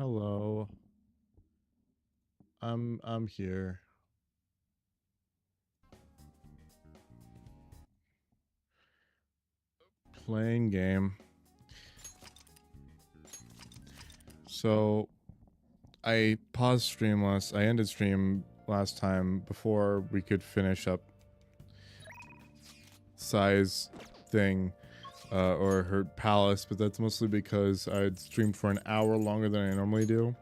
Hello. I'm here. Playing game. So I ended stream last time before we could finish up size thing or her palace, but that's mostly because I'd streamed for an hour longer than I normally do.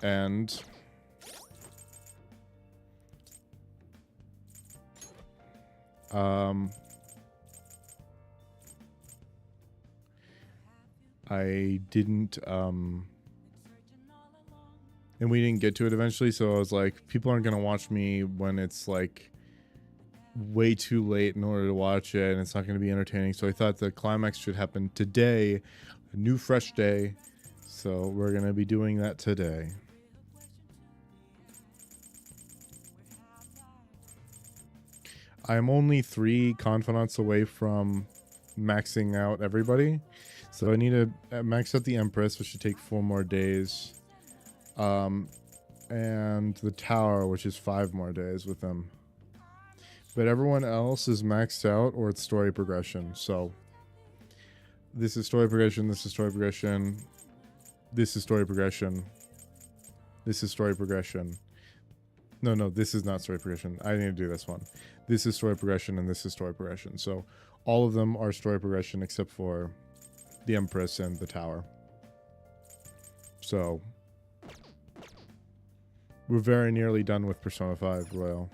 And I didn't and we didn't get to it eventually, so I was like, people aren't gonna watch me when it's like way too late in order to watch it, and it's not going to be entertaining. So I thought the climax should happen today, a new fresh day. So we're going to be doing that today. I'm only 3 confidants away from maxing out everybody. So I need to max out the Empress, which should take 4 more days. And the Tower, which is 5 more days with them. But everyone else is maxed out or it's story progression. So this is story progression, this is story progression, this is story progression, this is story progression. No, this is not story progression. I need to do this one. This is story progression and this is story progression. So all of them are story progression except for the Empress and the Tower. So we're very nearly done with Persona 5 Royal.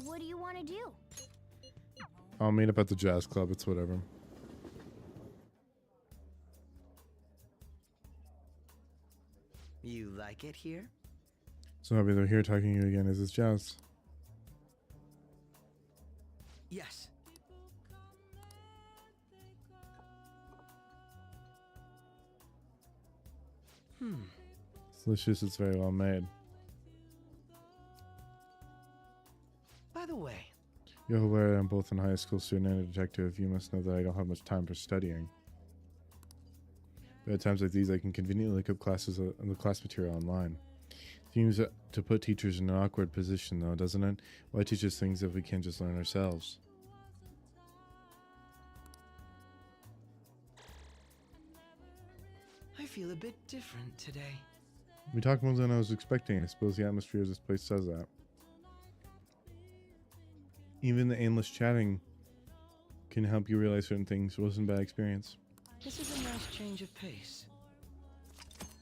What do you want to do? I'll meet up at the jazz club. It's whatever. You like it here? So happy they're here talking to you again. Is this jazz? Yes. It's delicious. It's very well made. By the way, You're aware I'm both a high school student and a detective. You must know that I don't have much time for studying. But at times like these, I can conveniently look up classes and the class material online. Seems to put teachers in an awkward position, though, doesn't it? Why teach us things if we can't just learn ourselves? I feel a bit different today. We talked more than I was expecting. I suppose the atmosphere of this place says that. Even the aimless chatting can help you realize certain things. It wasn't a bad experience. This is a nice change of pace.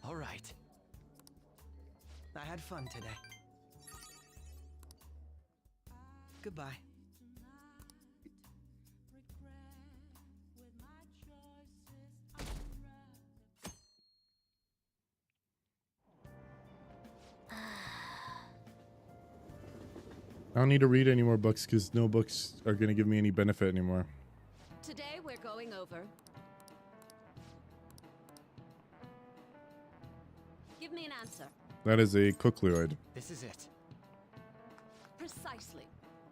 All right. I had fun today. Goodbye. I don't need to read any more books because no books are going to give me any benefit anymore. Today we're going over. Give me an answer. That is a cochleoid. This is it. Precisely.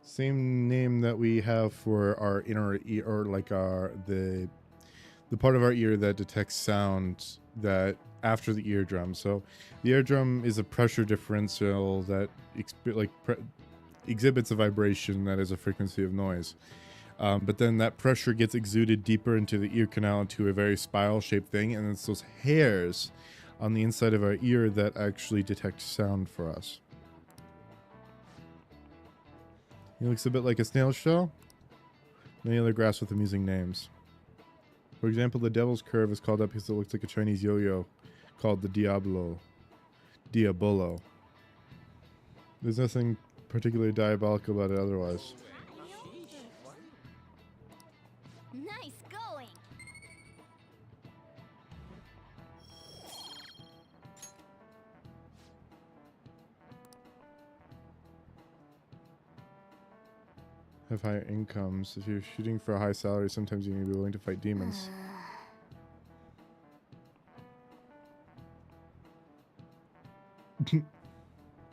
Same name that we have for our inner ear, or like the part of our ear that detects sound that after the eardrum. So the eardrum is a pressure differential that exhibits a vibration that is a frequency of noise. But then that pressure gets exuded deeper into the ear canal into a very spiral-shaped thing, and it's those hairs on the inside of our ear that actually detect sound for us. He looks a bit like a snail shell. Many other grass with amusing names. For example, the Devil's Curve is called up because it looks like a Chinese yo-yo called the Diabolo. There's nothing particularly diabolical about it otherwise. Nice going. Have higher incomes. If you're shooting for a high salary, sometimes you need to be willing to fight demons.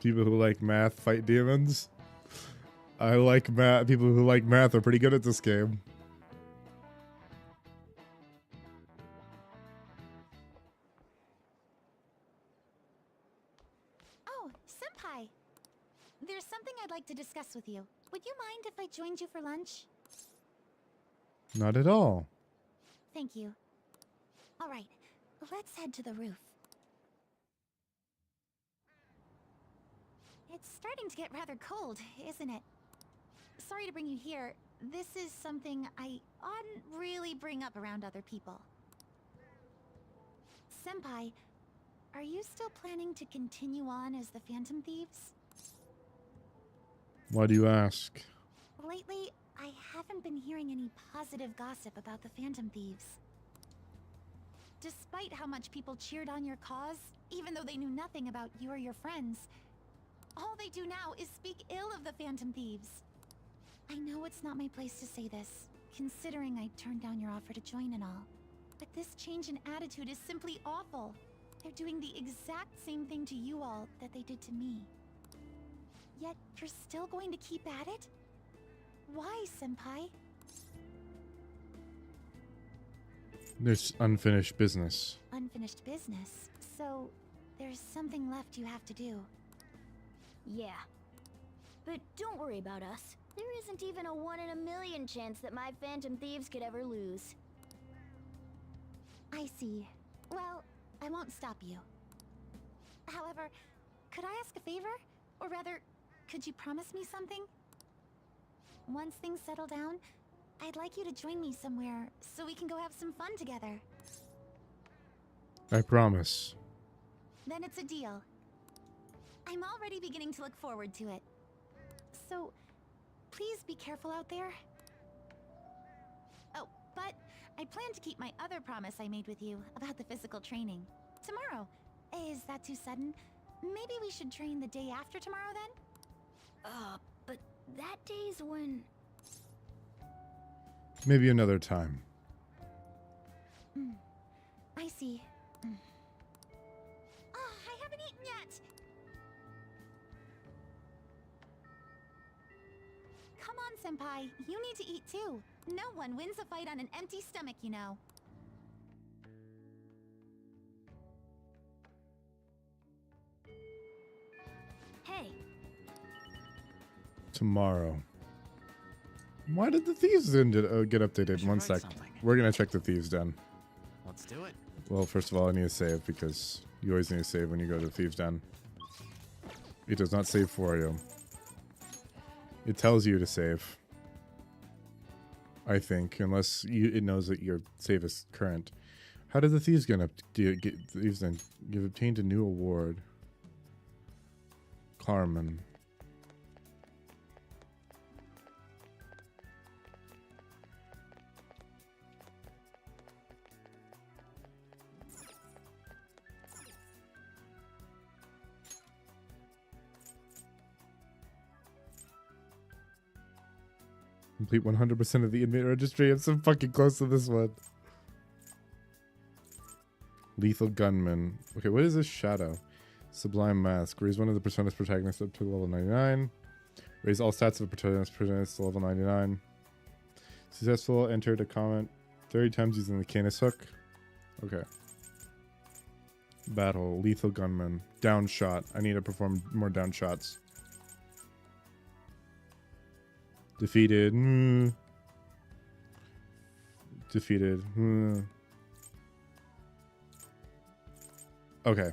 People who like math fight demons. I like math. People who like math are pretty good at this game. Oh, Senpai. There's something I'd like to discuss with you. Would you mind if I joined you for lunch? Not at all. Thank you. All right, let's head to the roof. It's starting to get rather cold, isn't it? Sorry to bring you here. This is something I oughtn't really bring up around other people. Senpai, are you still planning to continue on as the Phantom Thieves? Why do you ask? Lately, I haven't been hearing any positive gossip about the Phantom Thieves. Despite how much people cheered on your cause, even though they knew nothing about you or your friends, all they do now is speak ill of the Phantom Thieves. I know it's not my place to say this, considering I turned down your offer to join and all. But this change in attitude is simply awful. They're doing the exact same thing to you all that they did to me. Yet you're still going to keep at it? Why, Senpai? There's unfinished business. Unfinished business, so there's something left you have to do. Yeah. But don't worry about us. There isn't even a 1 in a million chance that my Phantom Thieves could ever lose. I see. Well, I won't stop you. However, could I ask a favor? Or rather, could you promise me something? Once things settle down, I'd like you to join me somewhere so we can go have some fun together. I promise. Then it's a deal. I'm already beginning to look forward to it. So, please be careful out there. Oh, but I plan to keep my other promise I made with you about the physical training. Tomorrow. Is that too sudden? Maybe we should train the day after tomorrow then? But that day's when... Maybe another time. I see. Oh, I haven't eaten yet! Come on, Senpai. You need to eat too. No one wins a fight on an empty stomach, you know. Hey, Tomorrow. Why did the thieves den get updated? should One write sec. something. We're gonna check the thieves den. Let's do it. Well, first of all, I need to save because you always need to save when you go to the thieves den. It does not save for you. It tells you to save. I think, unless it knows that your save is current. How did the thieves get thieves den? You've obtained a new award. Carmen. Complete 100% of the inmate registry. I'm so fucking close to this one. Lethal Gunman. Okay, what is this shadow? Sublime Mask. Raise one of the Persona's protagonists up to level 99. Raise all stats of a protagonist to level 99. Successful. Entered a comment 30 times using the Canis hook. Okay. Battle. Lethal Gunman. Down shot. I need to perform more down shots. Defeated. Defeated. Okay.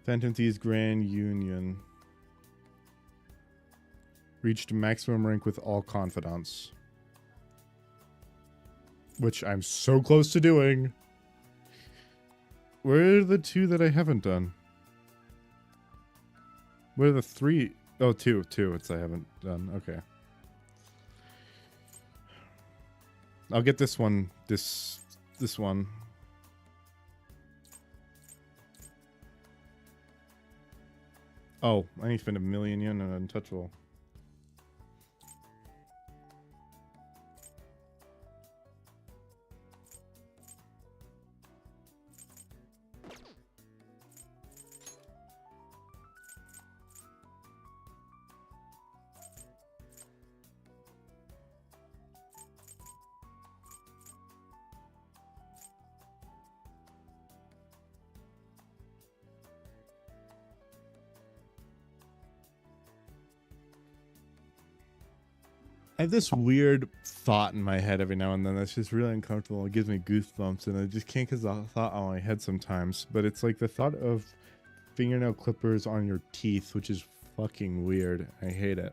Phantom Thieves Grand Union. Reached maximum rank with all confidants. Which I'm so close to doing. Where are the two that I haven't done? What are the three? Oh, two. It's I haven't done. Okay. I'll get this one. This one. Oh, I need to spend 1,000,000 yen on Untouchable. I have this weird thought in my head every now and then that's just really uncomfortable. It gives me goosebumps, and I just can't get the thought out of my head sometimes. But it's like the thought of fingernail clippers on your teeth, which is fucking weird. I hate it.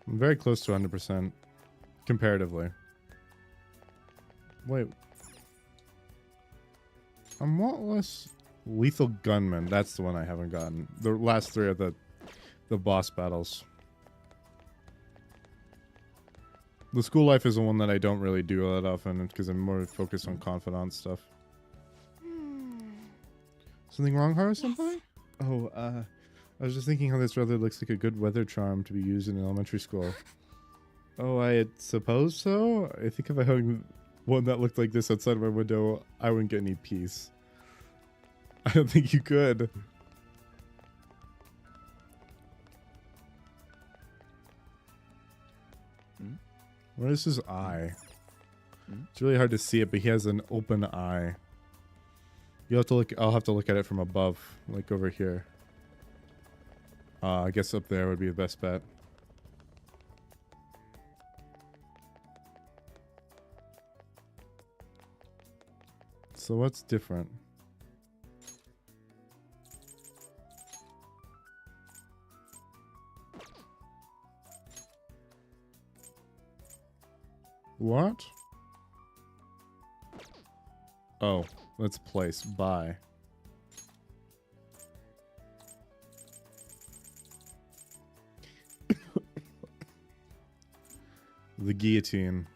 I'm very close to 100% comparatively. Wait. I'm what less Lethal Gunman. That's the one I haven't gotten. The last three are the boss battles. The school life is the one that I don't really do that often because I'm more focused on confidant stuff. Something wrong, Haru-senpai? Oh, I was just thinking how this rather looks like a good weather charm to be used in elementary school. Oh, I suppose so? I think if I hung one that looked like this outside of my window, I wouldn't get any peace. I don't think you could. What is his eye? It's really hard to see it, but he has an open eye. You'll have to look. I'll have to look at it from above, like over here. I guess up there would be the best bet. So what's different? What? Oh, let's place buy. The guillotine.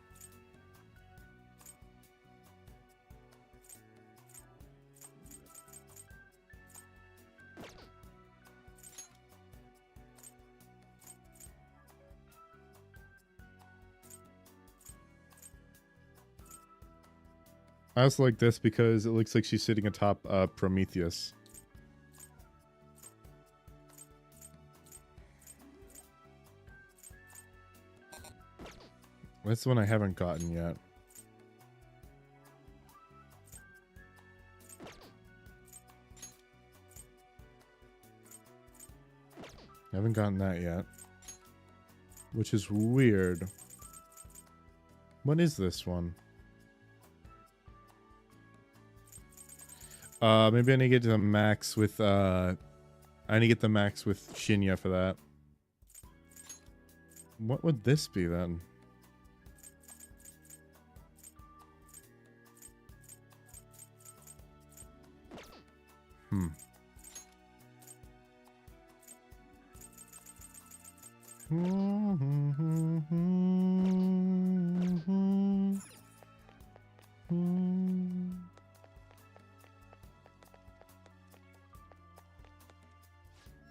I also like this because it looks like she's sitting atop Prometheus. That's the one I haven't gotten yet. I haven't gotten that yet. Which is weird. What is this one? Maybe I need to get to the max with, I need to get the max with Shinya for that. What would this be then?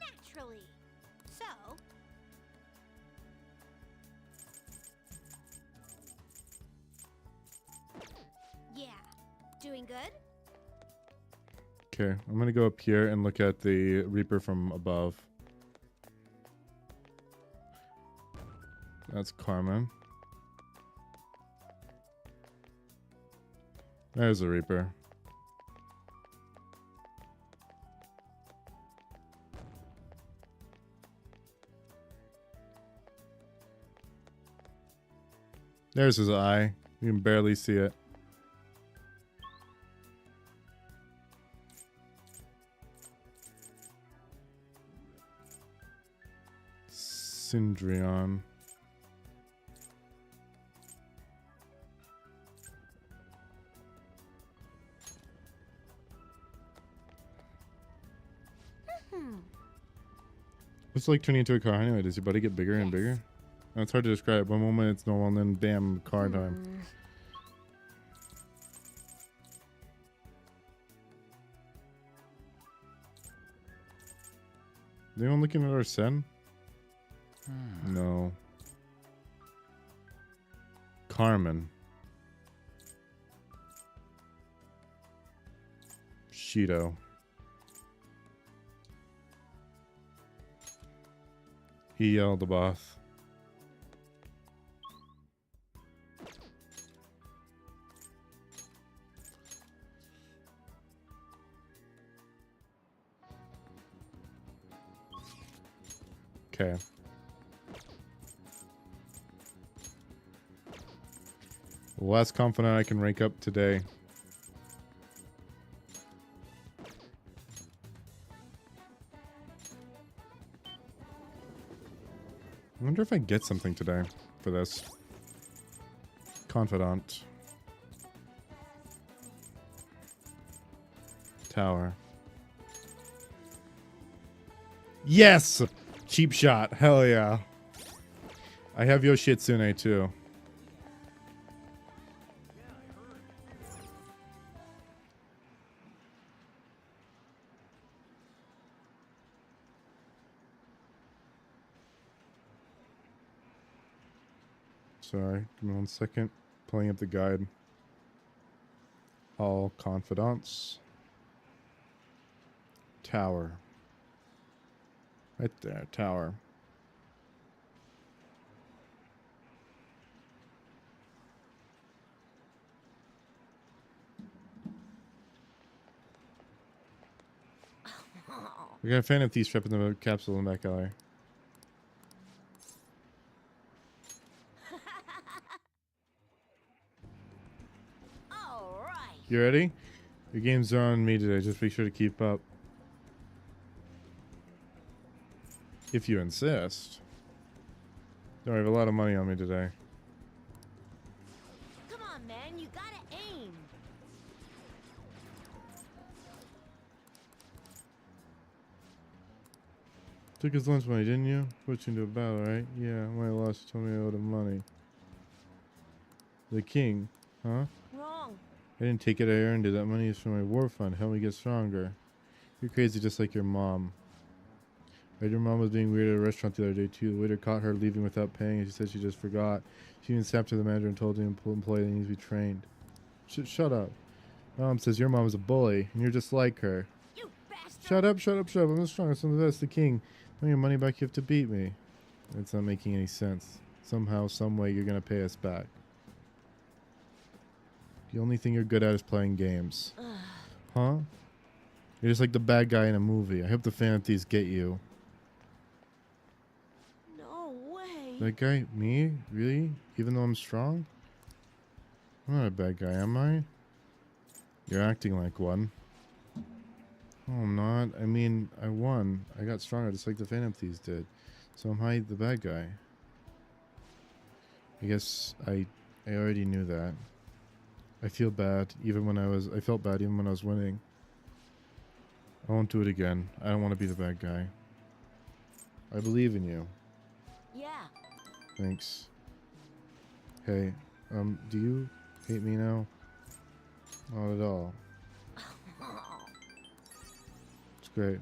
Naturally. So, yeah. Doing good? Okay, I'm gonna go up here and look at the Reaper from above. That's Carmen. There's the Reaper. There's his eye. You can barely see it. Syndrion. It's like turning into a car anyway. Does your buddy get bigger and bigger? It's hard to describe. One moment it's normal, and then bam, car time. Is anyone looking at our Sen? No. Carmen. Shido. He yelled the boss. Okay. Less confident I can rank up today. I wonder if I get something today for this. Confidant. Tower. Yes! Cheap shot. Hell yeah. I have Yoshitsune too. Sorry, give me 1 second. Pulling up the guide. All confidants. Tower. Right there, tower. We got a Phantom Thief trap in the capsule in the back alley. All right. You ready? Your games are on me today. Just be sure to keep up. If you insist. Don't worry, I have a lot of money on me today. Come on, man. You gotta aim. Took his lunch money, didn't you? Put you into a battle, right? Yeah, when I lost, you told me I owed him money. The king, huh? Wrong. I didn't take it, I earned it. That money is from my war fund. Help me get stronger. You're crazy just like your mom. Right, your mom was being weird at a restaurant the other day too. The waiter caught her leaving without paying and she said she just forgot. She even snapped to the manager and told the employee that he needs to be trained. Shut up. Mom says your mom is a bully and you're just like her. You bastard. Shut up, shut up, shut up. I'm the strongest, I'm the best, the king. Want your money back, you have to beat me. It's not making any sense. Somehow, some way, you're gonna pay us back. The only thing you're good at is playing games. Huh? You're just like the bad guy in a movie. I hope the Phantom Thieves get you. No way. That guy? Me? Really? Even though I'm strong? I'm not a bad guy, am I? You're acting like one. Oh, I'm not. I mean, I won. I got stronger just like the Phantom Thieves did. So am I the bad guy? I guess I already knew that. I feel bad even when I felt bad even when I was winning. I won't do it again. I don't want to be the bad guy. I believe in you. Yeah. Thanks. Hey, do you hate me now? Not at all. It's great.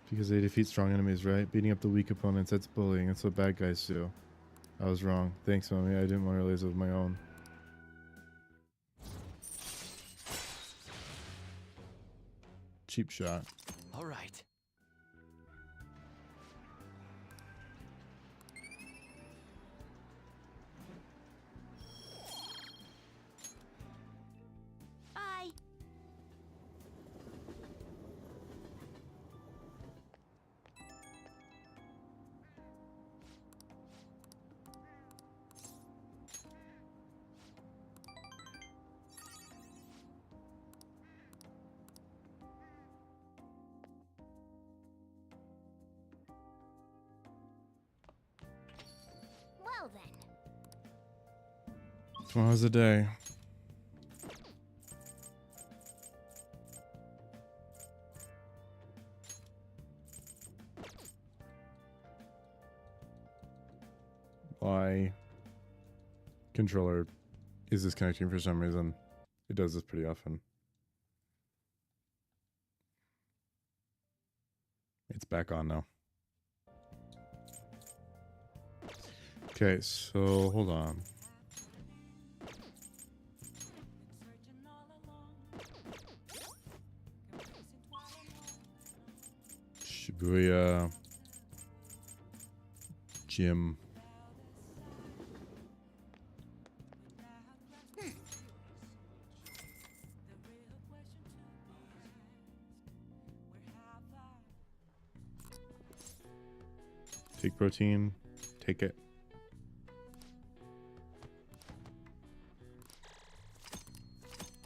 Because they defeat strong enemies, right? Beating up the weak opponents, that's bullying. That's what bad guys do. I was wrong. Thanks, Mommy. I didn't want to realize it with my own. Cheap shot. All right. Bye. Well then. Tomorrow's the day. My controller is disconnecting for some reason. It does this pretty often. It's back on now. Okay, so hold on. Shibuya. Gym. Take protein. Take it.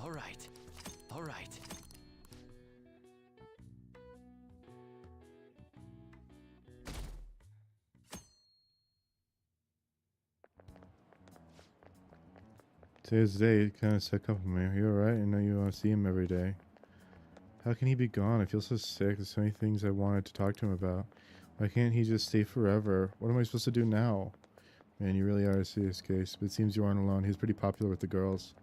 All right. All right. Today's the day. Kind of stuck up with me. Are you alright? I know you want to see him every day. How can he be gone? I feel so sick. There's so many things I wanted to talk to him about. Why can't he just stay forever? What am I supposed to do now? Man, you really are a serious case. But it seems you aren't alone. He's pretty popular with the girls.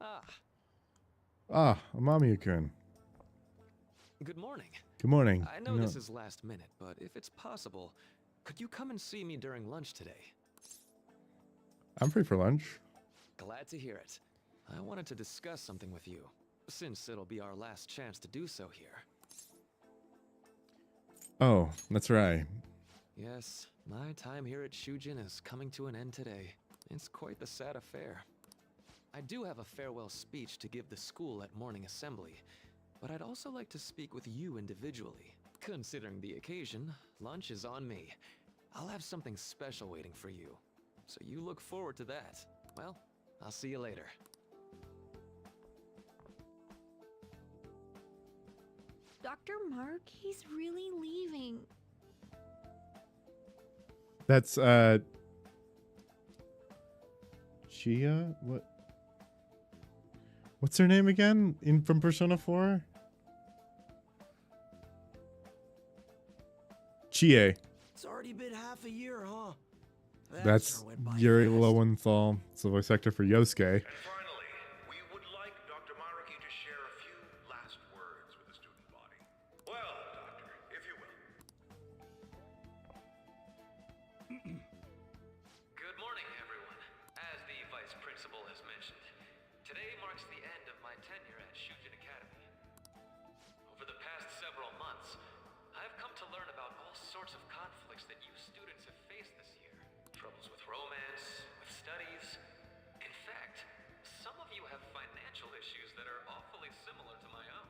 Ah, Amamiya-kun. Good morning. Good morning. I know this is last minute, but if it's possible, could you come and see me during lunch today? I'm free for lunch. Glad to hear it. I wanted to discuss something with you, since it'll be our last chance to do so here. Oh, that's right. Yes, my time here at Shujin is coming to an end today. It's quite the sad affair. I do have a farewell speech to give the school at morning assembly, but I'd also like to speak with you individually. Considering the occasion, lunch is on me. I'll have something special waiting for you, so you look forward to that. Well, I'll see you later. Dr. Mark, he's really leaving. That's, Chia? What's her name again? From Persona 4? Chie. It's already been half a year, huh? That's Yuri Lowenthal. It's the voice actor for Yosuke. And finally, we would like Dr. Maruki to share a few last words with the student body. Well, Doctor, if you will. Good morning, everyone. As the Vice Principal has mentioned, today marks the end of my tenure at Shujin Academy. Over the past several months, I've come to learn about all sorts of conflicts that you students have faced this year. Troubles with romance, with studies. In fact, some of you have financial issues that are awfully similar to my own.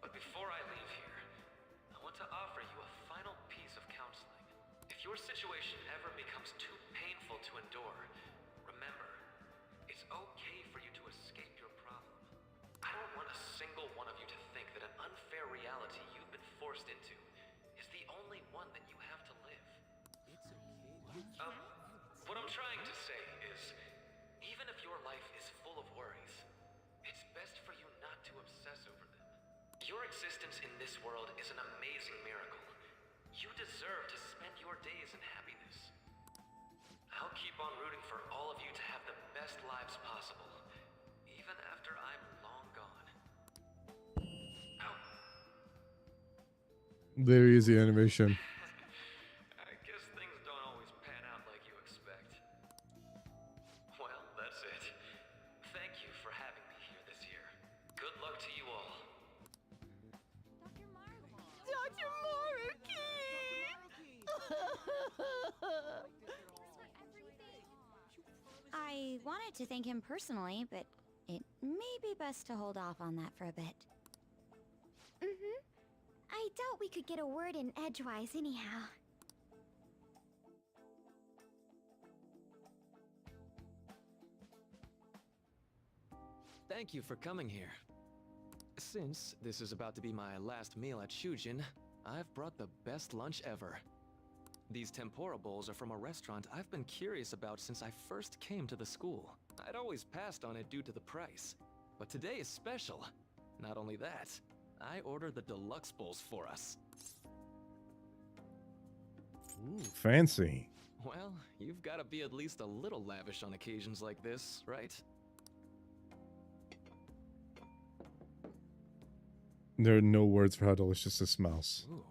But before I leave here, I want to offer you a final piece of counseling. If your situation ever becomes too painful to endure, remember, it's okay for you to escape your problem. I don't want a single one of you to think that an unfair reality you've been forced into is the only one that you have to live. What I'm trying to say is, even if your life is full of worries, it's best for you not to obsess over them. Your existence in this world is an amazing miracle. You deserve to spend your days in happiness. I'll keep on rooting for all of you to have the best lives possible, even after I'm long gone. Ow. There is the animation. I guess things don't always pan out like you expect. Well, that's it. Thank you for having me here this year. Good luck to you all. Dr. Maruki! I wanted to thank him personally, but it may be best to hold off on that for a bit. Mm-hmm. I doubt we could get a word in edgewise anyhow. Thank you for coming here. Since this is about to be my last meal at Shujin, I've brought the best lunch ever. These tempura bowls are from a restaurant I've been curious about since I first came to the school. I'd always passed on it due to the price, but today is special. Not only that, I ordered the deluxe bowls for us. Ooh, fancy. Well, you've got to be at least a little lavish on occasions like this, right? There are no words for how delicious this smells. Ooh,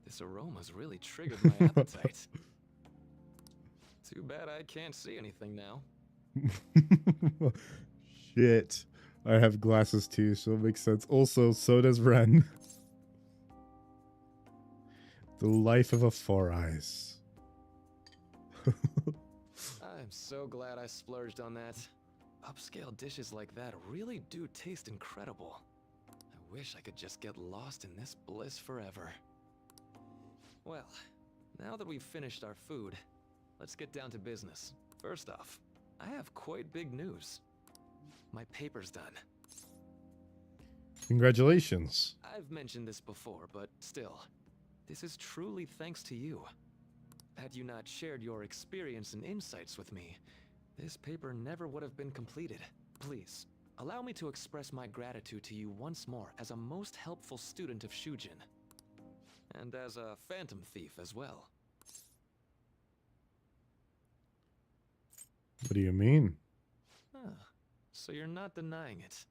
this aroma's really triggered my appetite. Too bad I can't see anything now. Shit. I have glasses too, so it makes sense. Also, so does Ren. The life of a Four Eyes. I'm so glad I splurged on that. Upscale dishes like that really do taste incredible. I wish I could just get lost in this bliss forever. Well, now that we've finished our food, let's get down to business. First off, I have quite big news. My paper's done. Congratulations. I've mentioned this before, but still, this is truly thanks to you. Had you not shared your experience and insights with me, this paper never would have been completed. Please, allow me to express my gratitude to you once more as a most helpful student of Shujin. And as a phantom thief as well. What do you mean? Huh. So you're not denying it.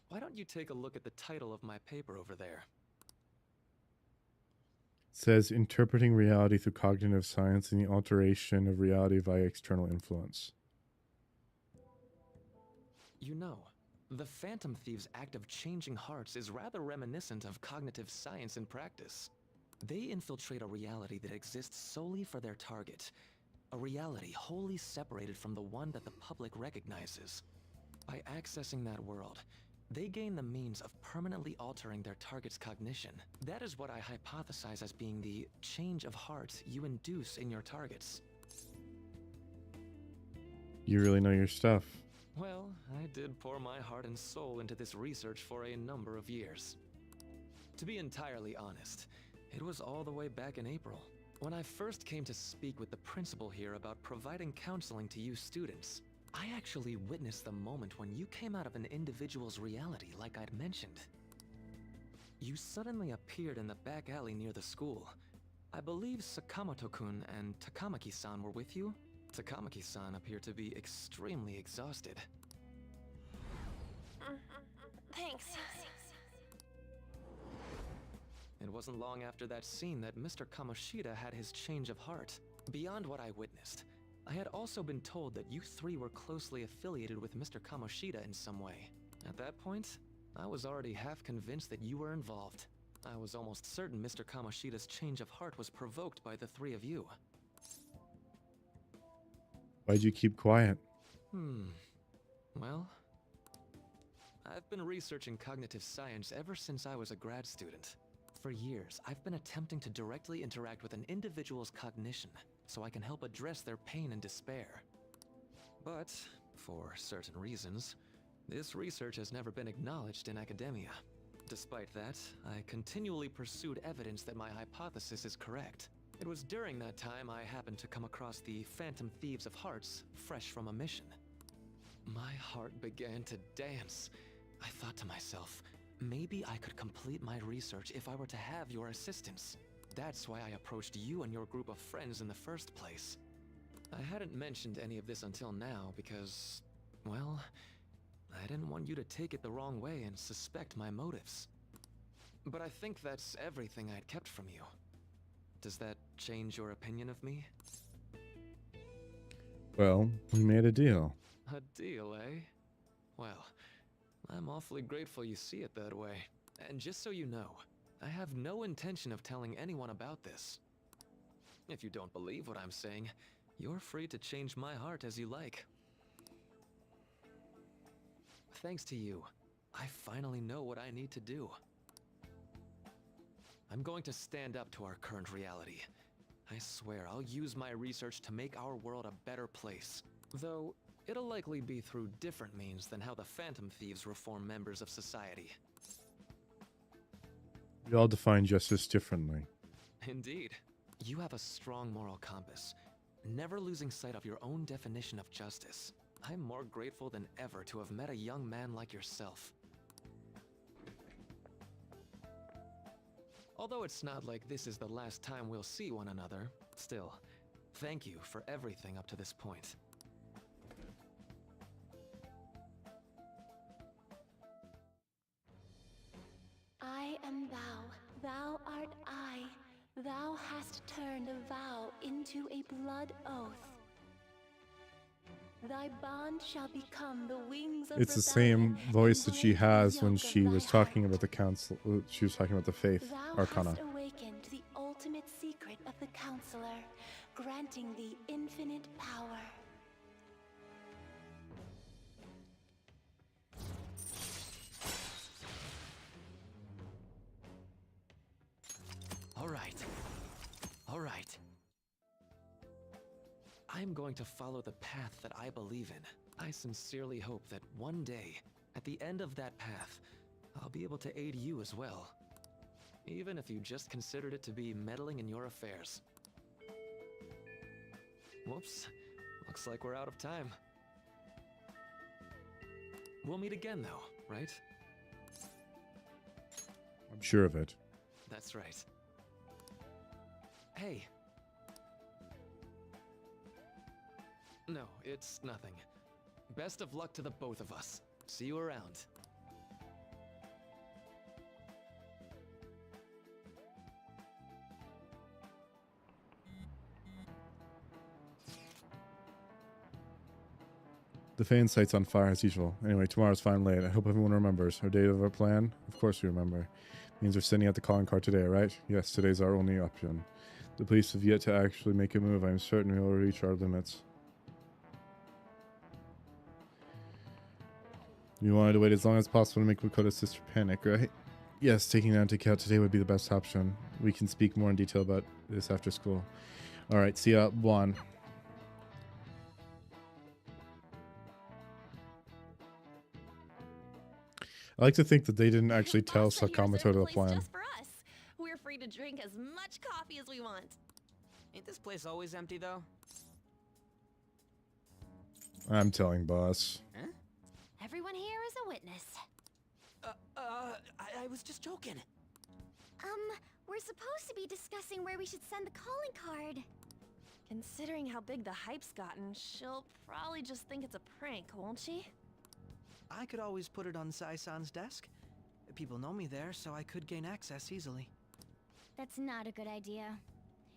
Why don't you take a look at the title of my paper over there? It says interpreting reality through cognitive science and the alteration of reality via external influence. You know, the Phantom Thieves' act of changing hearts is rather reminiscent of cognitive science in practice. They infiltrate a reality that exists solely for their target, a reality wholly separated from the one that the public recognizes. By accessing that world, they gain the means of permanently altering their target's cognition. That is what I hypothesize as being the change of heart you induce in your targets. You really know your stuff. Well, I did pour my heart and soul into this research for a number of years. To be entirely honest, it was all the way back in April, when I first came to speak with the principal here about providing counseling to you students. I actually witnessed the moment when you came out of an individual's reality like I'd mentioned. You suddenly appeared in the back alley near the school. I believe Sakamoto-kun and Takamaki-san were with you? Takamaki-san appeared to be extremely exhausted. Thanks. It wasn't long after that scene that Mr. Kamoshida had his change of heart. Beyond what I witnessed, I had also been told that you three were closely affiliated with Mr. Kamoshida in some way. At that point, I was already half convinced that you were involved. I was almost certain Mr. Kamoshida's change of heart was provoked by the three of you. Why'd you keep quiet? Well, I've been researching cognitive science ever since I was a grad student. For years, I've been attempting to directly interact with an individual's cognition so I can help address their pain and despair. But, for certain reasons, this research has never been acknowledged in academia. Despite that, I continually pursued evidence that my hypothesis is correct. It was during that time I happened to come across the Phantom Thieves of Hearts, fresh from a mission. My heart began to dance. I thought to myself, maybe I could complete my research if I were to have your assistance. That's why I approached you and your group of friends in the first place. I hadn't mentioned any of this until now because, well, I didn't want you to take it the wrong way and suspect my motives. But I think that's everything I'd kept from you. Does that change your opinion of me? Well, we made a deal. A deal, eh? Well, I'm awfully grateful you see it that way. And just so you know, I have no intention of telling anyone about this. If you don't believe what I'm saying, you're free to change my heart as you like. Thanks to you, I finally know what I need to do. I'm going to stand up to our current reality. I swear I'll use my research to make our world a better place. Though, it'll likely be through different means than how the Phantom Thieves reform members of society. We all define justice differently. Indeed. You have a strong moral compass, never losing sight of your own definition of justice. I'm more grateful than ever to have met a young man like yourself. Although it's not like this is the last time we'll see one another, still, thank you for everything up to this point. I am thou, thou art I. Thou hast turned a vow into a blood oath. Thy bond shall become the wings of It's the rebellion, same voice and that she break the has when yoke she of was thy talking heart. about the council. She was talking about the faith Thou arcana. hast awakened the ultimate secret of the Counselor, granting thee infinite power. All right. All right. I'm going to follow the path that I believe in. I sincerely hope that one day, at the end of that path, I'll be able to aid you as well. Even if you just considered it to be meddling in your affairs. Whoops. Looks like we're out of time. We'll meet again though, right? I'm sure of it. That's right. Hey. No, it's nothing. Best of luck to the both of us. See you around. The fan site's on fire as usual. Anyway, tomorrow's fine late. I hope everyone remembers. Our date of our plan? Of course we remember. Means we're sending out the calling card today, right? Yes, today's our only option. The police have yet to actually make a move. I'm certain we will reach our limits. You wanted to wait as long as possible to make Makoto's sister panic, right? Yes, taking down Takeout today would be the best option. We can speak more in detail about this after school. Alright, see ya, one. I like to think that they didn't actually tell Boss said he reserved Sakamoto the place plan. just for us. We're free to drink as much coffee as we want. Ain't this place always empty, though? I'm telling boss. Huh? Everyone here is a witness. I was just joking. We're supposed to be discussing where we should send the calling card. Considering how big the hype's gotten, she'll probably just think it's a prank, won't she? I could always put it on Sai-san's desk. People know me there, so I could gain access easily. That's not a good idea.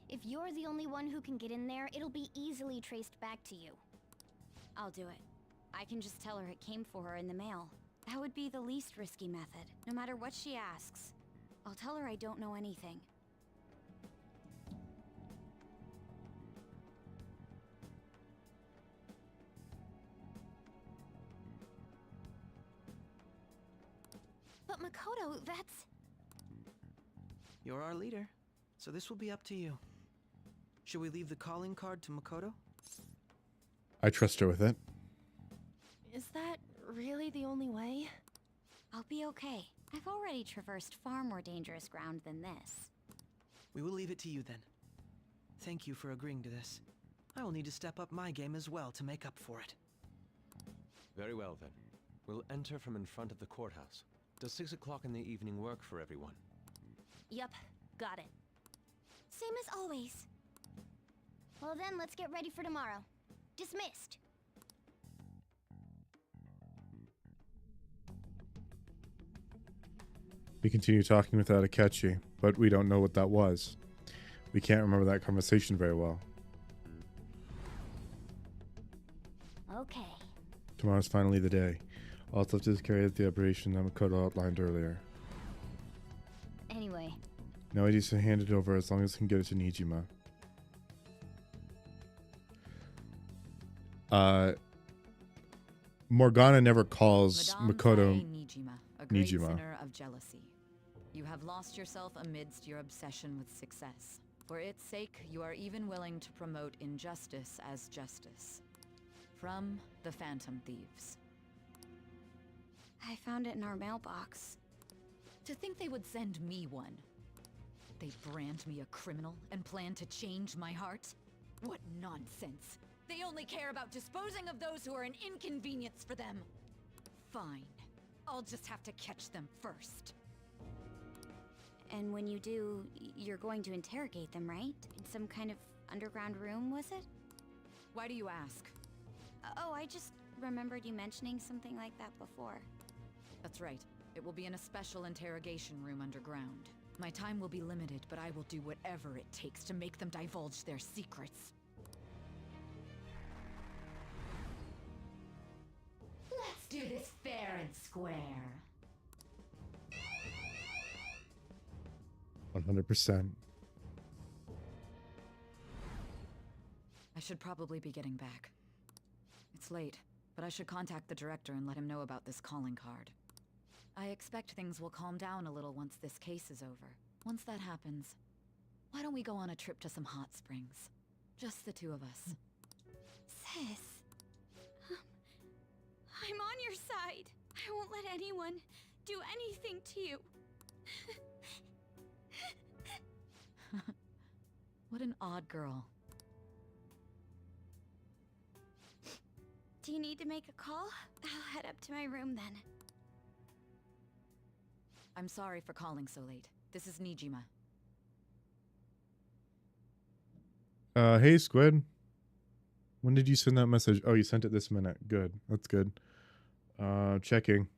If you're the only one who can get in there, it'll be easily traced back to you. I'll do it. I can just tell her it came for her in the mail. That would be the least risky method, no matter what she asks. I'll tell her I don't know anything. But Makoto, that's... You're our leader, so this will be up to you. Should we leave the calling card to Makoto? I trust her with it. Is that really the only way? I'll be okay. I've already traversed far more dangerous ground than this. We will leave it to you then. Thank you for agreeing to this. I will need to step up my game as well to make up for it. Very well then. We'll enter from in front of the courthouse. Does 6 o'clock in the evening work for everyone? Yup, got it. Same as always. Well then, let's get ready for tomorrow. Dismissed. We continue talking without Akechi, but we don't know what that was. We can't remember that conversation very well. Okay. Tomorrow's finally the day. All that's left is to carry out the operation that Makoto outlined earlier. Anyway. Now I just hand it over as long as I can get it to Nijima. Morgana never calls Madame Makoto Faye Nijima, a great Nijima. sinner of jealousy. You have lost yourself amidst your obsession with success. For its sake, you are even willing to promote injustice as justice. From the Phantom Thieves. I found it in our mailbox. To think they would send me one. They brand me a criminal and plan to change my heart? What nonsense! They only care about disposing of those who are an inconvenience for them. Fine. I'll just have to catch them first. And when you do, you're going to interrogate them, right? In some kind of underground room, was it? Why do you ask? Oh, I just remembered you mentioning something like that before. That's right. It will be in a special interrogation room underground. My time will be limited, but I will do whatever it takes to make them divulge their secrets. do this fair and square. 100%. I should probably be getting back. It's late, but I should contact the director and let him know about this calling card. I expect things will calm down a little once this case is over. Once that happens, why don't we go on a trip to some hot springs? Just the two of us. Sis. I'm on your side. I won't let anyone do anything to you. What an odd girl. Do you need to make a call? I'll head up to my room then. I'm sorry for calling so late. This is Nijima. Hey, Squid. When did you send that message? Oh, you sent it this minute. Good. That's good. Checking.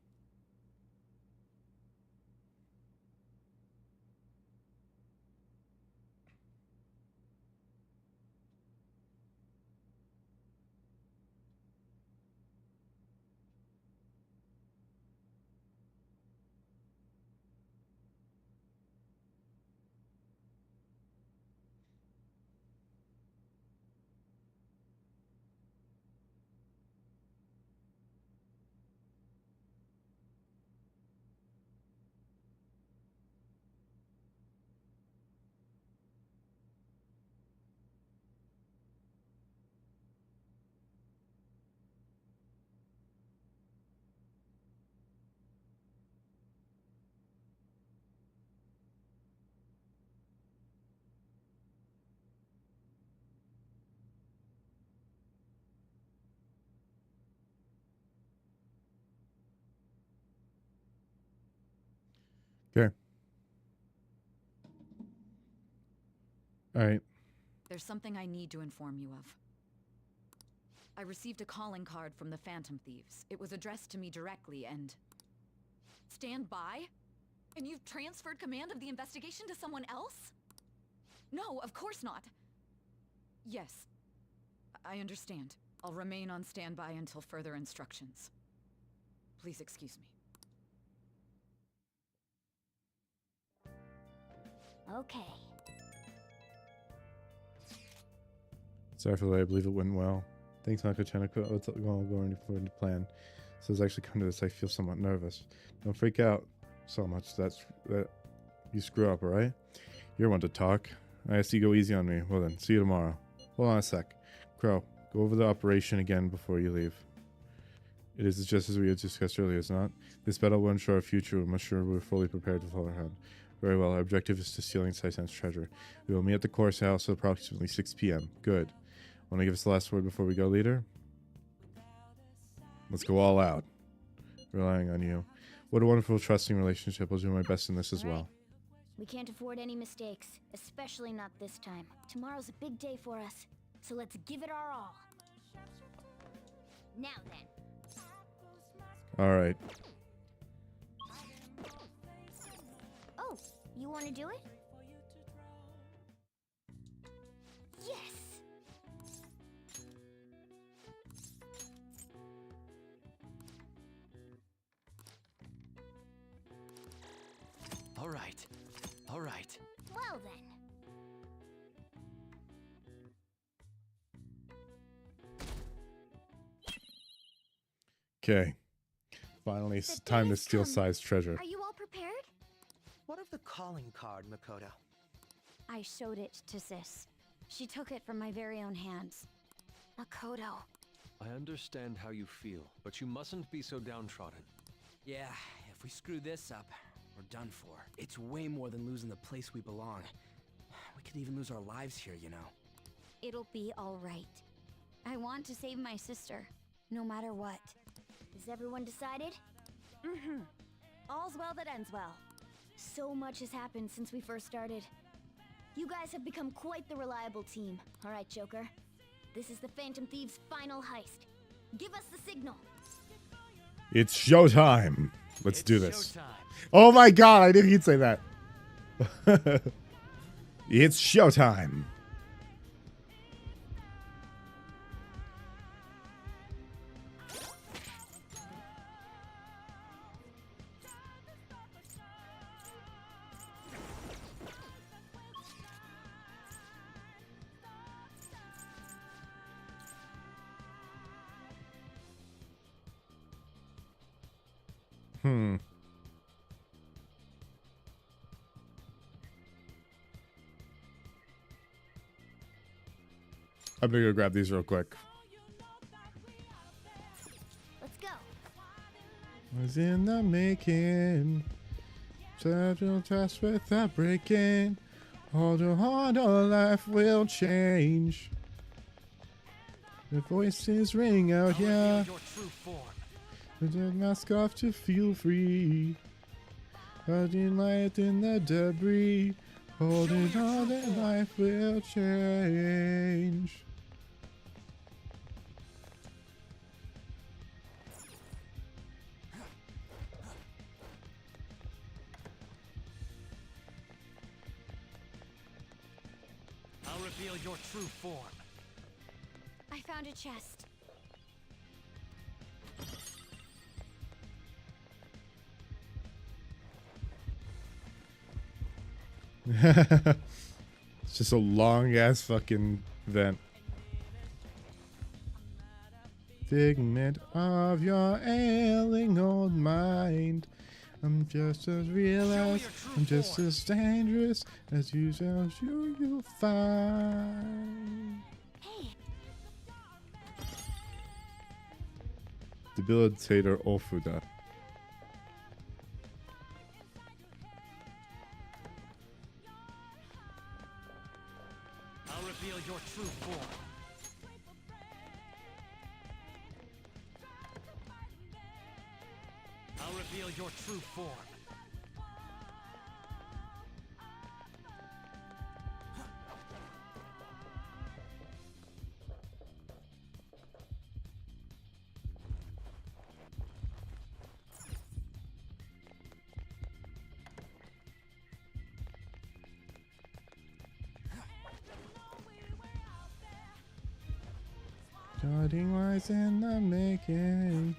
Okay. All right. There's something I need to inform you of. I received a calling card from the Phantom Thieves. It was addressed to me directly and... Stand by? And you've transferred command of the investigation to someone else? No, of course not. Yes. I understand. I'll remain on standby until further instructions. Please excuse me. Okay. Sorry for the way I believe it went well. Thanks, Nako-chan. What's going according to plan? So it's actually come to this. I feel somewhat nervous. Don't freak out so much. That you screw up, all right? You're one to talk. I asked you to go easy on me. Well then, see you tomorrow. Hold on a sec. Crow, go over the operation again before you leave. It is just as we had discussed earlier, is it not? This battle will ensure our future. We must ensure we're fully prepared to follow ahead. Very well. Our objective is to stealing Saisen's treasure. We will meet at the course house at approximately 6 p.m. Good. Want to give us the last word before we go, leader? Let's go all out. Relying on you. What a wonderful, trusting relationship. I'll do my best in this as well. We can't afford any mistakes, especially not this time. Tomorrow's a big day for us, so let's give it our all. Now then. All right. Oh, you want to do it? Yes! All right. All right. Well then. Okay. Finally, it's time to steal Sai's treasure. Are you all prepared? What of the calling card, Makoto? I showed it to Sis. She took it from my very own hands. Makoto. I understand how you feel, but you mustn't be so downtrodden. Yeah, if we screw this up, we're done for. It's way more than losing the place we belong. We could even lose our lives here, you know. It'll be all right. I want to save my sister, no matter what. Is everyone decided? Mm-hmm. All's well that ends well. So much has happened since we first started. You guys have become quite the reliable team. All right, Joker. This is the Phantom Thieves' final heist. Give us the signal. It's showtime. Let's do this. Showtime. Oh my god, I knew he'd say that. It's showtime. Hmm. I'm gonna go grab these real quick. Let's go. Was in the making. Several tests without breaking. Hold on, our life will change. The voices ring out, yeah. Your true form. With the mask off to feel free. Hiding light in the debris. Holding on, that life will change. I'll reveal your true form. I found a chest. It's just a long ass fucking vent. Figment of your ailing old mind. I'm just as real as, I'm just as dangerous as you shall sure you'll find. Debilitator Ofuda. I'll reveal your true form. I'll reveal your true form. Guiding lights in the making.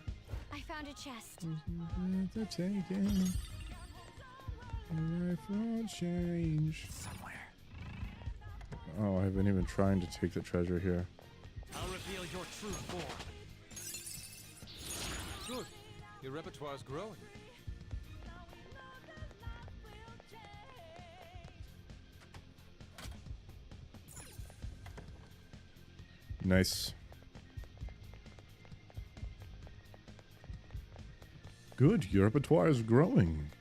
I found a chest. The taking. Life will change. Somewhere. Oh, I've been even trying to take the treasure here. I'll reveal your true form. Good. Your repertoire's growing. Nice. Good, your repertoire is growing.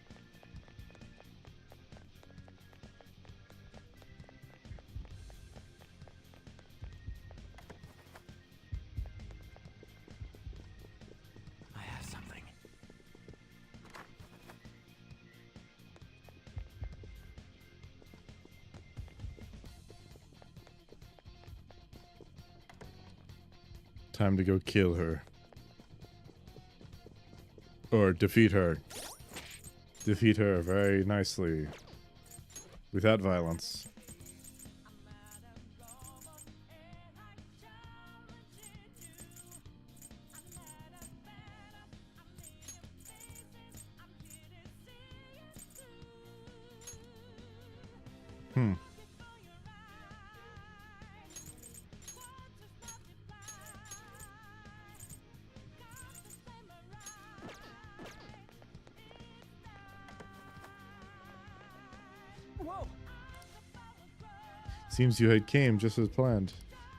I have something. Time to go kill her. Or defeat her. Defeat her very nicely. Without violence. Whoa! Seems you had came just as planned.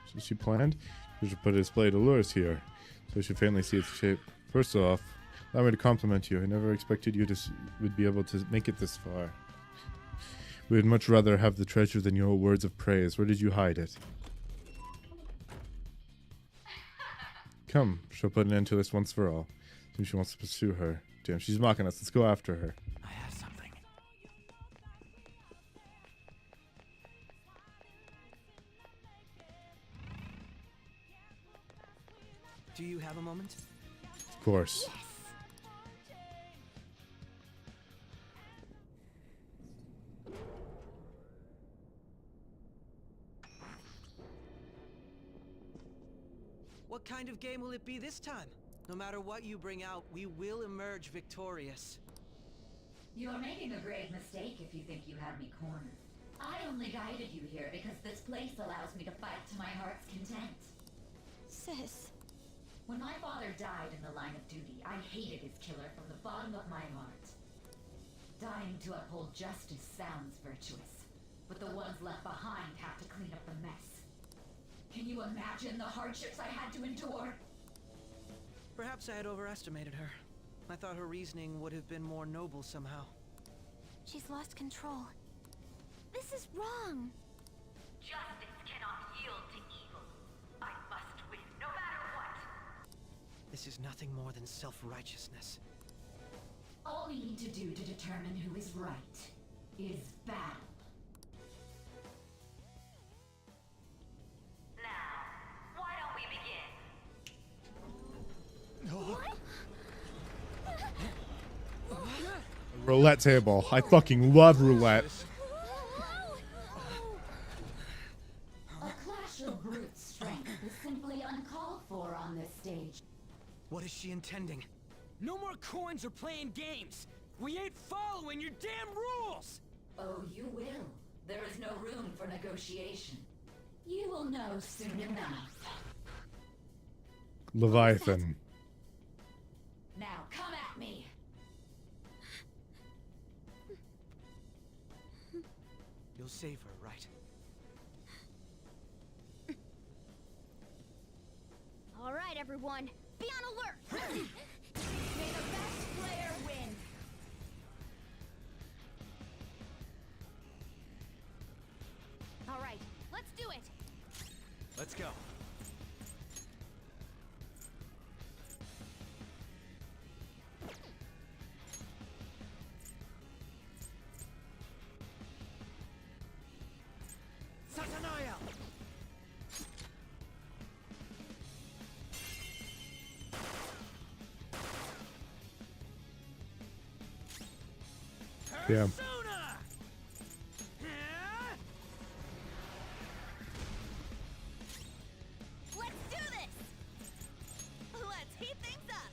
So she planned? We should put a display to lures here, so we should faintly see its shape. First off, allow me to compliment you. I never expected you would be able to make it this far. We would much rather have the treasure than your words of praise. Where did you hide it? Come, she'll put an end to this once for all. Seems she wants to pursue her. Damn, she's mocking us. Let's go after her. I have something. Do you have a moment? Of course. What kind of game will it be this time? No matter what you bring out, we will emerge victorious. You're making a grave mistake if you think you had me cornered. I only guided you here because this place allows me to fight to my heart's content. Sis, When my father died in the line of duty, I hated his killer from the bottom of my heart. Dying to uphold justice sounds virtuous, but the ones left behind have to clean up the mess. Can you imagine the hardships I had to endure? Perhaps I had overestimated her. I thought her reasoning would have been more noble somehow. She's lost control. This is wrong. Justice cannot yield to evil. I must win, no matter what. This is nothing more than self-righteousness. All we need to do to determine who is right is battle. Now, why don't we begin? Roulette table. I fucking love roulette. A clash of brute strength is simply uncalled for on this stage. What is she intending? No more coins or playing games! We ain't following your damn rules! Oh, you will. There is no room for negotiation. You will know soon enough. Leviathan. Now come at me. You'll save her, right? All right, everyone. Be on alert! May the best player win. All right, let's do it. Let's go. Satanaya! Yeah. Let's do this! Let's heat things up!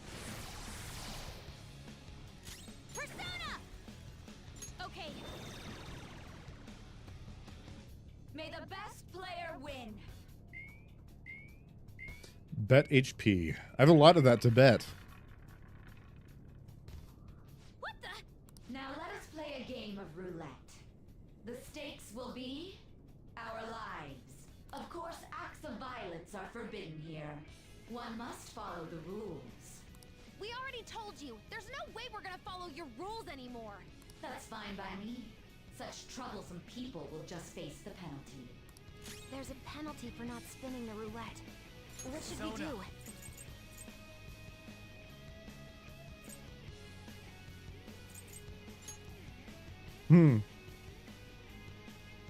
Persona! Okay, May the best player win. Bet HP. I have a lot of that to bet. what the? Now let us play a game of roulette. The stakes will be our lives. Of course, acts of violence are forbidden here. One must follow the rules. We already told you. There's no way we're gonna follow your rules anymore. That's fine by me. Such troublesome people will just face the penalty. There's a penalty for not spinning the roulette. What should we do?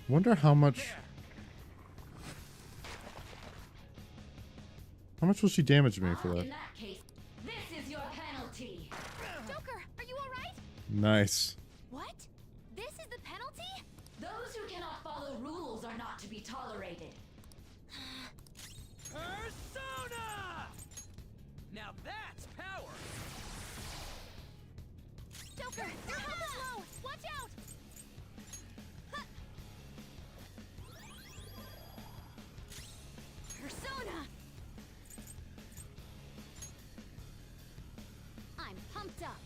Wonder how much. How much will she damage me for that? In that case, this is your penalty. Joker, are you all right? Nice. What? This is the penalty? Those who cannot follow rules are not to be tolerated. Persona! Now that's power! Joker, your health is low. Watch out! Persona! I'm pumped up.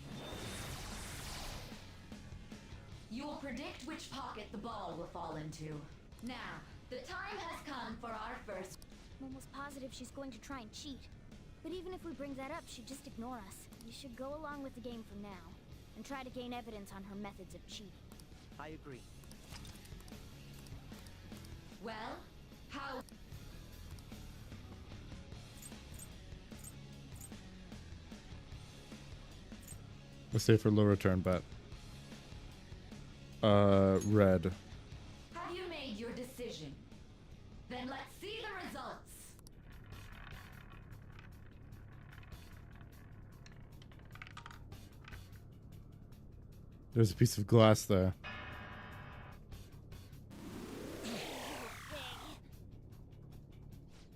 You will predict which pocket the ball will fall into. Now, the time has come for our first. I'm almost positive she's going to try and cheat. But even if we bring that up, she'd just ignore us. We should go along with the game for now, and try to gain evidence on her methods of cheating. I agree. Well, how? Let's say for low return bet. Red. Have you made your decision? Then let's see the results. There's a piece of glass there.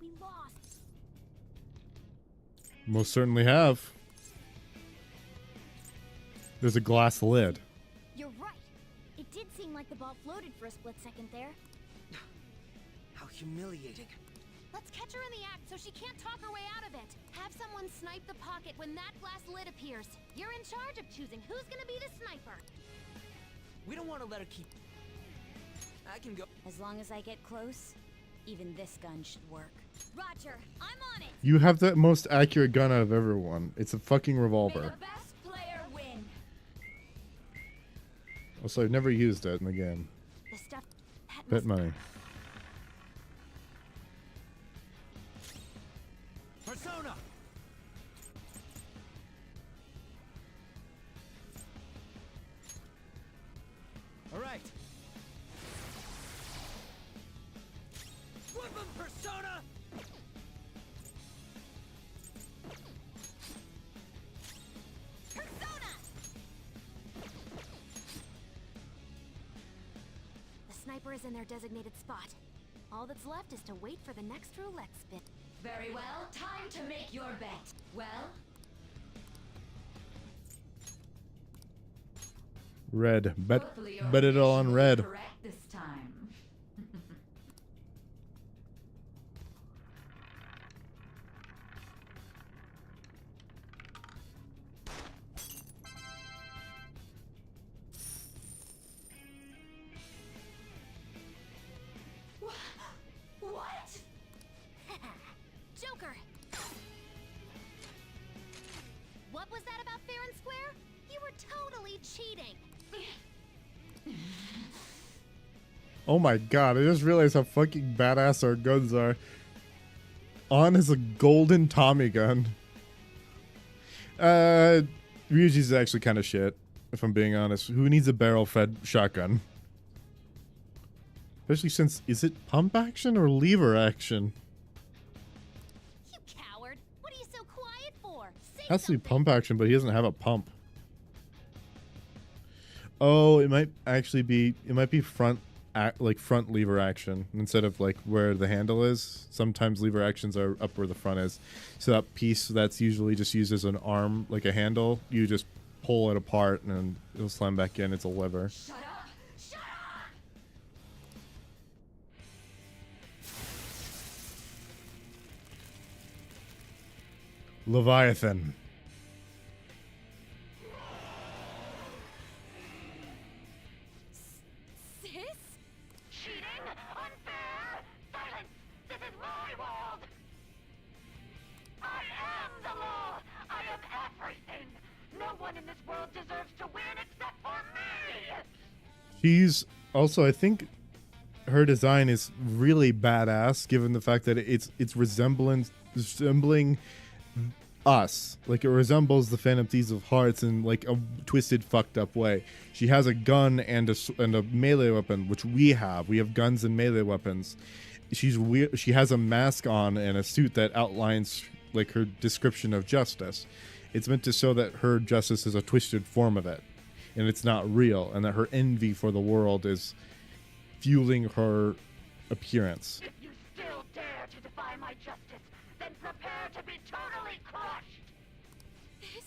We lost. Most certainly have. There's a glass lid. You're right. It did seem like the ball floated for a split second there. How humiliating. Let's catch her in the act so she can't talk her way out of it. Have someone snipe the pocket when that glass lid appears. You're in charge of choosing who's gonna be the sniper. We don't want to let her keep... I can go... As long as I get close, even this gun should work. Roger, I'm on it! You have the most accurate gun out of everyone. It's a fucking revolver. Best player win. Also, I've never used it in the game. The stuff... Bet money. Persona! All right. Flip him, Persona! Persona! The sniper is in their designated spot. All that's left is to wait for the next roulette spin. Very well. Time to make your bet. Well, Red. hopefully your Bet it all on prediction was red. correct this time. What? Joker! What was that about fair and square? You were totally cheating. Oh my god, I just realized how fucking badass our guns are. On is a golden Tommy gun. Ryuji's actually kind of shit, if I'm being honest. Who needs a barrel-fed shotgun? Especially since, is it pump action or lever action? You coward! What are you so quiet for? Say Has to be something. pump action, but he doesn't have a pump. Oh, it might actually be. It might be front lever action instead of like where the handle is. Sometimes lever actions are up where the front is. So that piece that's usually just used as an arm, like a handle, you just pull it apart and it'll slam back in. It's a lever. Shut up! Shut up! Leviathan. Sis? Cheating? Unfair? Silence! This is my world! I am the law! I am everything! No one in this world deserves to win except for me! She's also, I think, her design is really badass, given the fact that it's resembling us. Like, it resembles the Phantom Thieves of Hearts in like a twisted, fucked up way. She has a gun and a melee weapon, which we have. We have guns and melee weapons. She's weird. She has a mask on and a suit that outlines like her description of justice. It's meant to show that her justice is a twisted form of it, and it's not real, and that her envy for the world is fueling her appearance. If you still dare to defy my justice, then prepare to be totally crushed! This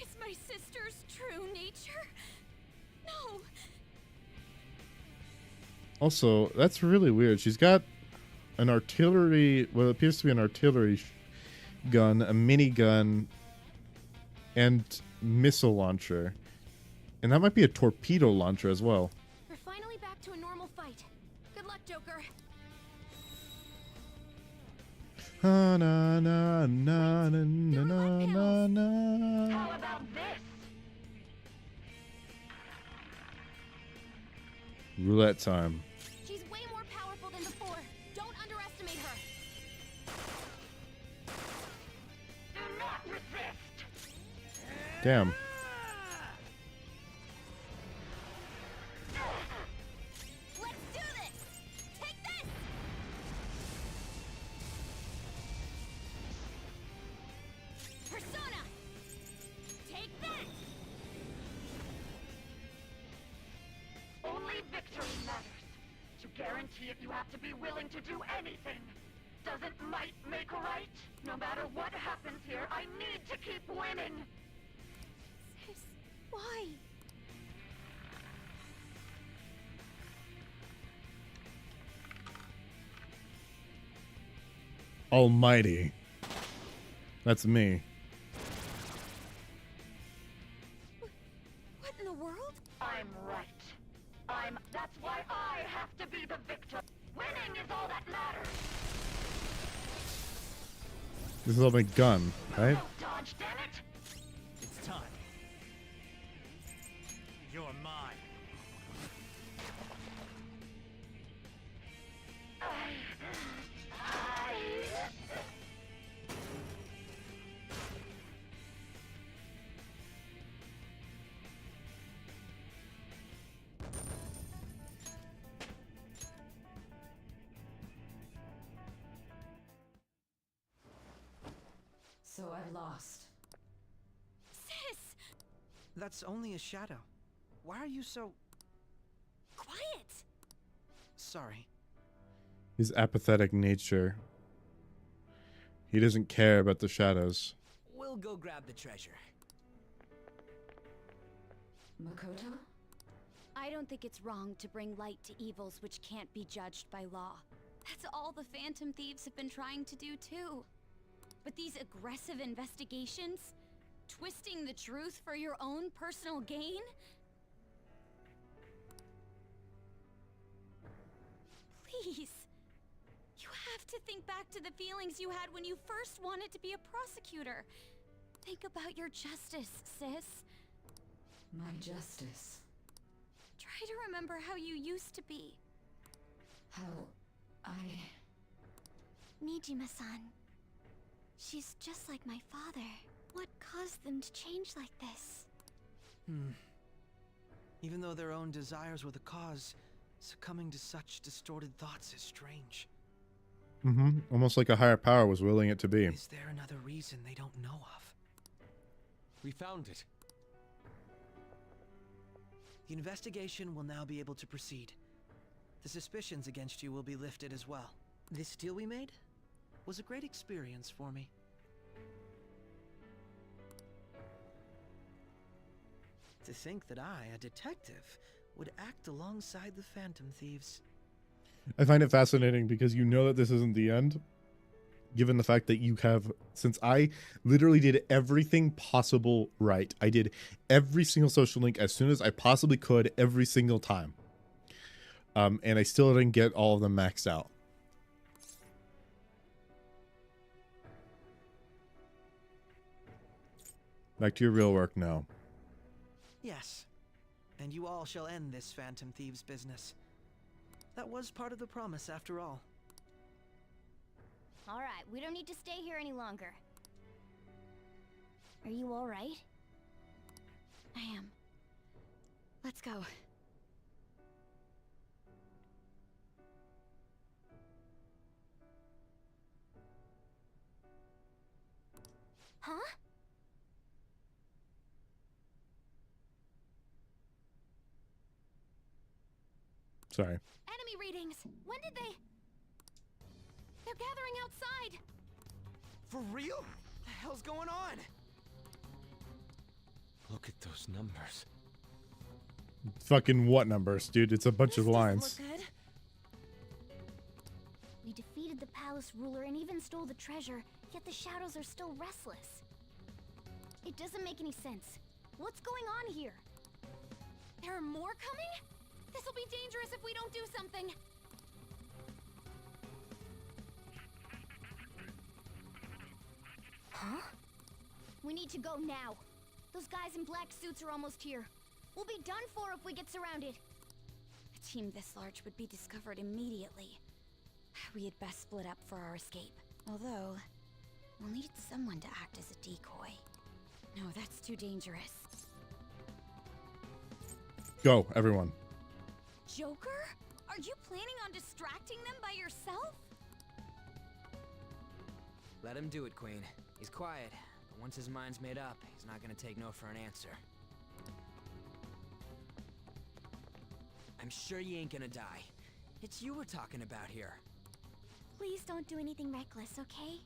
is my sister's true nature? No. Also, that's really weird. She's got an artillery, what appears to be an artillery gun, a minigun, and missile launcher. And that might be a torpedo launcher as well. We're finally back to a normal fight. Good luck, Joker. Na na na na na na na na. How about this? Roulette time. She's way more powerful than before. Don't underestimate her. Do not resist! Damn. Let's do this! Take this! Persona! Take that! Only victory matters. To guarantee it, you have to be willing to do anything. Doesn't might make right? No matter what happens here, I need to keep winning. Sis, why? Almighty. That's me. What in the world? I'm right. That's why I have to be the victor. Winning is all that matters. This is all my gun, right? Dodge, damn it! It's time. You're mine. So I lost. Sis! That's only a shadow. Why are you so... Quiet! Sorry. His apathetic nature. He doesn't care about the shadows. We'll go grab the treasure. Makoto? I don't think it's wrong to bring light to evils which can't be judged by law. That's all the Phantom Thieves have been trying to do too. But these aggressive investigations? Twisting the truth for your own personal gain? Please. You have to think back to the feelings you had when you first wanted to be a prosecutor. Think about your justice, sis. My justice. Try to remember how you used to be. How I... Nijima-san. She's just like my father. What caused them to change like this? Even though their own desires were the cause, succumbing to such distorted thoughts is strange. Almost like a higher power was willing it to be. Is there another reason they don't know of? We found it. The investigation will now be able to proceed. The suspicions against you will be lifted as well. This deal we made was a great experience for me. To think that I, a detective, would act alongside the Phantom Thieves. I find it fascinating because you know that this isn't the end, given the fact that you have, since I literally did everything possible right. I did every single social link as soon as I possibly could every single time. And I still didn't get all of them maxed out. Back to your real work now. Yes. And you all shall end this Phantom Thieves business. That was part of the promise after all. Alright, we don't need to stay here any longer. Are you alright? I am. Let's go. Huh? Sorry. Enemy readings! When did they... They're gathering outside! For real? What the hell's going on? Look at those numbers. Fucking what numbers, dude? It's a bunch of lines. Look good. We defeated the palace ruler and even stole the treasure, yet the shadows are still restless. It doesn't make any sense. What's going on here? There are more coming? This'll be dangerous if we don't do something. Huh? We need to go now. Those guys in black suits are almost here. We'll be done for if we get surrounded. A team this large would be discovered immediately. We had best split up for our escape. Although, we'll need someone to act as a decoy. No, that's too dangerous. Go, everyone. Joker? Are you planning on distracting them by yourself? Let him do it, Queen. He's quiet, but once his mind's made up, he's not gonna take no for an answer. I'm sure you ain't gonna die. It's you we're talking about here. Please don't do anything reckless, okay?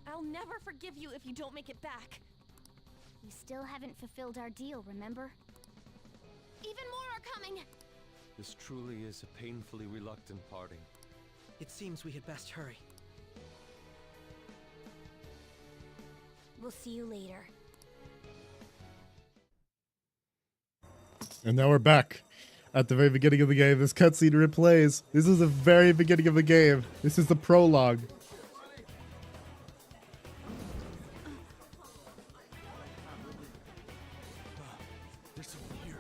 I'll never forgive you if you don't make it back. We still haven't fulfilled our deal, remember? Even more are coming! This truly is a painfully reluctant parting. It seems we had best hurry. We'll see you later. And now we're back at the very beginning of the game. This cutscene replays. This is the very beginning of the game. This is the prologue. There's someone here.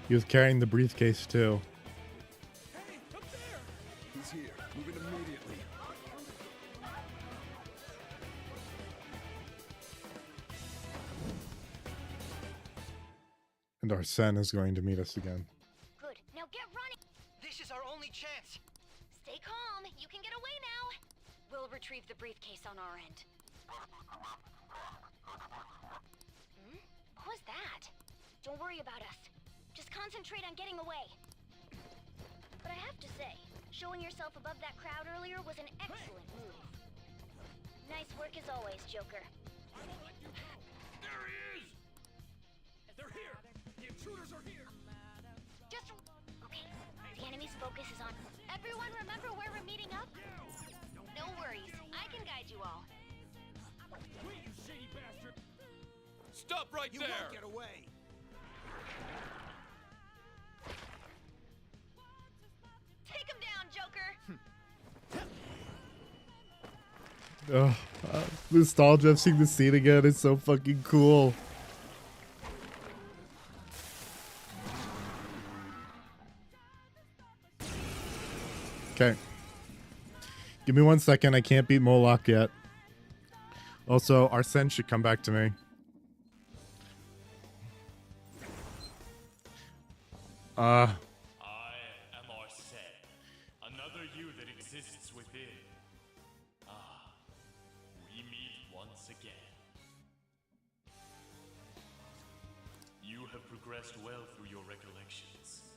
He was carrying the briefcase too. Hey, up there! He's here. Move in immediately. And Arsene is going to meet us again. Good. Now get running. This is our only chance. Stay calm. You can get away now. We'll retrieve the briefcase on our end. What was that? Don't worry about us. Just concentrate on getting away. But I have to say, showing yourself above that crowd earlier was an excellent move. Nice work as always, Joker. I won't let you go. There he is! They're here! The intruders are here! Just... Okay, the enemy's focus is on... Everyone remember where we're meeting up? No worries, I can guide you all. Wait, you shady bastard! Stop right You there! won't get away. Take him down, Joker! Nostalgia of seeing the scene again is so fucking cool. Okay. Give me 1 second. I can't beat Moloch yet. Also, Arsene should come back to me. I am Arsene, another you that exists within. Ah, we meet once again. You have progressed well through your recollections.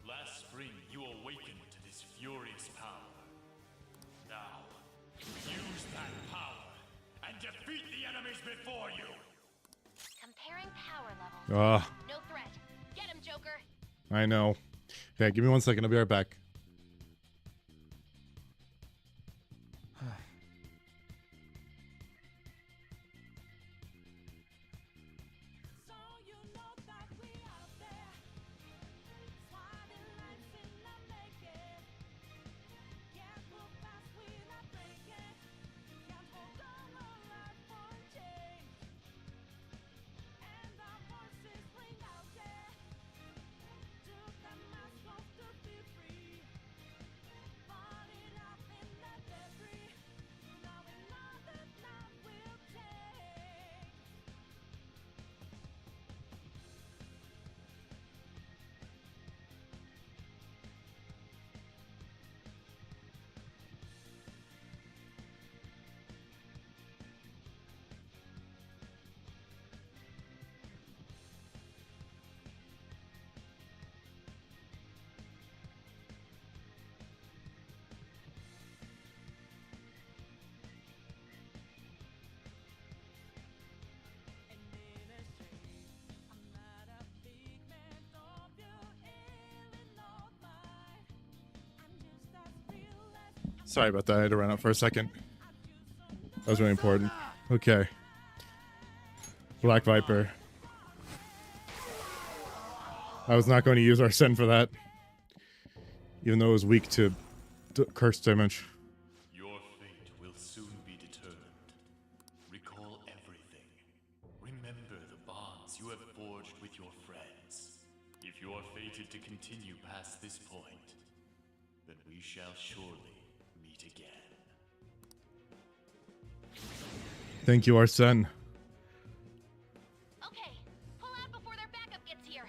Last spring, you awakened to this furious power. Now, use that power and defeat the enemies before you! Comparing power levels. Ah, No threat. Get him, Joker! I know. Okay, give me 1 second. I'll be right back. Sorry about that. I had to run out for a second. That was really important. Okay. Black Viper. I was not going to use Arsene for that. Even though it was weak to Cursed Image. Your fate will soon be determined. Recall everything. Remember the bonds you have forged with your friends. If you are fated to continue past this point, then we shall surely meet again. Thank you, Arsene. Okay, pull out before their backup gets here.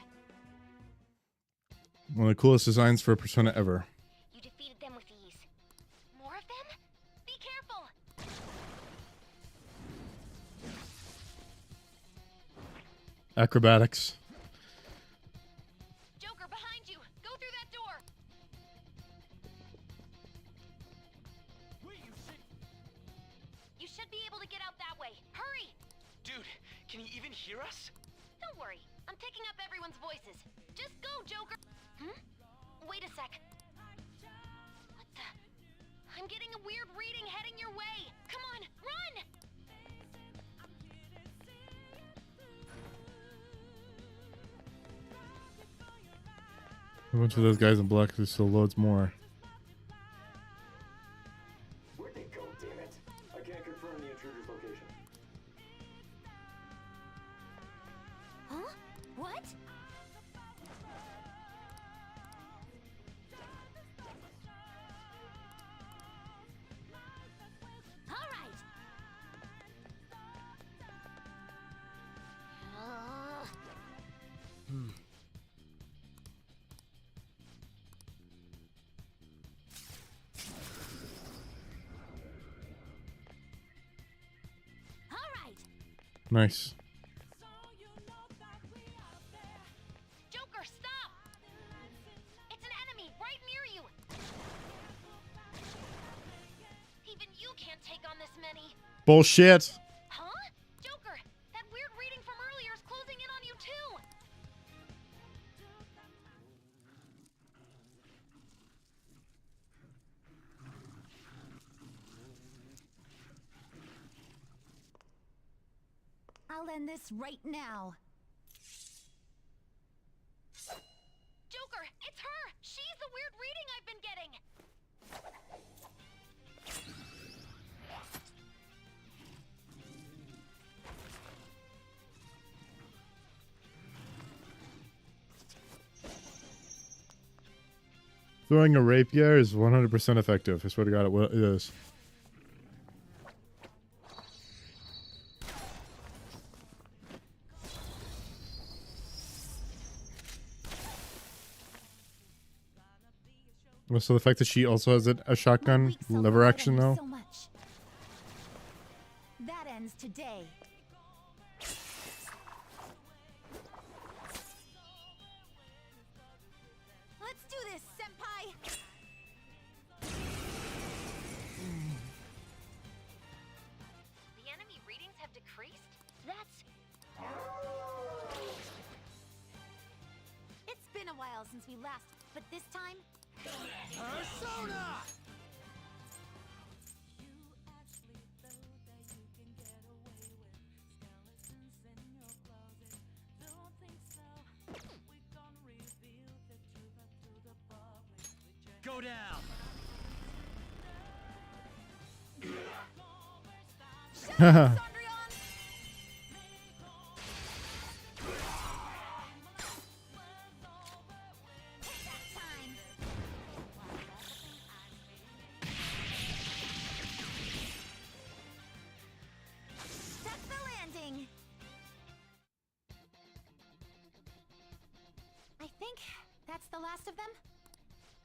One of the coolest designs for a Persona ever. You defeated them with ease. More of them? Be careful! Acrobatics. Joker, behind you! Go through that door! Can he even hear us? Don't worry. I'm picking up everyone's voices. Just go, Joker! Wait a sec. What the? I'm getting a weird reading heading your way. Come on, run! A bunch of those guys in black, there's still loads more. Where'd they go, damn it? I can't confirm the intruder's location. Huh? What? All right. Nice. Joker, stop! It's an enemy right near you. Even you can't take on this many. Bullshit. Huh? Joker, that weird reading from earlier is closing in on you too. I'll end this right now. Joker, it's her! She's the weird reading I've been getting! Throwing a rapier is 100% effective. I swear to God, it is. So the fact that she also has a shotgun lever action though. So much. That ends today. Let's do this, senpai. The enemy readings have decreased? That's... It's been a while since we last, but this time... Persona! Go down! Haha. I think that's the last of them.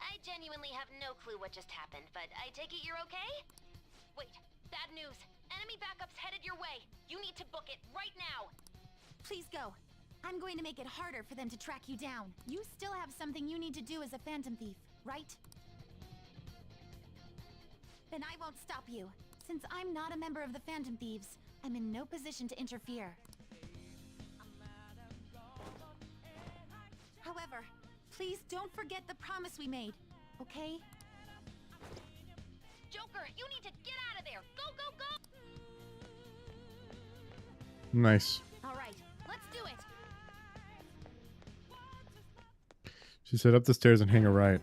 I genuinely have no clue what just happened, but I take it you're okay? Wait, bad news. Enemy backup's headed your way. You need to book it right now. Please go. I'm going to make it harder for them to track you down. You still have something you need to do as a Phantom Thief, right? Then I won't stop you. Since I'm not a member of the Phantom Thieves, I'm in no position to interfere. However, please don't forget the promise we made, okay? Joker, you need to get out of there! Go, go, go! Nice. All right, let's do it! She said up the stairs and hang a right.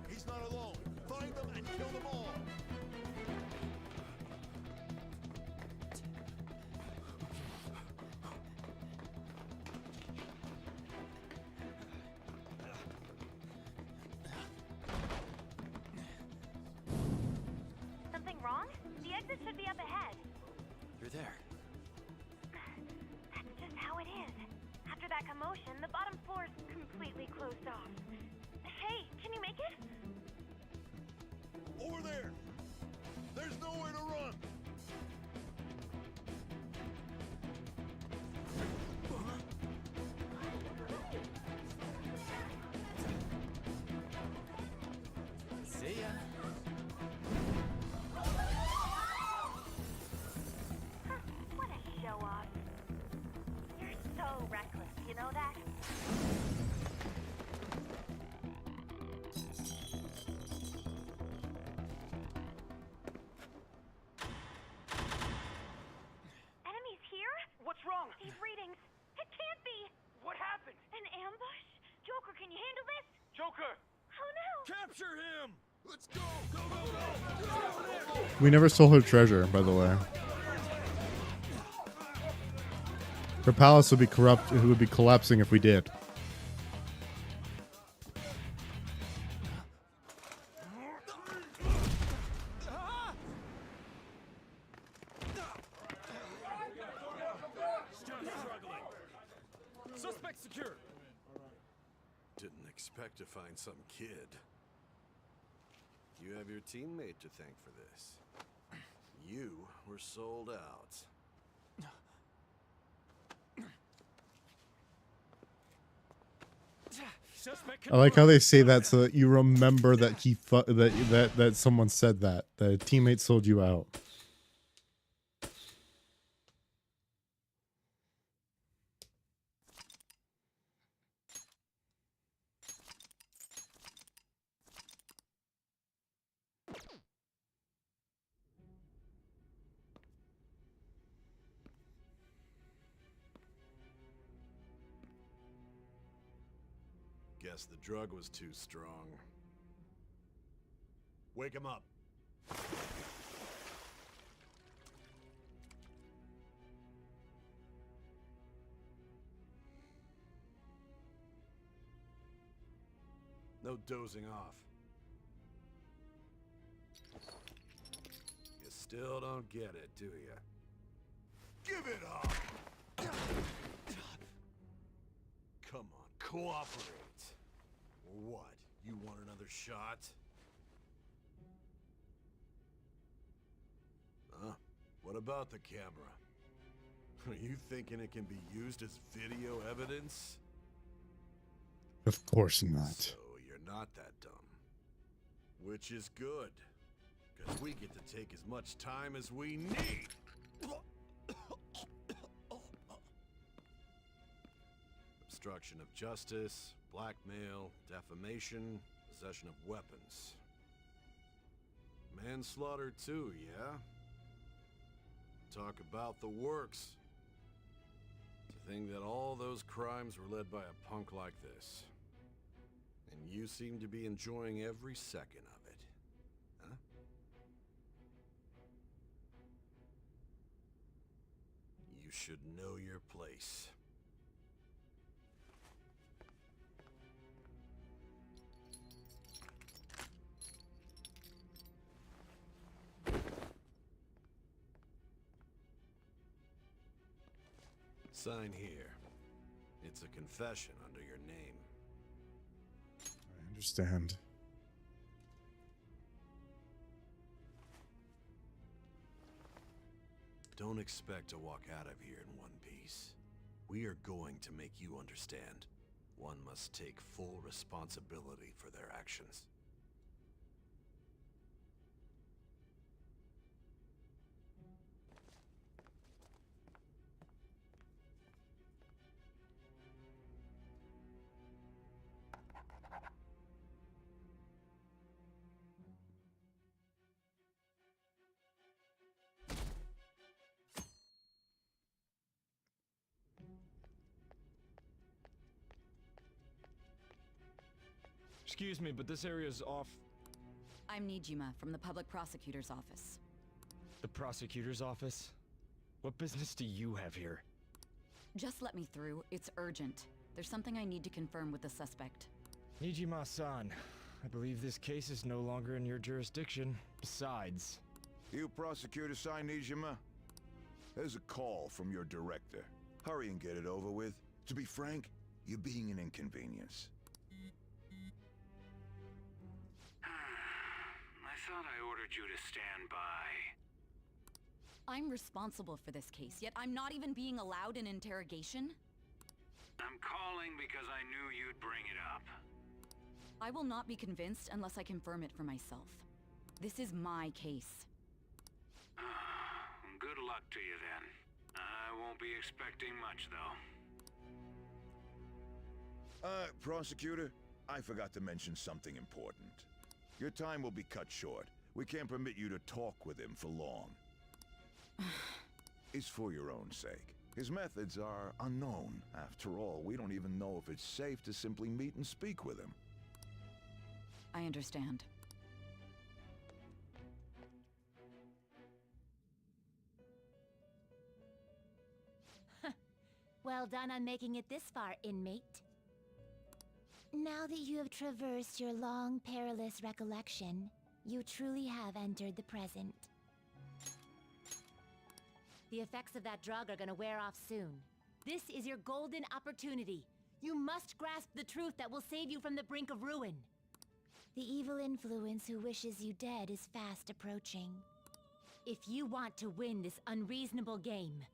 He's not alone. Find them and kill them all. Something wrong? The exit should be up ahead. You're there. That's just how it is. After that commotion, the bottom floor's completely closed off. Hey, can you make it? Over there. There's nowhere to run. We never stole her treasure, by the way. Her palace would be corrupt. It would be collapsing if we did. Suspect secure. Didn't expect to find some kid. You have your teammate to thank for this. You were sold out. I like how they say that so that you remember that that someone said that a teammate sold you out. Guess the drug was too strong. Wake him up. No dozing off. You still don't get it, do you? Give it up! Come on, cooperate. Or what? You want another shot? Huh? What about the camera? Are you thinking it can be used as video evidence? Of course not. So you're not that dumb. Which is good. Because we get to take as much time as we need. Obstruction of justice, blackmail, defamation, possession of weapons. Manslaughter too, yeah? Talk about the works. To think that all those crimes were led by a punk like this. And you seem to be enjoying every second of it. Huh? You should know your place. Sign here. It's a confession under your name. I understand. Don't expect to walk out of here in one piece. We are going to make you understand. One must take full responsibility for their actions. Excuse me, but this area's off. I'm Nijima from the public prosecutor's office. The prosecutor's office? What business do you have here? Just let me through. It's urgent. There's something I need to confirm with the suspect. Nijima-san, I believe this case is no longer in your jurisdiction. Besides... You prosecutor sign Nijima? There's a call from your director. Hurry and get it over with. To be frank, you're being an inconvenience. I thought I ordered you to stand by. I'm responsible for this case, yet I'm not even being allowed an interrogation? I'm calling because I knew you'd bring it up. I will not be convinced unless I confirm it for myself. This is my case. Good luck to you then. I won't be expecting much, though. Prosecutor, I forgot to mention something important. Your time will be cut short. We can't permit you to talk with him for long. It's for your own sake. His methods are unknown. After all, we don't even know if it's safe to simply meet and speak with him. I understand. Well done on making it this far, inmate. Now that you have traversed your long, perilous recollection, you truly have entered the present. The effects of that drug are gonna wear off soon. This is your golden opportunity. You must grasp the truth that will save you from the brink of ruin. The evil influence who wishes you dead is fast approaching. If you want to win this unreasonable game,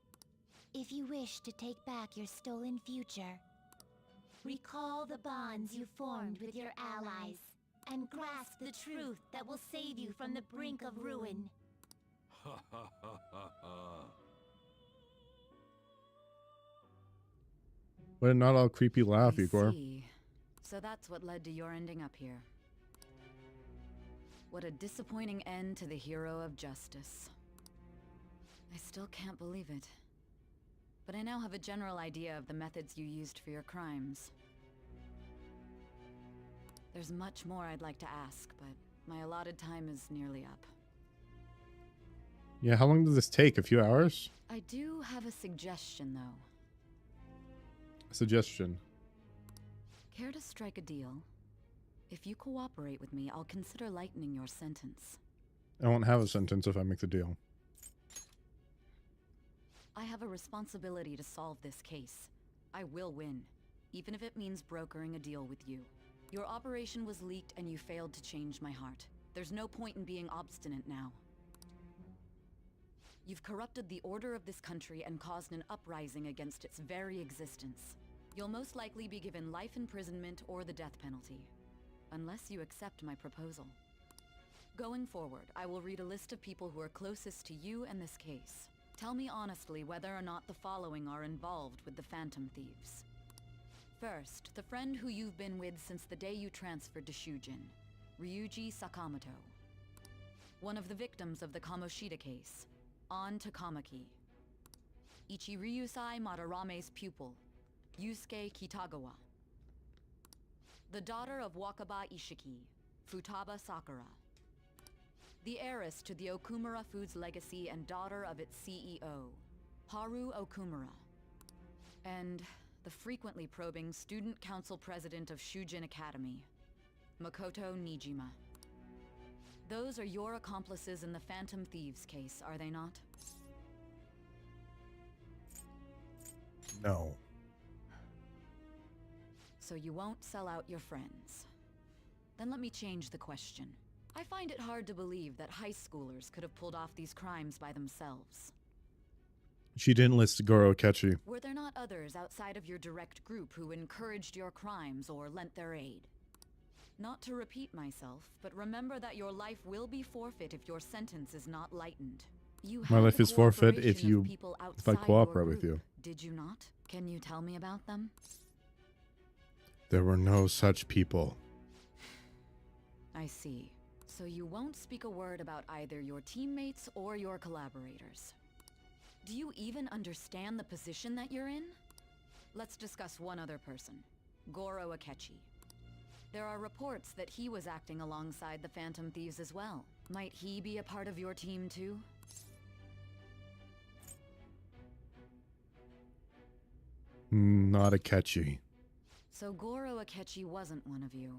if you wish to take back your stolen future, recall the bonds you formed with your allies, and grasp the truth that will save you from the brink of ruin. Ha ha ha ha ha. But not all creepy laugh, Igor. See. So that's what led to your ending up here. What a disappointing end to the hero of justice. I still can't believe it. But I now have a general idea of the methods you used for your crimes. There's much more I'd like to ask, but my allotted time is nearly up. Yeah, how long does this take? A few hours? I do have a suggestion, though. A suggestion. Care to strike a deal? If you cooperate with me, I'll consider lightening your sentence. I won't have a sentence if I make the deal. I have a responsibility to solve this case. I will win, even if it means brokering a deal with you. Your operation was leaked and you failed to change my heart. There's no point in being obstinate now. You've corrupted the order of this country and caused an uprising against its very existence. You'll most likely be given life imprisonment or the death penalty, unless you accept my proposal. Going forward, I will read a list of people who are closest to you and this case. Tell me honestly whether or not the following are involved with the Phantom Thieves. First, the friend who you've been with since the day you transferred to Shujin, Ryuji Sakamoto. One of the victims of the Kamoshida case, An Takamaki. Ichiryusai Madarame's pupil, Yusuke Kitagawa. The daughter of Wakaba Ishiki, Futaba Sakura. The heiress to the Okumura Foods legacy and daughter of its CEO, Haru Okumura. And the frequently probing student council president of Shujin Academy, Makoto Nijima. Those are your accomplices in the Phantom Thieves case, are they not? No. So you won't sell out your friends. Then let me change the question. I find it hard to believe that high schoolers could have pulled off these crimes by themselves. She didn't list Goro Akechi. Were there not others outside of your direct group who encouraged your crimes or lent their aid? Not to repeat myself, but remember that your life will be forfeit if your sentence is not lightened. You My had life the is forfeit if cooperation of people I outside cooperate your with you. group, did you not? Can you tell me about them? There were no such people. I see. So you won't speak a word about either your teammates or your collaborators. Do you even understand the position that you're in? Let's discuss one other person, Goro Akechi. There are reports that he was acting alongside the Phantom Thieves as well. Might he be a part of your team too? Not Akechi. So Goro Akechi wasn't one of you.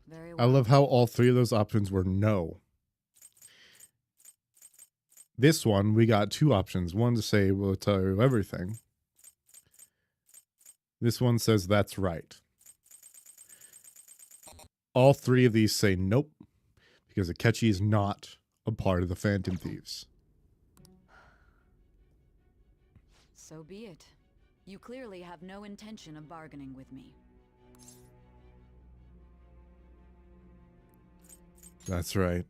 Very I well. love how all three of those options were no. This one, we got two options. One to say, we'll tell you everything. This one says that's right. All three of these say nope, because Akechi is not a part of the Phantom Thieves. So be it. You clearly have no intention of bargaining with me. That's right.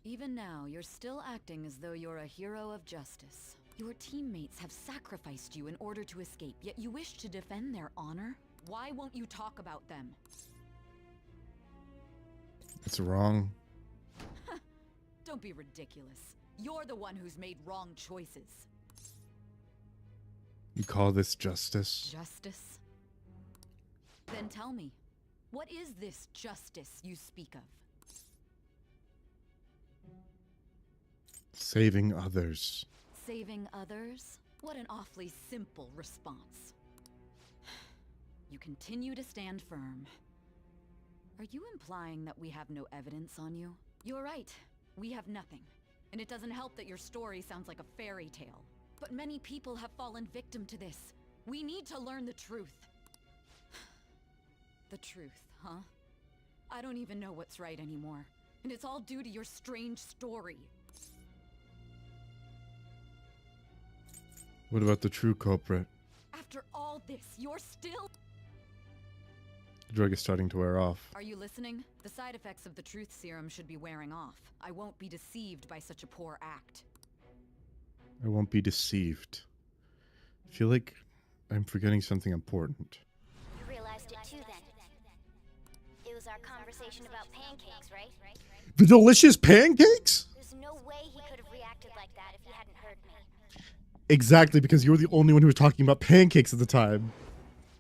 Even now, you're still acting as though you're a hero of justice. Your teammates have sacrificed you in order to escape, yet you wish to defend their honor? Why won't you talk about them? It's wrong. Don't be ridiculous. You're the one who's made wrong choices. You call this justice? Justice? Then tell me, what is this justice you speak of? Saving others. Saving others? What an awfully simple response. You continue to stand firm. Are you implying that we have no evidence on you? You're right. We have nothing. And it doesn't help that your story sounds like a fairy tale. But many people have fallen victim to this. We need to learn the truth. The truth, huh? I don't even know what's right anymore. And it's all due to your strange story. What about the true culprit? After all this, you're still... The drug is starting to wear off. Are you listening? The side effects of the truth serum should be wearing off. I won't be deceived by such a poor act. I won't be deceived. I feel like I'm forgetting something important. You realized it too then. It was our conversation about pancakes, right? The delicious pancakes? There's no way he could have reacted like that if he hadn't heard me. Exactly, because you were the only one who was talking about pancakes at the time.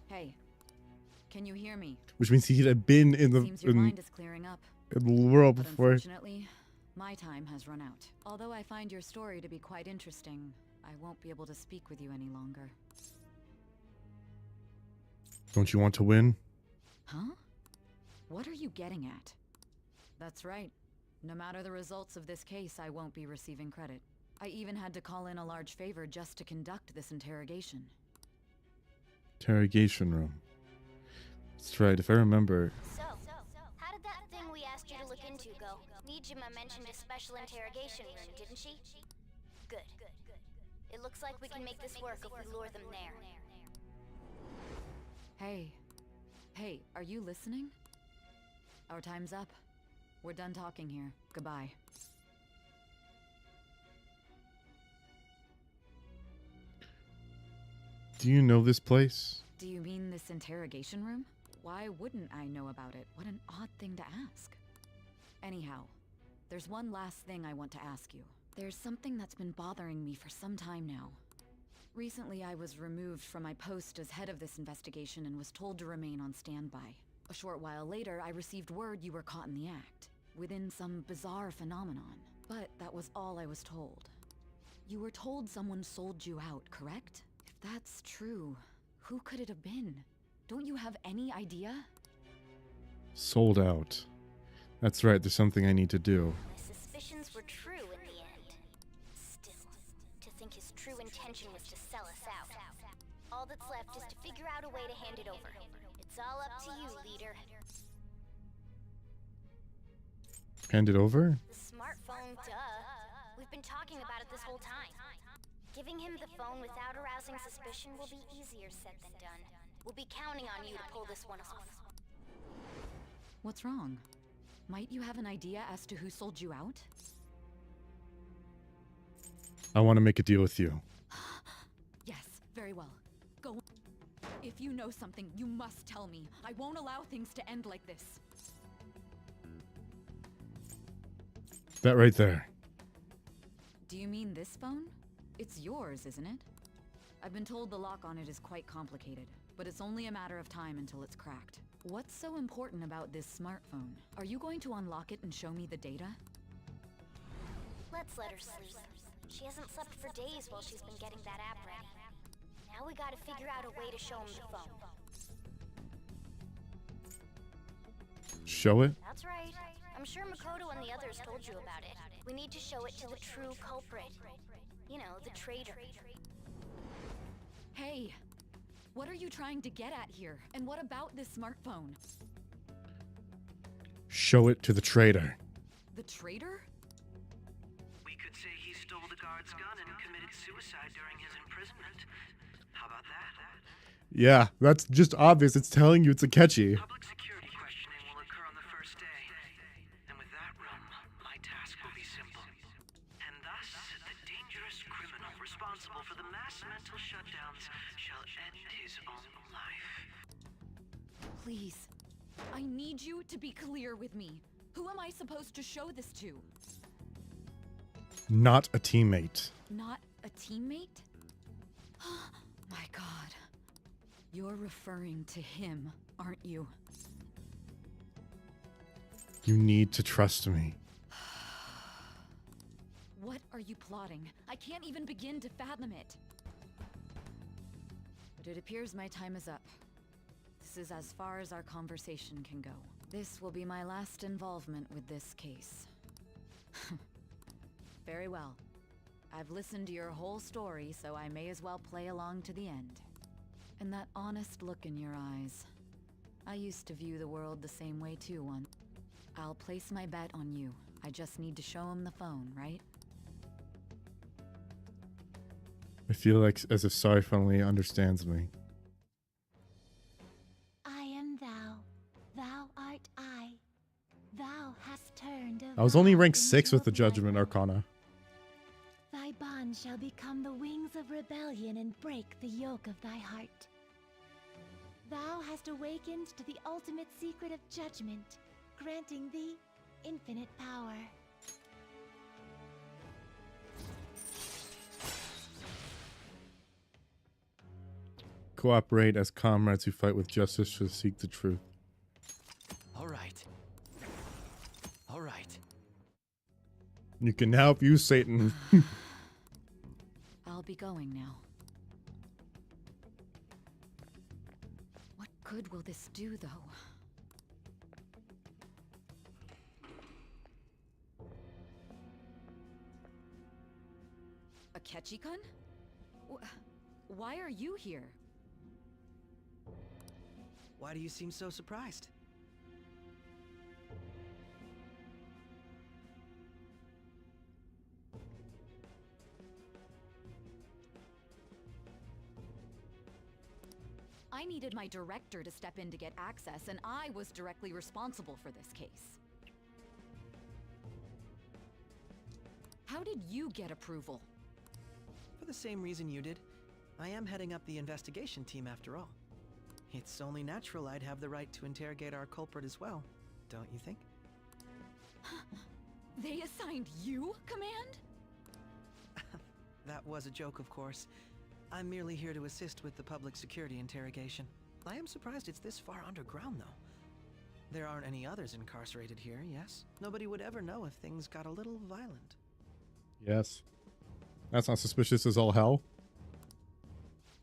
Hey, can you hear me? Which means he'd have been in the Seems your mind is clearing up. in the world But before. unfortunately, my time has run out. Although I find your story to be quite interesting, I won't be able to speak with you any longer. Don't you want to win? Huh? What are you getting at? That's right. No matter the results of this case, I won't be receiving credit. I even had to call in a large favor just to conduct this interrogation. Interrogation room. That's right, if I remember. So, how did that thing we asked you to look into go? Nijima mentioned a special interrogation room, didn't she? Good. It looks like we can make this work if we lure them there. Hey. Hey, are you listening? Our time's up. We're done talking here. Goodbye. Do you know this place? Do you mean this interrogation room? Why wouldn't I know about it? What an odd thing to ask. Anyhow, there's one last thing I want to ask you. There's something that's been bothering me for some time now. Recently, I was removed from my post as head of this investigation and was told to remain on standby. A short while later, I received word you were caught in the act, within some bizarre phenomenon. But that was all I was told. You were told someone sold you out, correct? If that's true, who could it have been? Don't you have any idea? Sold out. That's right, there's something I need to do. My suspicions were true in the end. Still, to think his true intention was to sell us out. All that's left is to figure out a way to hand it over. It's all up to you, leader. Hand it over? The smartphone, duh. We've been talking about it this whole time. Giving him the phone without arousing suspicion will be easier said than done. We'll be counting on you to pull this one off. What's wrong? Might you have an idea as to who sold you out? I want to make a deal with you. Yes, very well. Go. If you know something, you must tell me. I won't allow things to end like this. That right there. Do you mean this phone? It's yours, isn't it? I've been told the lock on it is quite complicated, but it's only a matter of time until it's cracked. What's so important about this smartphone? Are you going to unlock it and show me the data? Let's let her sleep. She hasn't slept for days while she's been getting that app ready. Now we gotta figure out a way to show him the phone. Show it? That's right. I'm sure Makoto and the others told you about it. We need to show it to the true culprit. You know, the traitor. Hey! What are you trying to get at here? And what about this smartphone? Show it to the traitor. The traitor? We could say he stole the guard's gun and committed suicide during his imprisonment. How about that? Yeah, that's just obvious. It's telling you it's a catchy. Public security questioning will occur on the first day. And with that room, my task will be simple. And thus, the dangerous criminal responsible for the mass mental shutdowns shall end his own life. Please. I need you to be clear with me. Who am I supposed to show this to? Not a teammate. Not a teammate? My God. You're referring to him, aren't you? You need to trust me. What are you plotting? I can't even begin to fathom it. But it appears my time is up. This is as far as our conversation can go. This will be my last involvement with this case. Very well. I've listened to your whole story, so I may as well play along to the end. And that honest look in your eyes. I used to view the world the same way too once. I'll place my bet on you. I just need to show him the phone, right? I feel like as if Sai finally understands me. I am thou. Thou art I. Thou hast turned a I was only vow ranked 6 into with the a Judgment blood. Arcana. Thy bond shall become the wings of rebellion and break the yoke of thy heart. Thou hast awakened to the ultimate secret of judgment, granting thee infinite power. Cooperate as comrades who fight with justice to seek the truth. All right. All right. You can now view Satan. I'll be going now. What good will this do, though? Akechi-kun? Why are you here? Why do you seem so surprised? I needed my director to step in to get access, and I was directly responsible for this case. How did you get approval? For the same reason you did. I am heading up the investigation team after all. It's only natural I'd have the right to interrogate our culprit as well, don't you think? They assigned you command? That was a joke, of course. I'm merely here to assist with the public security interrogation. I am surprised it's this far underground, though. There aren't any others incarcerated here, yes? Nobody would ever know if things got a little violent. Yes. That's not suspicious as all hell.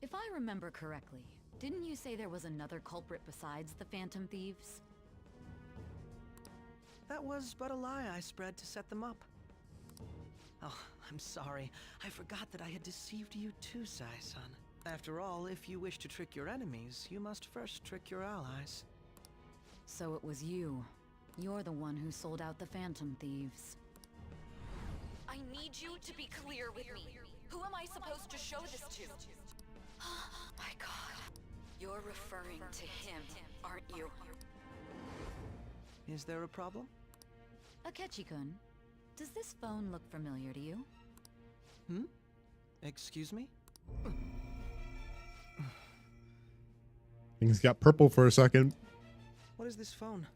If I remember correctly, didn't you say there was another culprit besides the Phantom Thieves? That was but a lie I spread to set them up. Oh, I'm sorry. I forgot that I had deceived you too, Sai-san. After all, if you wish to trick your enemies, you must first trick your allies. So it was you. You're the one who sold out the Phantom Thieves. I need you to be clear with me. Who am I supposed to show this to? My God. You're referring to him, aren't you? Is there a problem? Akechi-kun, does this phone look familiar to you? Hmm? Excuse me? Things got purple for a second. What is this phone?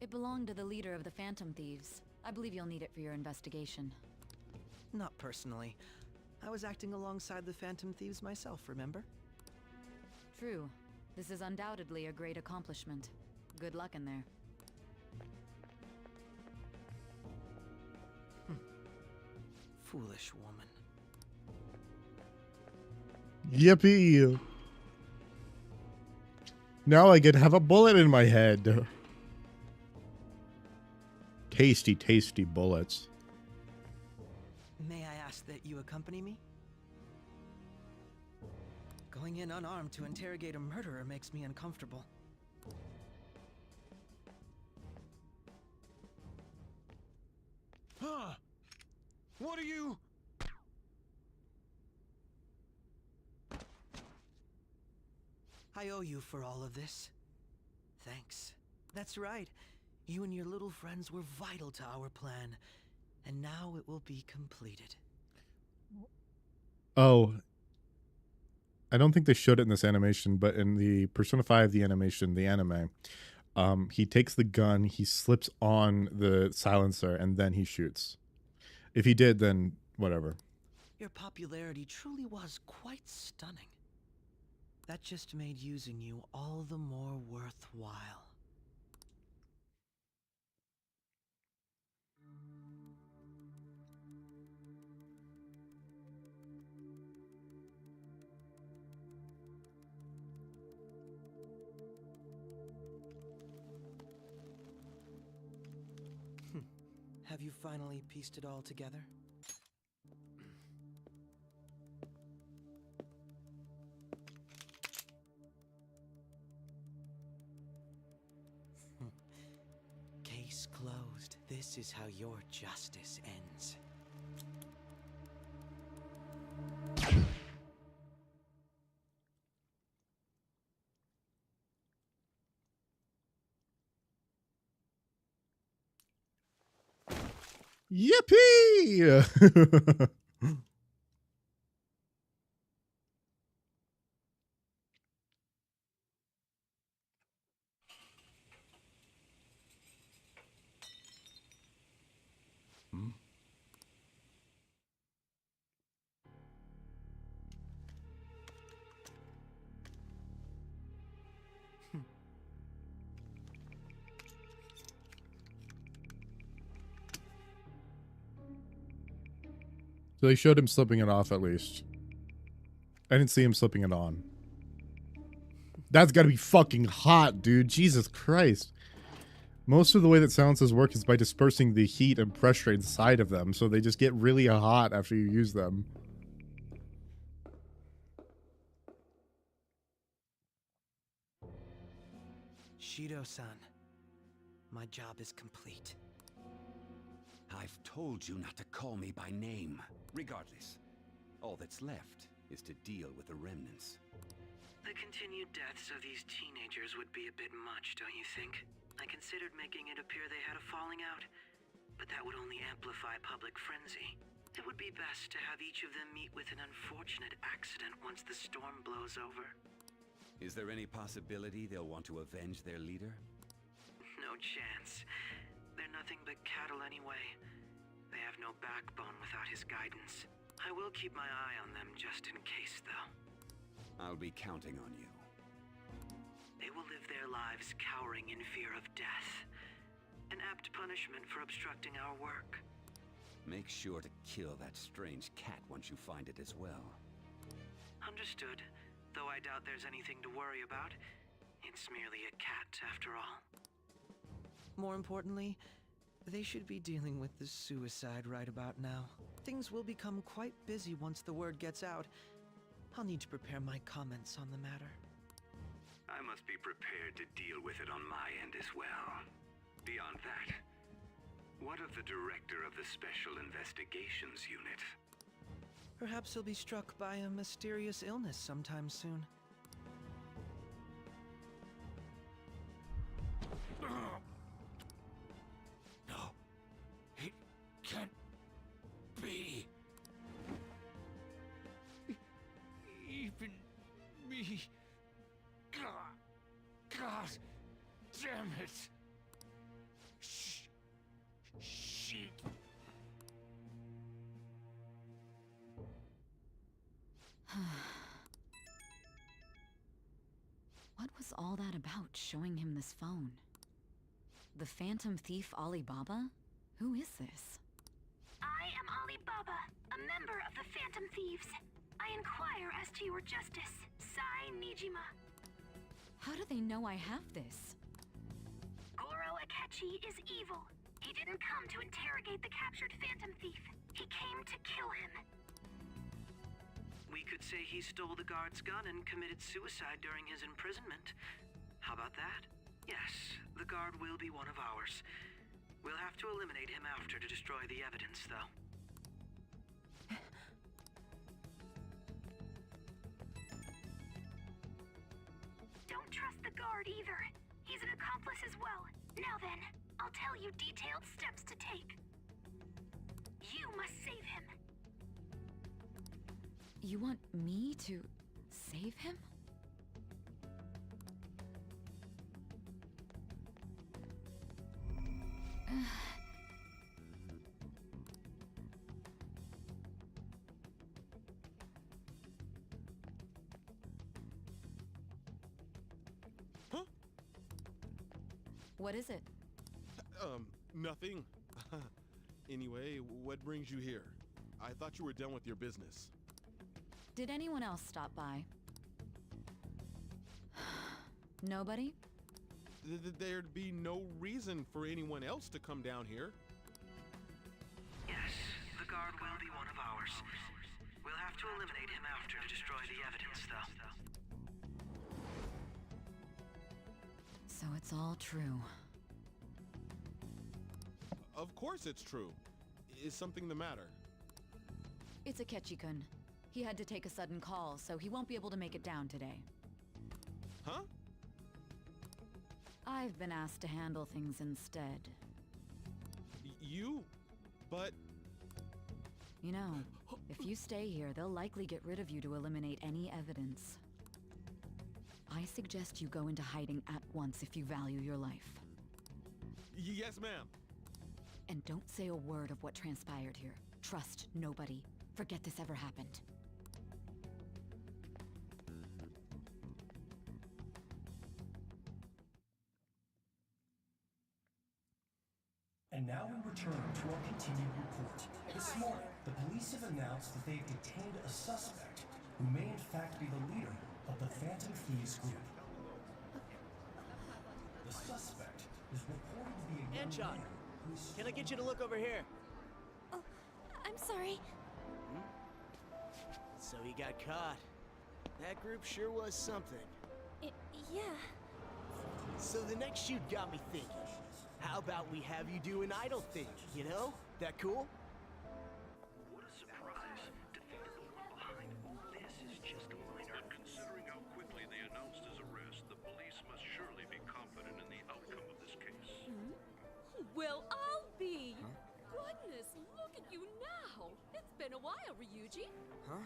It belonged to the leader of the Phantom Thieves. I believe you'll need it for your investigation. Not personally. I was acting alongside the Phantom Thieves myself, remember? True. This is undoubtedly a great accomplishment. Good luck in there. Foolish woman. Yippee! Now I get to have a bullet in my head. Tasty, tasty bullets. May I ask that you accompany me? Going in unarmed to interrogate a murderer makes me uncomfortable. Huh? What are you? I owe you for all of this. Thanks. That's right. You and your little friends were vital to our plan, and now it will be completed. Oh. I don't think they showed it in this animation, but in the Persona 5, the animation, the anime, he takes the gun, he slips on the silencer, and then he shoots. If he did, then whatever. Your popularity truly was quite stunning. That just made using you all the more worthwhile. Have you finally pieced it all together? Case closed. This is how your justice ends. Yippee! So they showed him slipping it off at least. I didn't see him slipping it on. That's gotta be fucking hot, dude. Jesus Christ. Most of the way that silencers work is by dispersing the heat and pressure inside of them, so they just get really hot after you use them. Shido-san, my job is complete. I've told you not to call me by name. Regardless, all that's left is to deal with the remnants. The continued deaths of these teenagers would be a bit much, don't you think? I considered making it appear they had a falling out, but that would only amplify public frenzy. It would be best to have each of them meet with an unfortunate accident once the storm blows over. Is there any possibility they'll want to avenge their leader? No chance. They're nothing but cattle anyway. They have no backbone without his guidance. I will keep my eye on them just in case, though. I'll be counting on you. They will live their lives cowering in fear of death. An apt punishment for obstructing our work. Make sure to kill that strange cat once you find it as well. Understood. Though I doubt there's anything to worry about. It's merely a cat, after all. More importantly, they should be dealing with the suicide right about now. Things will become quite busy once the word gets out. I'll need to prepare my comments on the matter. I must be prepared to deal with it on my end as well. Beyond that, what of the director of the Special Investigations Unit? Perhaps he'll be struck by a mysterious illness sometime soon. No, it can't be. Even me. God damn it. Shit. What was all that about, showing him this phone? The Phantom Thief Alibaba? Who is this? I am Alibaba, a member of the Phantom Thieves. I inquire as to your justice, Sai Nijima. How do they know I have this? Goro Akechi is evil. He didn't come to interrogate the captured Phantom Thief. He came to kill him. We could say he stole the guard's gun and committed suicide during his imprisonment. How about that? Yes, the guard will be one of ours. We'll have to eliminate him after to destroy the evidence, though. Don't trust the guard either. He's an accomplice as well. Now then, I'll tell you detailed steps to take. You must save him. You want me to save him? Huh? What is it? Nothing. Anyway, what brings you here? I thought you were done with your business. Did anyone else stop by? Nobody? There'd be no reason for anyone else to come down here. the guard will be one of ours. We'll have to eliminate him after to destroy the evidence, though. So it's all true. Of course it's true. Is something the matter? It's Akechi-kun. He had to take a sudden call, so he won't be able to make it down today. Huh? I've been asked to handle things instead. You? But... You know, if you stay here, they'll likely get rid of you to eliminate any evidence. I suggest you go into hiding at once if you value your life. Yes, ma'am. And don't say a word of what transpired here. Trust nobody. Forget this ever happened. And now we return to our continued report. This morning, the police have announced that they've detained a suspect who may in fact be the leader of the Phantom Thieves group. The suspect is reported to be a young Anchon, man who's... can I get you to look over here? Oh, I'm sorry. So he got caught. That group sure was something. Yeah. So the next shoot got me thinking. How about we have you do an idol thing, you know? That cool? What a surprise to think that the one behind all this is just a minor. But considering how quickly they announced his arrest, the police must surely be confident in the outcome of this case. Well, I'll be. Goodness, look at you now. It's been a while, Ryuji. Huh?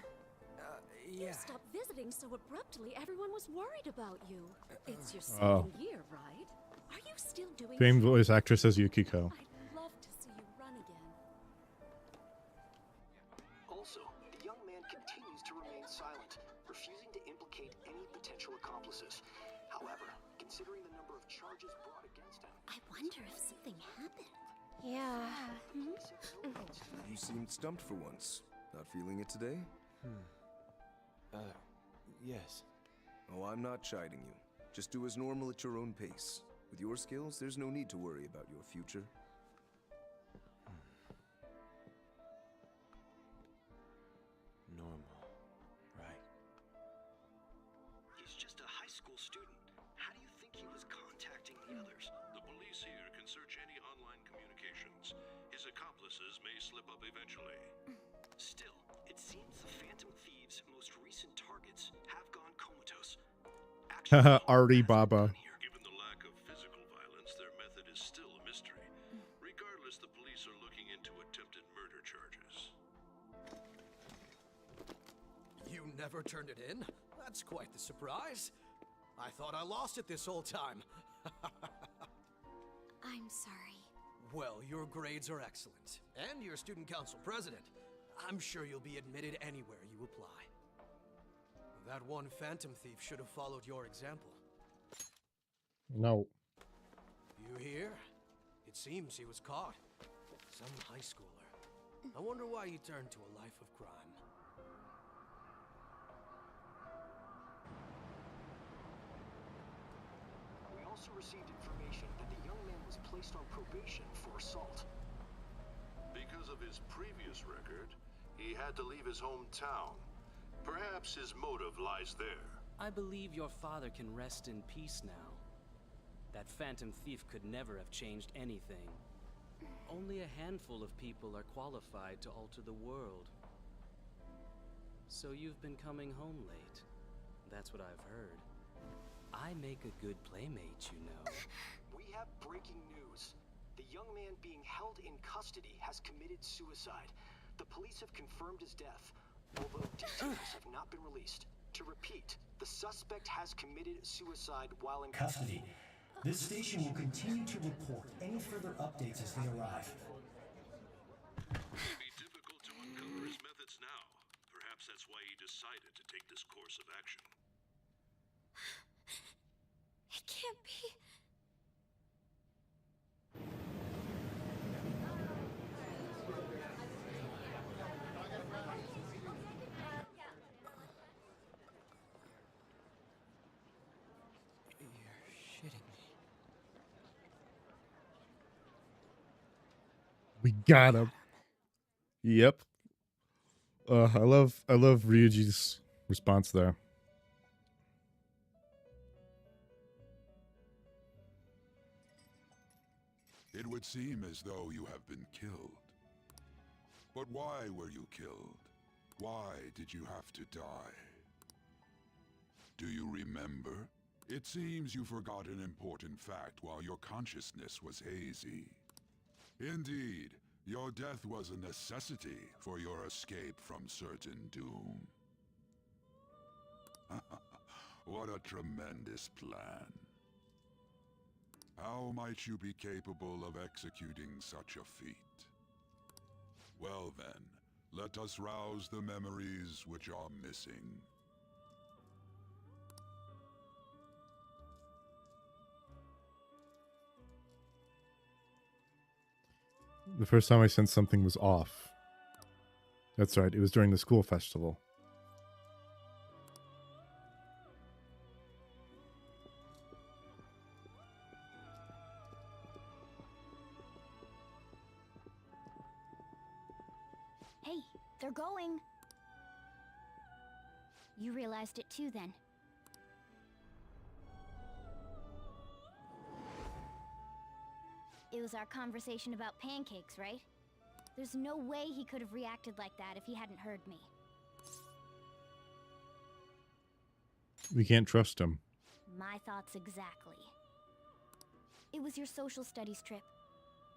You Yeah. stopped visiting so abruptly, everyone was worried about you. It's your Oh. second year, right? Are you still doing Famed voice actress as Yukiko. I'd love to see you run again. Also, the young man continues to remain silent, refusing to implicate any potential accomplices. However, considering the number of charges brought against him, I wonder if something happened. Yeah. You seemed stumped for once. Not feeling it today? Yes. Oh, I'm not chiding you. Just do as normal at your own pace. With your skills, there's no need to worry about your future. Normal. Right. he's just a high school student. How do you think he was contacting the others? The police here can search any online communications. His accomplices may slip up eventually. Still, it seems the Phantom Thieves' most recent targets have gone comatose. Ari Baba. Given the lack of physical violence, their method is still a mystery. Regardless, the police are looking into attempted murder charges. You never turned it in? That's quite the surprise. I thought I lost it this whole time. I'm sorry. Well, your grades are excellent. And you're student council president. I'm sure you'll be admitted anywhere you apply. That one Phantom Thief should have followed your example. No. You hear? It seems he was caught. Some high schooler. I wonder why he turned to a life of crime. We also received information that the young man was placed on probation for assault. Because of his previous record, he had to leave his hometown. Perhaps his motive lies there. I believe your father can rest in peace now. That Phantom Thief could never have changed anything. Only a handful of people are qualified to alter the world. So you've been coming home late. That's what I've heard. I make a good playmate, you know. We have breaking news. The young man being held in custody has committed suicide. The police have confirmed his death, although details have not been released. To repeat, the suspect has committed suicide while in custody. This station will continue to report any further updates as they arrive. It would be difficult to uncover his methods now. Perhaps that's why he decided to take this course of action. It can't be. We got him. Yep. I love Ryuji's response there. It would seem as though you have been killed. But why were you killed? Why did you have to die? Do you remember? It seems you forgot an important fact while your consciousness was hazy. Indeed, your death was a necessity for your escape from certain doom. What a tremendous plan. How might you be capable of executing such a feat? Well then, let us rouse the memories which are missing. The first time I sensed something was off. That's right, it was during the school festival. Hey, they're going. You realized it too, then. It was our conversation about pancakes, right? There's no way he could have reacted like that if he hadn't heard me. We can't trust him. My thoughts exactly. It was your social studies trip.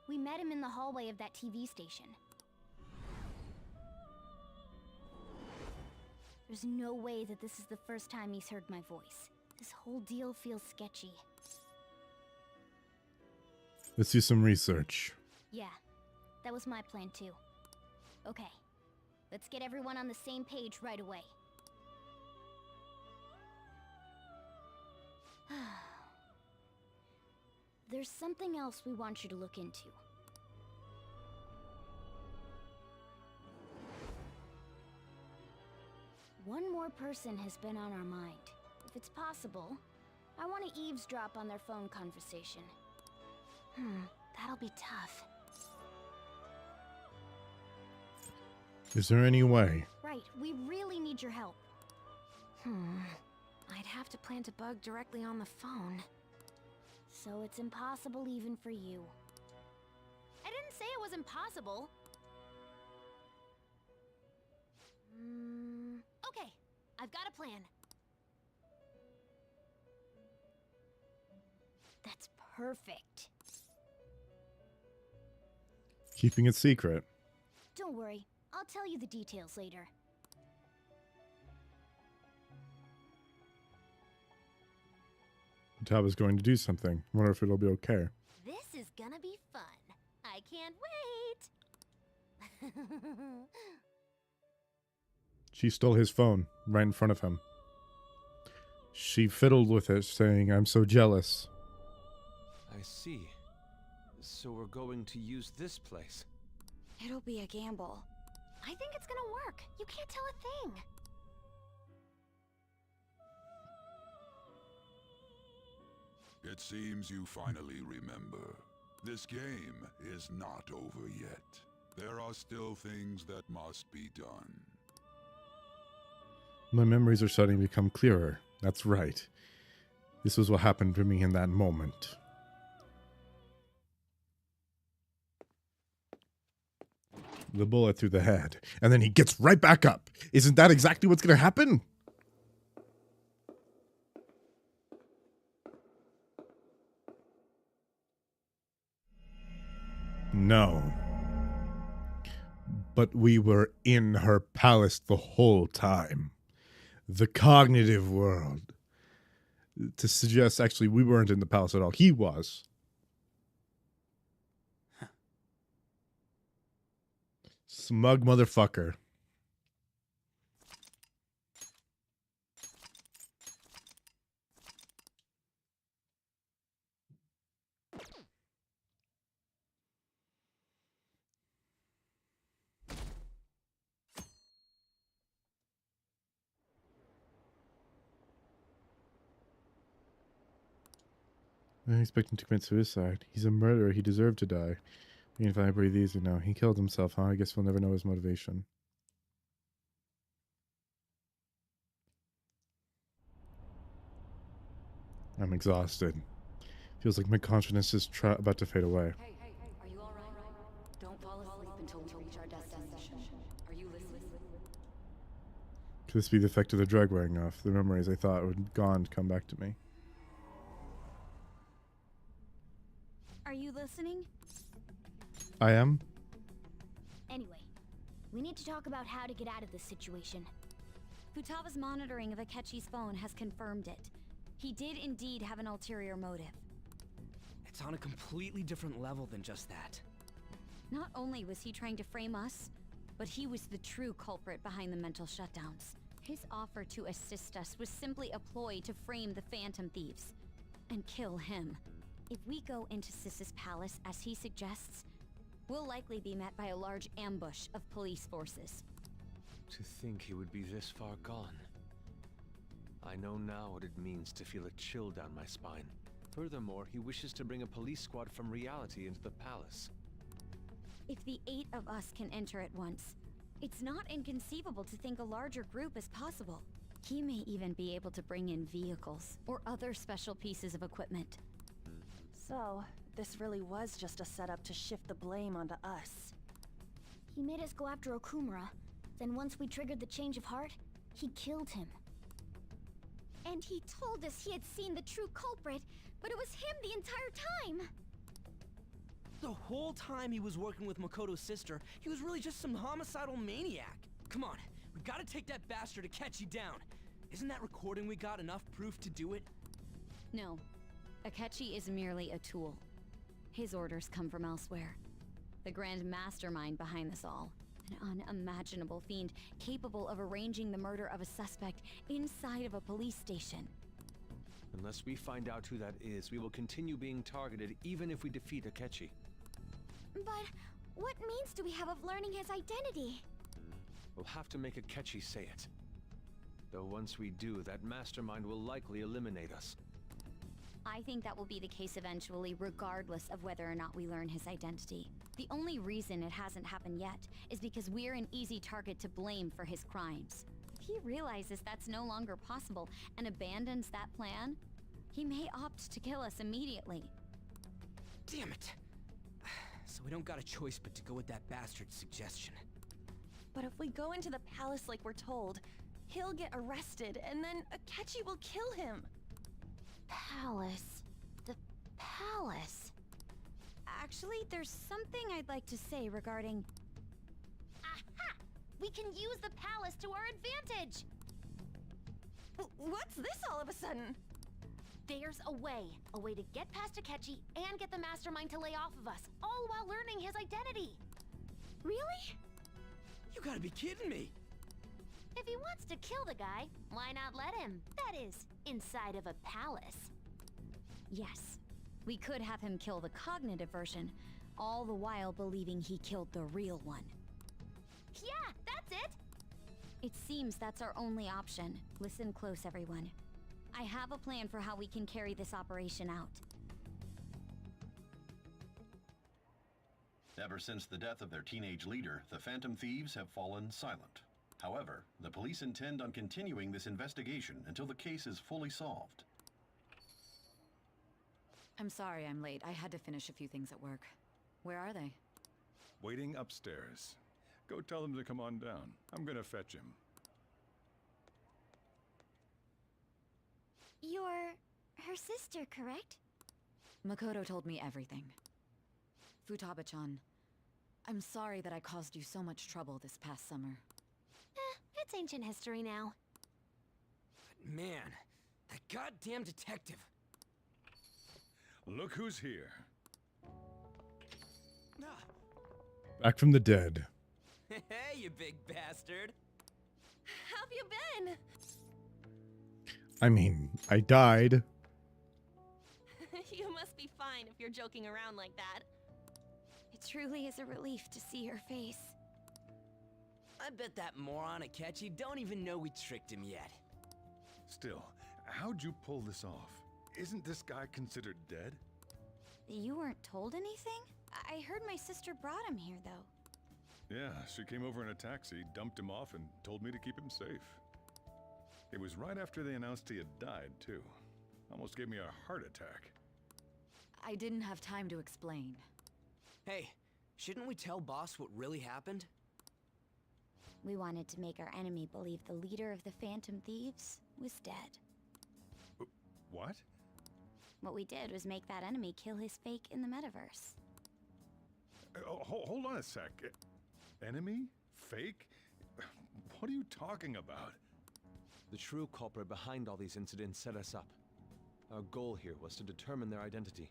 We met him in the hallway of that TV station. There's no way that this is the first time he's heard my voice. This whole deal feels sketchy. Let's do some research. Yeah, that was my plan too. Okay, let's get everyone on the same page right away. There's something else we want you to look into. One more person has been on our mind. If it's possible, I want to eavesdrop on their phone conversation. That'll be tough. Is there any way? Right, we really need your help. I'd have to plant a bug directly on the phone. So it's impossible even for you. I didn't say it was impossible. Okay, I've got a plan. That's perfect. Keeping it secret. Don't worry, I'll tell you the details later. Tab is going to do something. I wonder if it'll be okay. This is gonna be fun. I can't wait. She stole his phone right in front of him. She fiddled with it, saying, "I'm so jealous." I see. So we're going to use this place. It'll be a gamble. I think it's gonna work. You can't tell a thing. It seems you finally remember. This game is not over yet. There are still things that must be done. My memories are starting to become clearer. That's right. This was what happened to me in that moment. The bullet through the head. And then he gets right back up. Isn't that exactly what's going to happen? No. But we were in her palace the whole time. The cognitive world. To suggest, actually, we weren't in the palace at all. He was. Smug motherfucker. I didn't expect him to commit suicide. He's a murderer. He deserved to die. You can finally breathe easy now. He killed himself, huh? I guess we'll never know his motivation. I'm exhausted. Feels like my consciousness is about to fade away. Hey, are you alright? Don't fall asleep until we reach our destination. Are you listening? Could this be the effect of the drug wearing off? The memories I thought were gone come back to me. Are you listening? I am? Anyway, we need to talk about how to get out of this situation. Futaba's monitoring of Akechi's phone has confirmed it. He did indeed have an ulterior motive. It's on a completely different level than just that. Not only was he trying to frame us, but he was the true culprit behind the mental shutdowns. His offer to assist us was simply a ploy to frame the Phantom Thieves and kill him. If we go into Sis's palace as he suggests, we'll likely be met by a large ambush of police forces. To think he would be this far gone. I know now what it means to feel a chill down my spine. Furthermore, he wishes to bring a police squad from reality into the palace. If the 8 of us can enter at once, it's not inconceivable to think a larger group is possible. He may even be able to bring in vehicles or other special pieces of equipment. So, this really was just a setup to shift the blame onto us. He made us go after Okumura. Then once we triggered the change of heart, he killed him. And he told us he had seen the true culprit, but it was him the entire time! The whole time he was working with Makoto's sister, he was really just some homicidal maniac. Come on, we gotta take that bastard Akechi down. Isn't that recording we got enough proof to do it? No. Akechi is merely a tool. His orders come from elsewhere. The grand mastermind behind this all. An unimaginable fiend capable of arranging the murder of a suspect inside of a police station. Unless we find out who that is, we will continue being targeted even if we defeat Akechi. But what means do we have of learning his identity? We'll have to make Akechi say it. Though once we do, that mastermind will likely eliminate us. I think that will be the case eventually, regardless of whether or not we learn his identity. The only reason it hasn't happened yet is because we're an easy target to blame for his crimes. If he realizes that's no longer possible and abandons that plan, he may opt to kill us immediately. Damn it! So we don't got a choice but to go with that bastard's suggestion. But if we go into the palace like we're told, he'll get arrested and then Akechi will kill him. Palace. The palace. Actually, there's something I'd like to say regarding... Aha! We can use the palace to our advantage! What's this all of a sudden? There's a way to get past Akechi and get the mastermind to lay off of us, all while learning his identity. Really? You gotta be kidding me! If he wants to kill the guy, why not let him? That is, inside of a palace. Yes, we could have him kill the cognitive version, all the while believing he killed the real one. Yeah, that's it! It seems that's our only option. Listen close, everyone. I have a plan for how we can carry this operation out. Ever since the death of their teenage leader, the Phantom Thieves have fallen silent. However, the police intend on continuing this investigation until the case is fully solved. I'm sorry I'm late. I had to finish a few things at work. Where are they? Waiting upstairs. Go tell them to come on down. I'm gonna fetch him. You're her sister, correct? Makoto told me everything. Futaba-chan, I'm sorry that I caused you so much trouble this past summer. It's ancient history now. But man, that goddamn detective. Look who's here. Back from the dead. Hey, you big bastard. How've you been? I mean, I died. You must be fine if you're joking around like that. It truly is a relief to see your face. I bet that moron Akechi don't even know we tricked him yet. Still, how'd you pull this off? Isn't this guy considered dead? You weren't told anything? I heard my sister brought him here, though. Yeah, she came over in a taxi, dumped him off, and told me to keep him safe. It was right after they announced he had died, too. Almost gave me a heart attack. I didn't have time to explain. Hey, shouldn't we tell Boss what really happened? We wanted to make our enemy believe the leader of the Phantom Thieves was dead. What? What we did was make that enemy kill his fake in the metaverse. Hold on a sec. Enemy? Fake? What are you talking about? The true culprit behind all these incidents set us up. Our goal here was to determine their identity.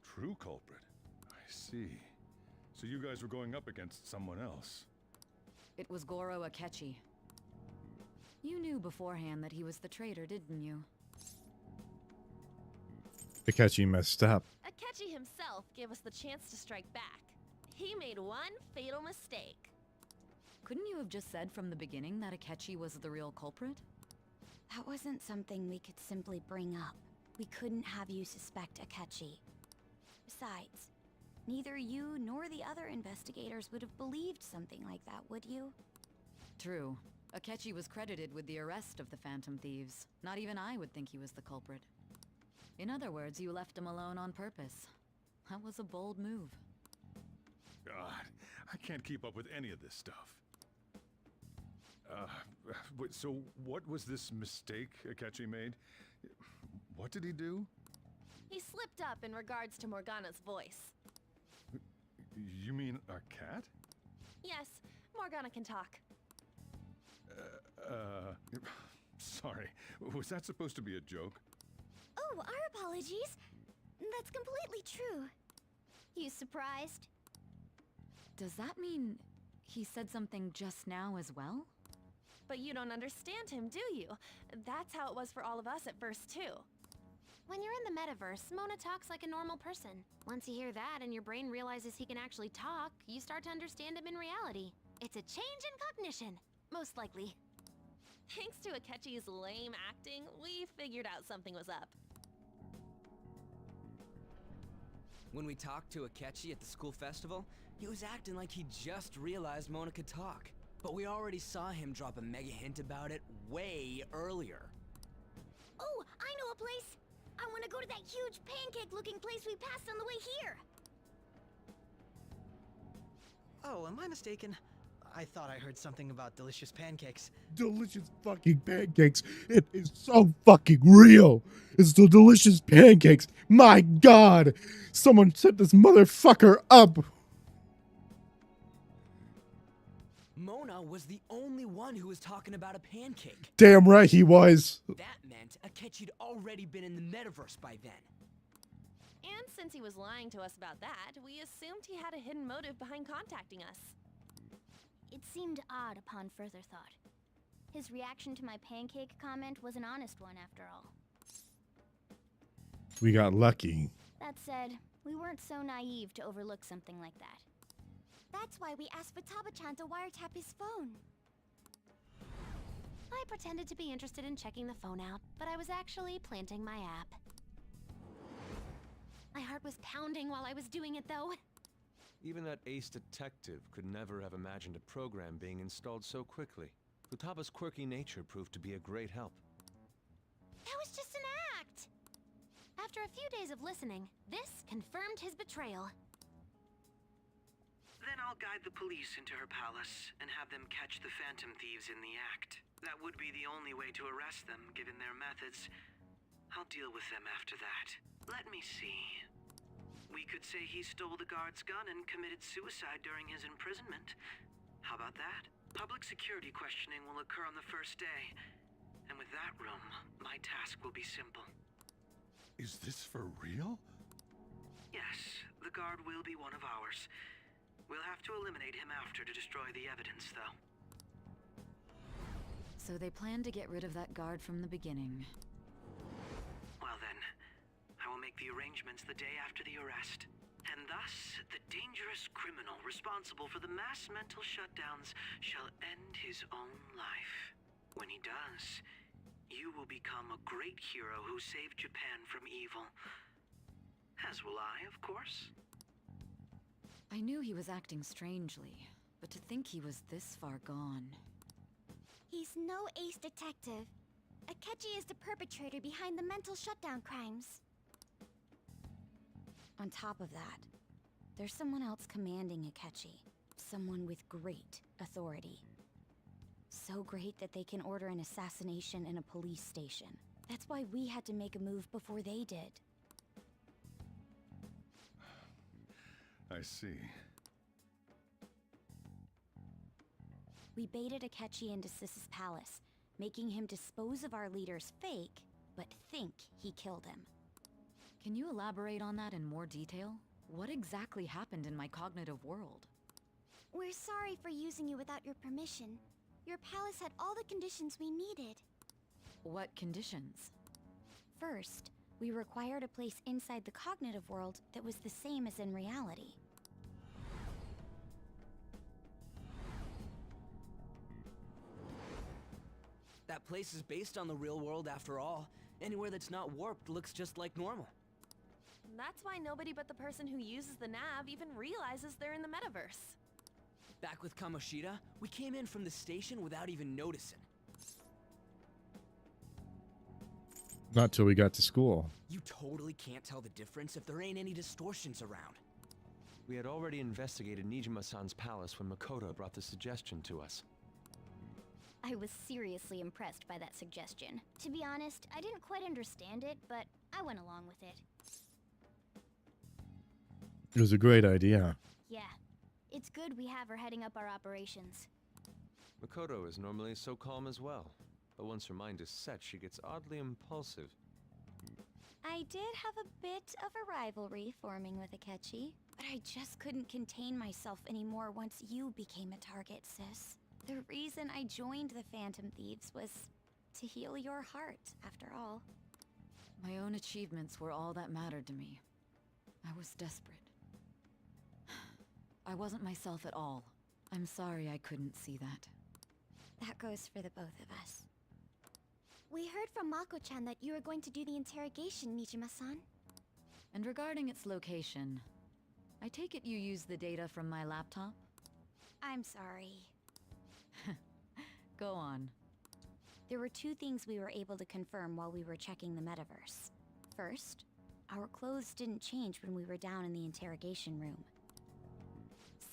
True culprit? I see. So you guys were going up against someone else. It was Goro Akechi. You knew beforehand that he was the traitor, didn't you? Akechi messed up. Akechi himself gave us the chance to strike back. He made one fatal mistake. Couldn't you have just said from the beginning that Akechi was the real culprit? That wasn't something we could simply bring up. We couldn't have you suspect Akechi. Besides, neither you nor the other investigators would have believed something like that, would you? True. Akechi was credited with the arrest of the Phantom Thieves. Not even I would think he was the culprit. In other words, you left him alone on purpose. That was a bold move. God, I can't keep up with any of this stuff. So what was this mistake Akechi made? What did he do? He slipped up in regards to Morgana's voice. You mean a cat? Yes, Morgana can talk. Sorry. Was that supposed to be a joke? Oh, our apologies. That's completely true. You surprised? Does that mean he said something just now as well? But you don't understand him, do you? That's how it was for all of us at first, too. When you're in the metaverse, Mona talks like a normal person. Once you hear that and your brain realizes he can actually talk, you start to understand him in reality. It's a change in cognition, most likely. Thanks to Akechi's lame acting, we figured out something was up. When we talked to Akechi at the school festival, he was acting like he just realized Mona could talk. But we already saw him drop a mega hint about it way earlier. Oh, I know a place! I want to go to that huge pancake-looking place we passed on the way here! Oh, am I mistaken? I thought I heard something about delicious pancakes. Delicious fucking pancakes. It is so fucking real. It's the delicious pancakes. My God. Someone set this motherfucker up. Mona was the only one who was talking about a pancake. Damn right he was. That meant Akechi'd already been in the metaverse by then. And since he was lying to us about that, we assumed he had a hidden motive behind contacting us. It seemed odd upon further thought. His reaction to my pancake comment was an honest one, after all. We got lucky. That said, we weren't so naive to overlook something like that. That's why we asked Futaba-chan to wiretap his phone. I pretended to be interested in checking the phone out, but I was actually planting my app. My heart was pounding while I was doing it, though. Even that ace detective could never have imagined a program being installed so quickly. Futaba's quirky nature proved to be a great help. That was just an act! After a few days of listening, this confirmed his betrayal. Then I'll guide the police into her palace and have them catch the Phantom Thieves in the act. That would be the only way to arrest them, given their methods. I'll deal with them after that. Let me see. We could say he stole the guard's gun and committed suicide during his imprisonment. How about that? Public security questioning will occur on the first day. And with that room, my task will be simple. Is this for real? Yes, the guard will be one of ours. We'll have to eliminate him after to destroy the evidence, though. So they planned to get rid of that guard from the beginning. Well then, I will make the arrangements the day after the arrest. And thus, the dangerous criminal responsible for the mass mental shutdowns shall end his own life. When he does, you will become a great hero who saved Japan from evil. As will I, of course. I knew he was acting strangely, but to think he was this far gone. He's no ace detective. Akechi is the perpetrator behind the mental shutdown crimes. On top of that, there's someone else commanding Akechi. Someone with great authority. So great that they can order an assassination in a police station. That's why we had to make a move before they did. I see. We baited Akechi into Sis's palace, making him dispose of our leader's fake, but think he killed him. Can you elaborate on that in more detail? What exactly happened in my cognitive world? We're sorry for using you without your permission. Your palace had all the conditions we needed. What conditions? First, we required a place inside the cognitive world that was the same as in reality. That place is based on the real world after all. Anywhere that's not warped looks just like normal. That's why nobody but the person who uses the nav even realizes they're in the metaverse. Back with Kamoshida, we came in from the station without even noticing. Not till we got to school. You totally can't tell the difference if there ain't any distortions around. We had already investigated Nijima-san's palace when Makoto brought the suggestion to us. I was seriously impressed by that suggestion. To be honest, I didn't quite understand it, but I went along with it. It was a great idea. Yeah. It's good we have her heading up our operations. Makoto is normally so calm as well, but once her mind is set, she gets oddly impulsive. I did have a bit of a rivalry forming with Akechi, but I just couldn't contain myself anymore once you became a target, sis. The reason I joined the Phantom Thieves was to heal your heart, after all. My own achievements were all that mattered to me. I was desperate. I wasn't myself at all. I'm sorry I couldn't see that. That goes for the both of us. We heard from Mako-chan that you were going to do the interrogation, Nijima-san. And regarding its location, I take it you used the data from my laptop? I'm sorry. Go on. There were two things we were able to confirm while we were checking the metaverse. First, our clothes didn't change when we were down in the interrogation room.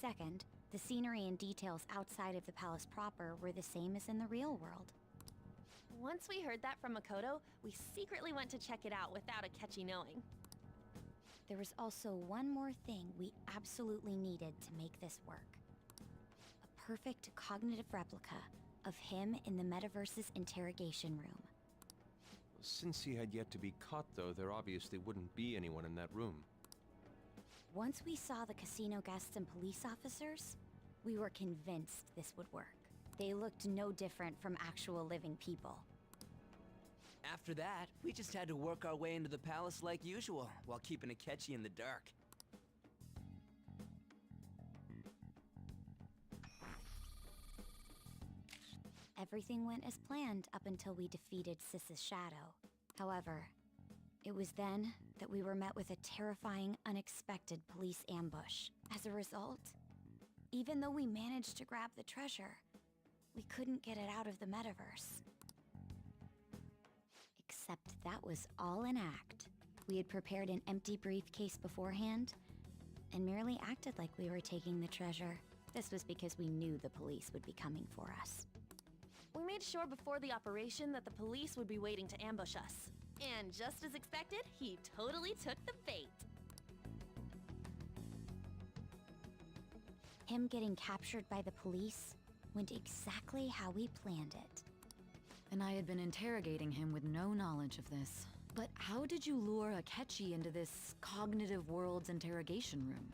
Second, the scenery and details outside of the palace proper were the same as in the real world. Once we heard that from Makoto, we secretly went to check it out without Akechi knowing. There was also one more thing we absolutely needed to make this work. A perfect cognitive replica of him in the metaverse's interrogation room. Since he had yet to be caught, though, there obviously wouldn't be anyone in that room. Once we saw the casino guests and police officers, we were convinced this would work. They looked no different from actual living people. After that, we just had to work our way into the palace like usual, while keeping Akechi in the dark. Everything went as planned up until we defeated Sis's shadow. However, it was then that we were met with a terrifying, unexpected police ambush. As a result, even though we managed to grab the treasure, we couldn't get it out of the metaverse. Except that was all an act. We had prepared an empty briefcase beforehand, and merely acted like we were taking the treasure. This was because we knew the police would be coming for us. We made sure before the operation that the police would be waiting to ambush us. And just as expected, he totally took the bait. Him getting captured by the police went exactly how we planned it. And I had been interrogating him with no knowledge of this. But how did you lure Akechi into this cognitive world's interrogation room?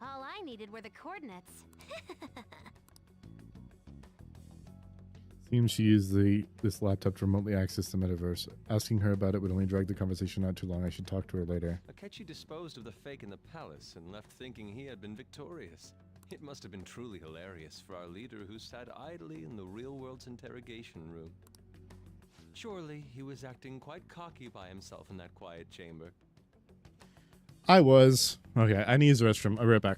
All I needed were the coordinates. Seems she used this laptop to remotely access the metaverse. Asking her about it would only drag the conversation out too long. I should talk to her later. Akechi disposed of the fake in the palace and left thinking he had been victorious. It must have been truly hilarious for our leader who sat idly in the real world's interrogation room. Surely he was acting quite cocky by himself in that quiet chamber. I was. Okay, I need to use the restroom. I'll be right back.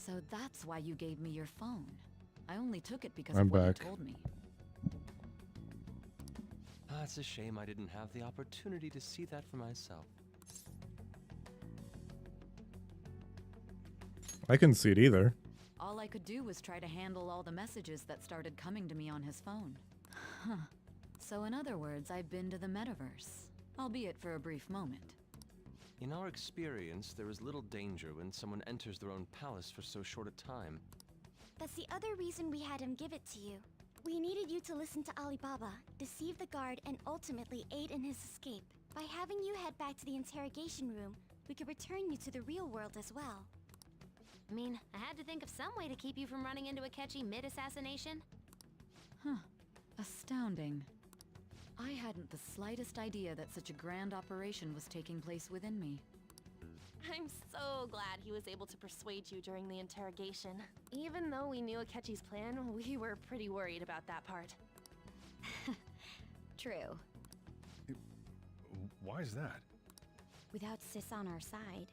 So that's why you gave me your phone. I only took it because I'm of what back. you told me. It's a shame I didn't have the opportunity to see that for myself. I couldn't see it either. All I could do was try to handle all the messages that started coming to me on his phone. Huh. So in other words, I've been to the metaverse, albeit for a brief moment. In our experience, there is little danger when someone enters their own palace for so short a time. That's the other reason we had him give it to you. We needed you to listen to Alibaba, deceive the guard, and ultimately aid in his escape. By having you head back to the interrogation room, we could return you to the real world as well. I mean, I had to think of some way to keep you from running into Akechi mid-assassination. Huh. Astounding. I hadn't the slightest idea that such a grand operation was taking place within me. I'm so glad he was able to persuade you during the interrogation. Even though we knew Akechi's plan, we were pretty worried about that part. True. Why is that? Without Sis on our side,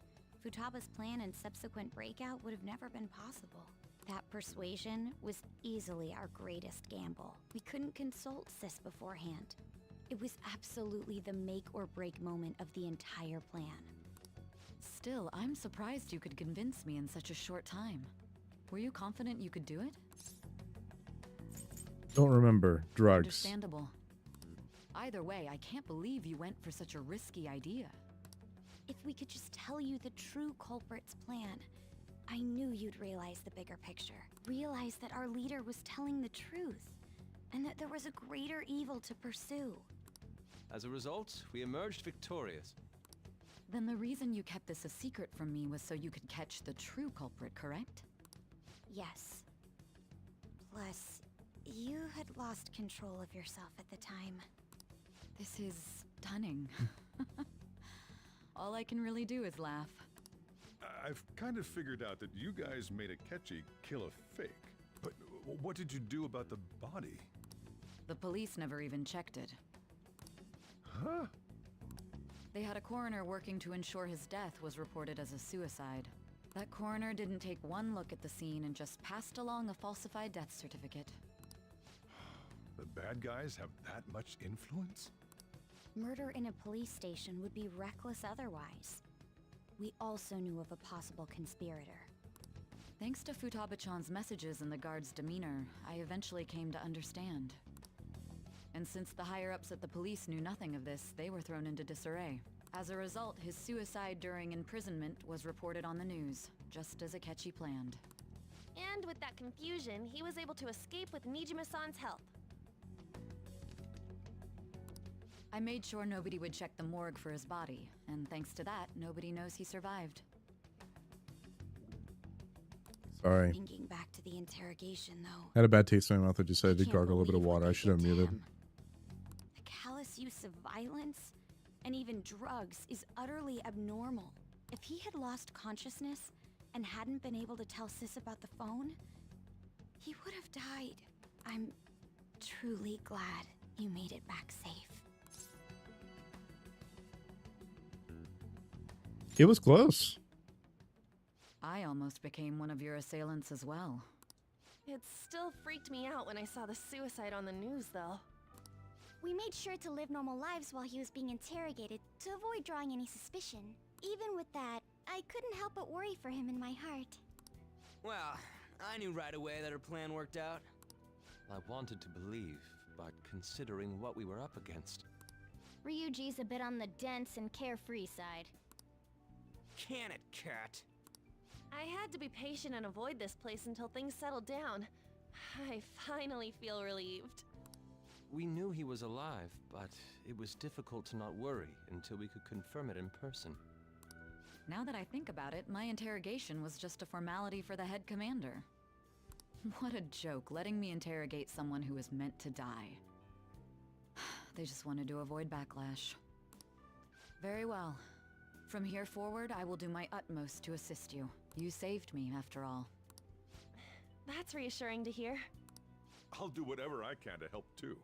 Futaba's plan and subsequent breakout would have never been possible. That persuasion was easily our greatest gamble. We couldn't consult Sis beforehand. It was absolutely the make or break moment of the entire plan. Still, I'm surprised you could convince me in such a short time. Were you confident you could do it? Don't remember. Drugs. Understandable. Either way, I can't believe you went for such a risky idea. If we could just tell you the true culprit's plan, I knew you'd realize the bigger picture. Realize that our leader was telling the truth, and that there was a greater evil to pursue. As a result, we emerged victorious. Then the reason you kept this a secret from me was so you could catch the true culprit, correct? Yes. Plus, you had lost control of yourself at the time. This is stunning. All I can really do is laugh. I've kind of figured out that you guys made Akechi kill a fake. But what did you do about the body? The police never even checked it. Huh? They had a coroner working to ensure his death was reported as a suicide. That coroner didn't take one look at the scene and just passed along a falsified death certificate. The bad guys have that much influence? Murder in a police station would be reckless otherwise. We also knew of a possible conspirator. Thanks to Futaba-chan's messages and the guard's demeanor, I eventually came to understand. And since the higher-ups at the police knew nothing of this, they were thrown into disarray. As a result, his suicide during imprisonment was reported on the news, just as Akechi planned. And with that confusion, he was able to escape with Nijima-san's help. I made sure nobody would check the morgue for his body, and thanks to that, nobody knows he survived. Sorry. Thinking back to the interrogation, though. Had a bad taste in my mouth. I just said I did can't gargle a little bit of believe what water. I they should have did to muted. him. The callous use of violence and even drugs is utterly abnormal. If he had lost consciousness and hadn't been able to tell Sis about the phone, he would have died. I'm truly glad you made it back safe. It was close. I almost became one of your assailants as well. It still freaked me out when I saw the suicide on the news, though. We made sure to live normal lives while he was being interrogated to avoid drawing any suspicion. Even with that, I couldn't help but worry for him in my heart. Well, I knew right away that her plan worked out. I wanted to believe, but considering what we were up against... Ryuji's a bit on the dense and carefree side. Can it, cat? I had to be patient and avoid this place until things settled down. I finally feel relieved. We knew he was alive, but it was difficult to not worry until we could confirm it in person. Now that I think about it, my interrogation was just a formality for the head commander. What a joke, letting me interrogate someone who was meant to die. They just wanted to avoid backlash. Very well. From here forward, I will do my utmost to assist you. You saved me, after all. That's reassuring to hear. I'll do whatever I can to help too.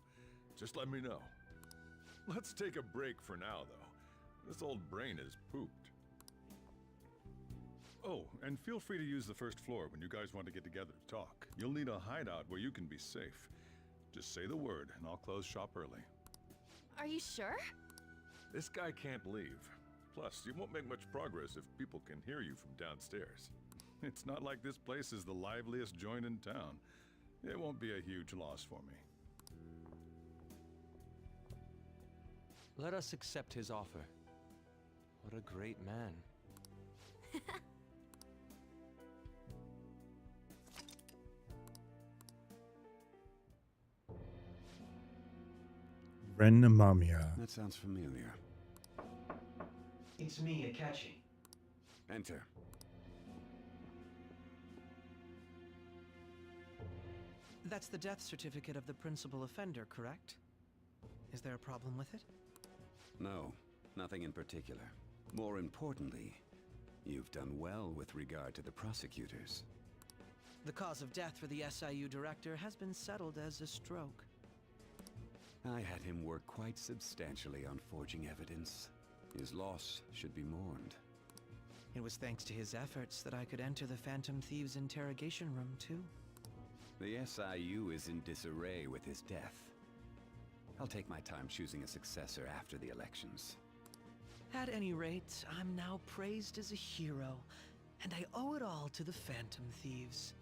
Just let me know. Let's take a break for now, though. This old brain is pooped. Oh, and feel free to use the first floor when you guys want to get together to talk. You'll need a hideout where you can be safe. Just say the word, and I'll close shop early. Are you sure? This guy can't leave. Plus, you won't make much progress if people can hear you from downstairs. It's not like this place is the liveliest joint in town. It won't be a huge loss for me. Let us accept his offer. What a great man. Renamamia. That sounds familiar. It's me, Akechi. Enter. That's the death certificate of the principal offender, correct? Is there a problem with it? No, nothing in particular. More importantly, you've done well with regard to the prosecutors. The cause of death for the SIU director has been settled as a stroke. I had him work quite substantially on forging evidence. His loss should be mourned. It was thanks to his efforts that I could enter the Phantom Thieves' interrogation room, too. The SIU is in disarray with his death. I'll take my time choosing a successor after the elections. At any rate, I'm now praised as a hero, and I owe it all to the Phantom Thieves.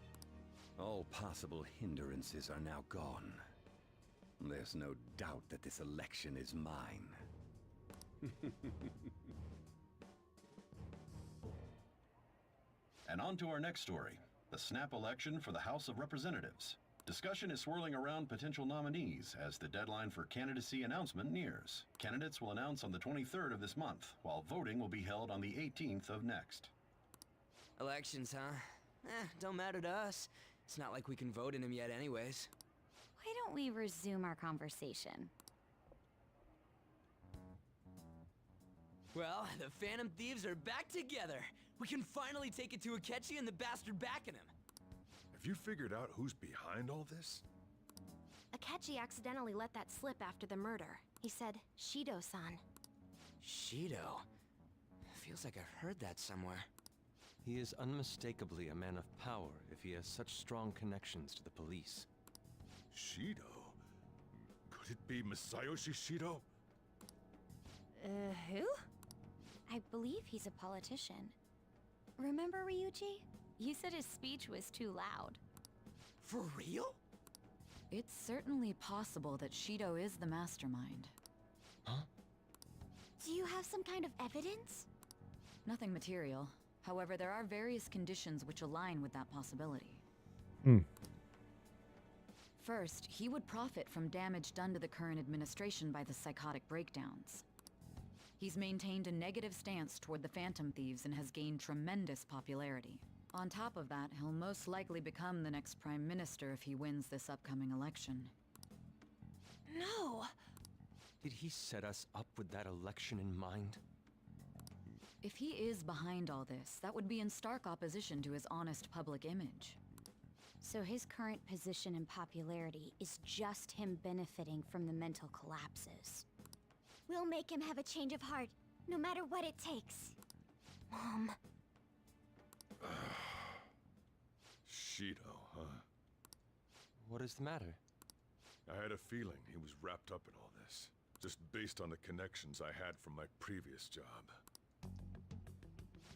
All possible hindrances are now gone. There's no doubt that this election is mine. And on to our next story, the snap election for the House of Representatives. Discussion is swirling around potential nominees as the deadline for candidacy announcement nears. Candidates will announce on the 23rd of this month, while voting will be held on the 18th of next. Elections, huh? Don't matter to us. It's not like we can vote in them yet anyways. Why don't we resume our conversation? Well, the Phantom Thieves are back together. We can finally take it to Akechi and the bastard backing him. Have you figured out who's behind all this? Akechi accidentally let that slip after the murder. He said, Shido-san. Shido? Feels like I've heard that somewhere. He is unmistakably a man of power if he has such strong connections to the police. Shido? Could it be Masayoshi Shido? Who? I believe he's a politician. Remember, Ryuji? You said his speech was too loud. For real? It's certainly possible that Shido is the mastermind. Huh? Do you have some kind of evidence? Nothing material. However, there are various conditions which align with that possibility. First, he would profit from damage done to the current administration by the psychotic breakdowns. He's maintained a negative stance toward the Phantom Thieves and has gained tremendous popularity. On top of that, he'll most likely become the next Prime Minister if he wins this upcoming election. No! Did he set us up with that election in mind? If he is behind all this, that would be in stark opposition to his honest public image. So his current position and popularity is just him benefiting from the mental collapses. We'll make him have a change of heart, no matter what it takes. Mom. Shido, huh? What is the matter? I had a feeling he was wrapped up in all this, just based on the connections I had from my previous job.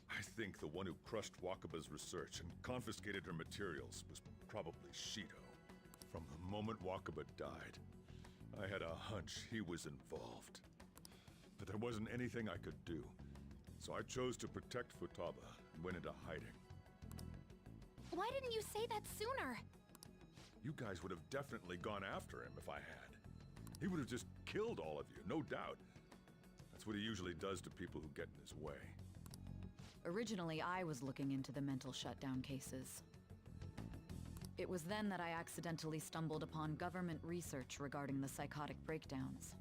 I think the one who crushed Wakaba's research and confiscated her materials was probably Shido. From the moment Wakaba died, I had a hunch he was involved. But there wasn't anything I could do, so I chose to protect Futaba and went into hiding. Why didn't you say that sooner? You guys would have definitely gone after him if I had. He would have just killed all of you, no doubt. That's what he usually does to people who get in his way. Originally, I was looking into the mental shutdown cases. It was then that I accidentally stumbled upon government research regarding the psychotic breakdowns.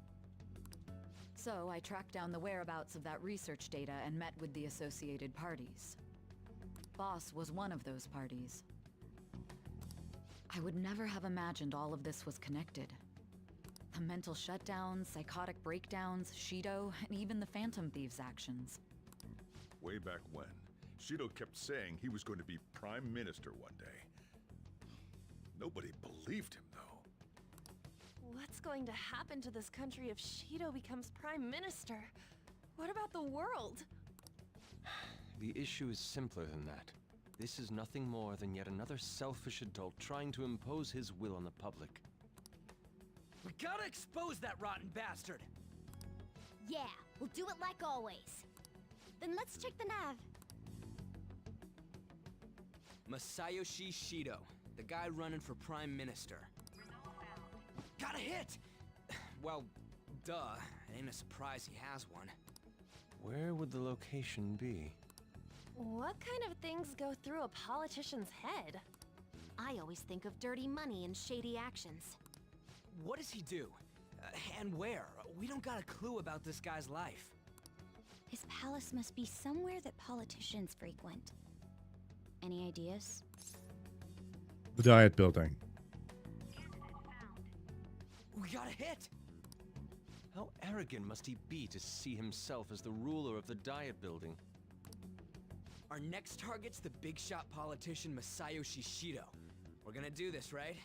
So I tracked down the whereabouts of that research data and met with the associated parties. Boss was one of those parties. I would never have imagined all of this was connected. The mental shutdowns, psychotic breakdowns, Shido, and even the Phantom Thieves' actions. Way back when, Shido kept saying he was going to be Prime Minister one day. Nobody believed him, though. What's going to happen to this country if Shido becomes Prime Minister? What about the world? The issue is simpler than that. This is nothing more than yet another selfish adult trying to impose his will on the public. We gotta expose that rotten bastard! Yeah, we'll do it like always. Then let's check the nav. Masayoshi Shido, the guy running for Prime Minister. Got a hit! Well, duh. Ain't a surprise he has one. Where would the location be? What kind of things go through a politician's head? I always think of dirty money and shady actions. What does he do? And where? We don't got a clue about this guy's life. His palace must be somewhere that politicians frequent. Any ideas? The Diet Building. We got a hit! How arrogant must he be to see himself as the ruler of the Diet Building? Our next target's the big shot politician Masayoshi Shido. We're gonna do this, right?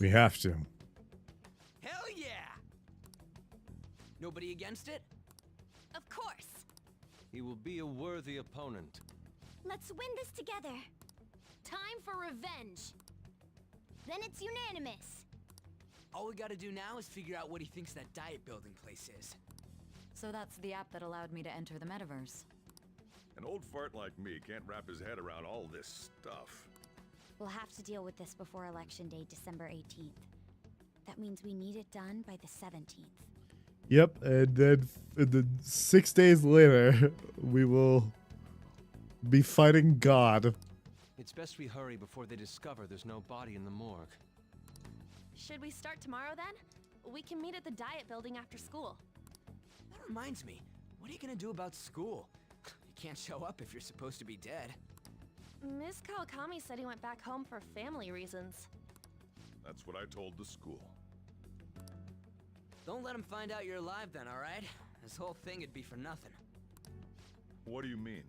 We have to. Hell yeah! Nobody against it? Of course. He will be a worthy opponent. Let's win this together. Time for revenge. Then it's unanimous. All we gotta do now is figure out what he thinks that diet building place is. So that's the app that allowed me to enter the metaverse. An old fart like me can't wrap his head around all this stuff. We'll have to deal with this before Election Day, December 18th. That means we need it done by the 17th. Yep, and then 6 days later, we will be fighting God. It's best we hurry before they discover there's no body in the morgue. Should we start tomorrow then? We can meet at the diet building after school. That reminds me, what are you gonna do about school? You can't show up if you're supposed to be dead. Ms. Kawakami said he went back home for family reasons. That's what I told the school. Don't let him find out you're alive then, alright? This whole thing would be for nothing. What do you mean?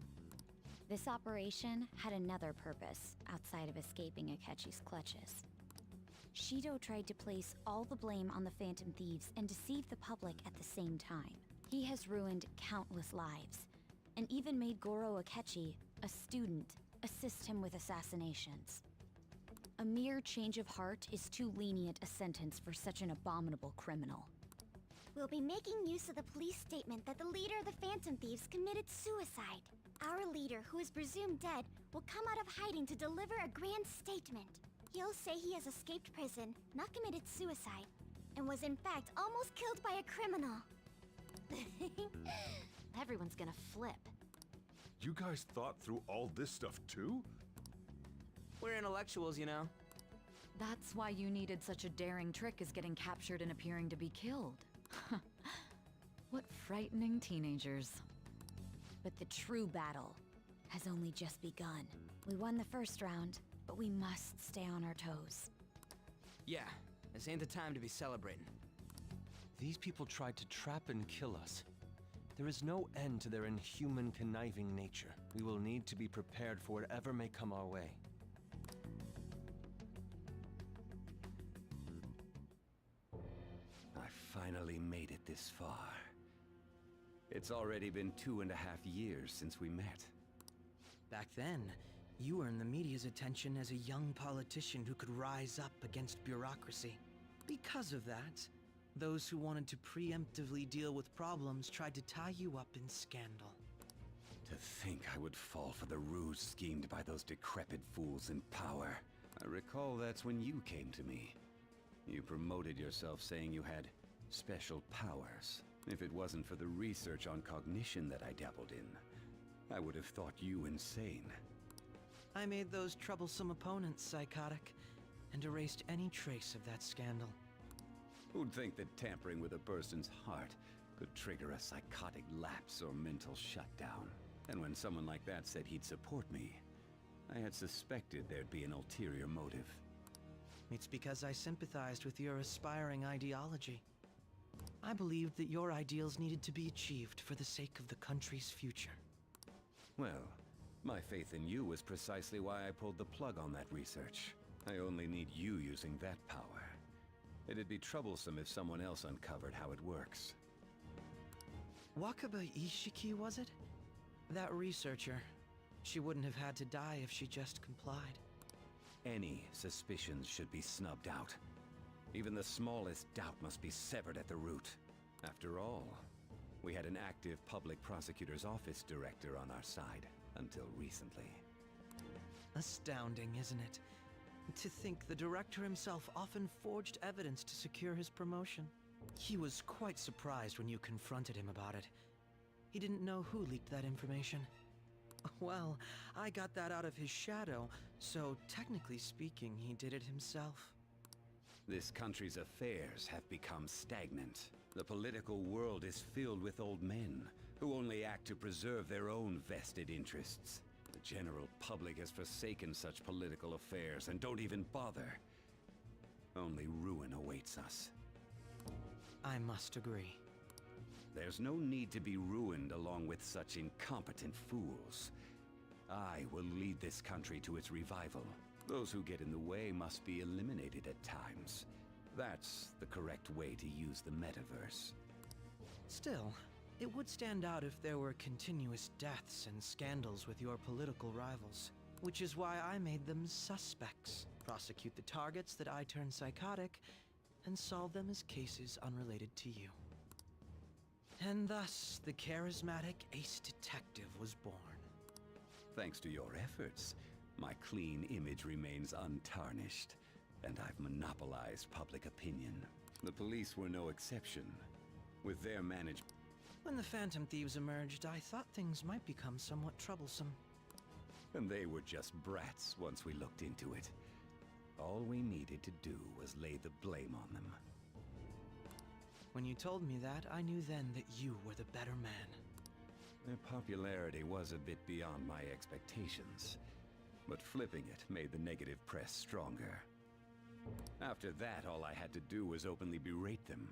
This operation had another purpose outside of escaping Akechi's clutches. Shido tried to place all the blame on the Phantom Thieves and deceive the public at the same time. He has ruined countless lives, and even made Goro Akechi, a student, assist him with assassinations. A mere change of heart is too lenient a sentence for such an abominable criminal. We'll be making use of the police statement that the leader of the Phantom Thieves committed suicide. Our leader, who is presumed dead, will come out of hiding to deliver a grand statement. He'll say he has escaped prison, not committed suicide, and was in fact almost killed by a criminal. Everyone's gonna flip. You guys thought through all this stuff too? We're intellectuals, you know. That's why you needed such a daring trick as getting captured and appearing to be killed. What frightening teenagers. But the true battle has only just begun. We won the first round, but we must stay on our toes. Yeah, this ain't the time to be celebrating. These people tried to trap and kill us. There is no end to their inhuman, conniving nature. We will need to be prepared for whatever may come our way. I finally made it this far. It's already been 2.5 years since we met. Back then, you earned the media's attention as a young politician who could rise up against bureaucracy. Because of that, those who wanted to preemptively deal with problems tried to tie you up in scandal. To think I would fall for the ruse schemed by those decrepit fools in power. I recall that's when you came to me. You promoted yourself saying you had special powers. If it wasn't for the research on cognition that I dabbled in, I would have thought you insane. I made those troublesome opponents psychotic, and erased any trace of that scandal. Who'd think that tampering with a person's heart could trigger a psychotic lapse or mental shutdown? And when someone like that said he'd support me, I had suspected there'd be an ulterior motive. It's because I sympathized with your aspiring ideology. I believed that your ideals needed to be achieved for the sake of the country's future. Well, my faith in you was precisely why I pulled the plug on that research. I only need you using that power. It'd be troublesome if someone else uncovered how it works. Wakaba Ishiki, was it? That researcher. She wouldn't have had to die if she just complied. Any suspicions should be snubbed out. Even the smallest doubt must be severed at the root. After all, we had an active public prosecutor's office director on our side until recently. Astounding, isn't it? To think the director himself often forged evidence to secure his promotion. He was quite surprised when you confronted him about it. He didn't know who leaked that information. Well, I got that out of his shadow, so technically speaking, he did it himself. This country's affairs have become stagnant. The political world is filled with old men who only act to preserve their own vested interests. The general public has forsaken such political affairs and don't even bother. Only ruin awaits us. I must agree. There's no need to be ruined along with such incompetent fools. I will lead this country to its revival. Those who get in the way must be eliminated at times. That's the correct way to use the metaverse. Still, it would stand out if there were continuous deaths and scandals with your political rivals, which is why I made them suspects. Prosecute the targets that I turn psychotic, and solve them as cases unrelated to you. And thus, the charismatic ace detective was born. Thanks to your efforts, my clean image remains untarnished, and I've monopolized public opinion. The police were no exception. With their management... When the Phantom Thieves emerged, I thought things might become somewhat troublesome. And they were just brats once we looked into it. All we needed to do was lay the blame on them. When you told me that, I knew then that you were the better man. Their popularity was a bit beyond my expectations, but flipping it made the negative press stronger. After that, all I had to do was openly berate them.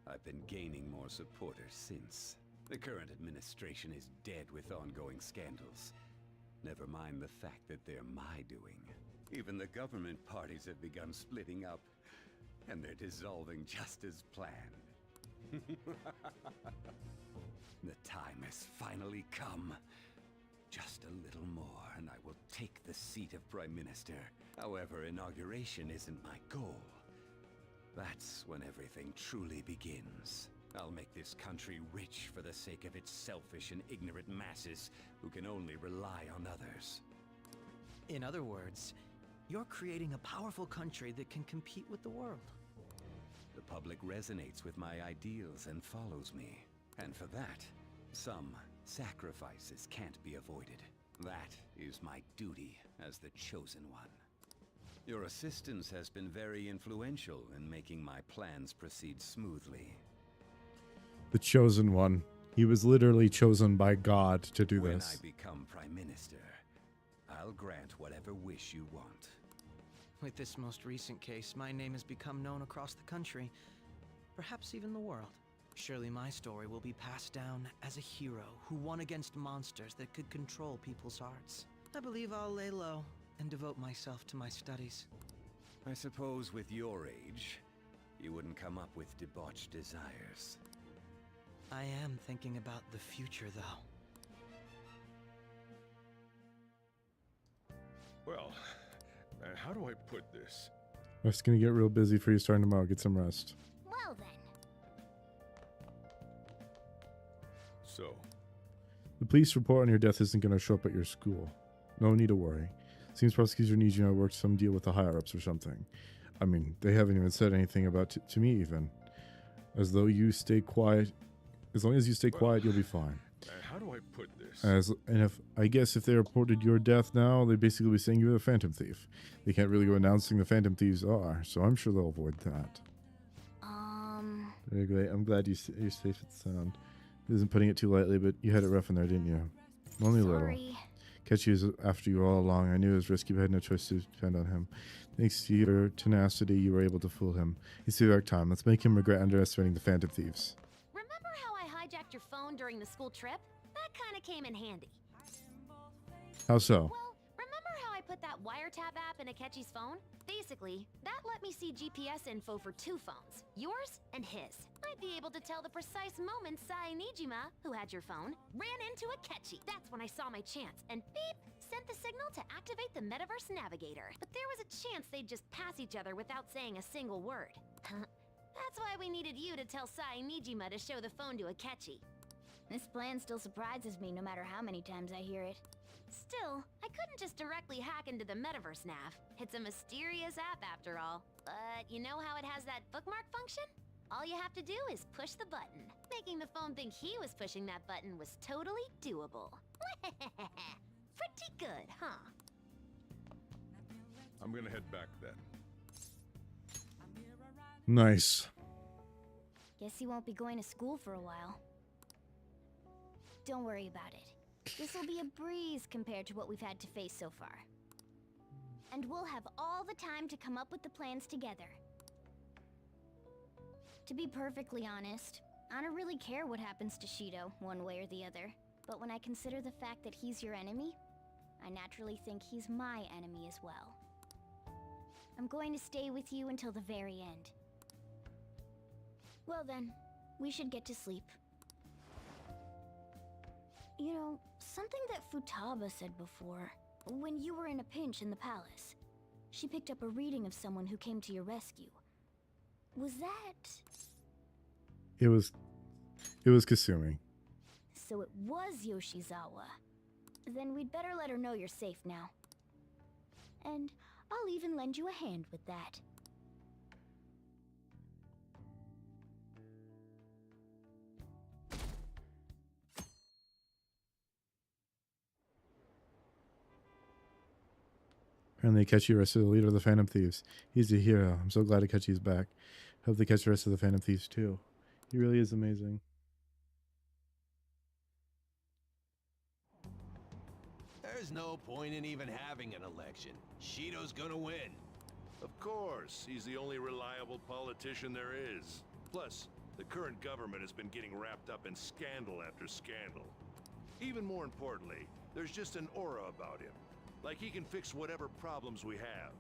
I've been gaining more supporters since. The current administration is dead with ongoing scandals. Never mind the fact that they're my doing. Even the government parties have begun splitting up, and they're dissolving just as planned. The time has finally come. Just a little more, and I will take the seat of Prime Minister. However, inauguration isn't my goal. That's when everything truly begins. I'll make this country rich for the sake of its selfish and ignorant masses who can only rely on others. In other words, you're creating a powerful country that can compete with the world. The public resonates with my ideals and follows me. And for that, some sacrifices can't be avoided. That is my duty as the Chosen One. Your assistance has been very influential in making my plans proceed smoothly. The Chosen One. He was literally chosen by God to do When this. I become Prime Minister, I'll grant whatever wish you want. With this most recent case, my name has become known across the country, perhaps even the world. Surely my story will be passed down as a hero who won against monsters that could control people's hearts. I believe I'll lay low and devote myself to my studies. I suppose with your age, you wouldn't come up with debauched desires. I am thinking about the future, though. Well, how do I put this? It's gonna get real busy for you starting tomorrow. Get some rest. Well then. So, The police report on your death isn't gonna show up at your school. No need to worry. Seems prosecutor needs you to work some deal with the higher-ups or something. I mean, they haven't even said anything about to me even. As though you stay quiet. As long as you stay quiet, you'll be fine. how do I put this? I guess if they reported your death now, they'd basically be saying you're the Phantom Thief. They can't really go announcing the Phantom Thieves are, so I'm sure they'll avoid that. Very great. I'm glad you're safe and sound. Isn't putting it too lightly, but you had it rough in there, didn't you? Only a little. Ketchy was after you all along. I knew it was risky, but I had no choice to depend on him. Thanks to your tenacity, you were able to fool him. He's the right time. Let's make him regret underestimating the Phantom Thieves. Remember how I hijacked your phone during the school trip? That kind of came in handy. How so? Remember how I put that wiretap app in Akechi's phone? Basically, that let me see GPS info for 2 phones, yours and his. I'd be able to tell the precise moment Sae-Nijima, who had your phone, ran into Akechi. That's when I saw my chance, and beep, sent the signal to activate the Metaverse Navigator. But there was a chance they'd just pass each other without saying a single word. That's why we needed you to tell Sae-Nijima to show the phone to Akechi. This plan still surprises me no matter how many times I hear it. Still, I couldn't just directly hack into the Metaverse Nav. It's a mysterious app after all. But you know how it has that bookmark function? All you have to do is push the button. Making the phone think he was pushing that button was totally doable. Pretty good, huh? I'm gonna head back then. Nice. Guess he won't be going to school for a while. Don't worry about it. This'll be a breeze compared to what we've had to face so far. And we'll have all the time to come up with the plans together. To be perfectly honest, I don't really care what happens to Shido, one way or the other. But when I consider the fact that he's your enemy, I naturally think he's my enemy as well. I'm going to stay with you until the very end. Well then, we should get to sleep. You know, something that Futaba said before, when you were in a pinch in the palace, she picked up a reading of someone who came to your rescue. Was that... It was Kasumi. So it was Yoshizawa. Then we'd better let her know you're safe now. And I'll even lend you a hand with that. Apparently Akechi arrested the leader of the Phantom Thieves. He's a hero. I'm so glad Akechi's back. Hope they catch the rest of the Phantom Thieves too. He really is amazing. There's no point in even having an election. Shido's gonna win. Of course, he's the only reliable politician there is. Plus, the current government has been getting wrapped up in scandal after scandal. Even more importantly, there's just an aura about him. Like he can fix whatever problems we have.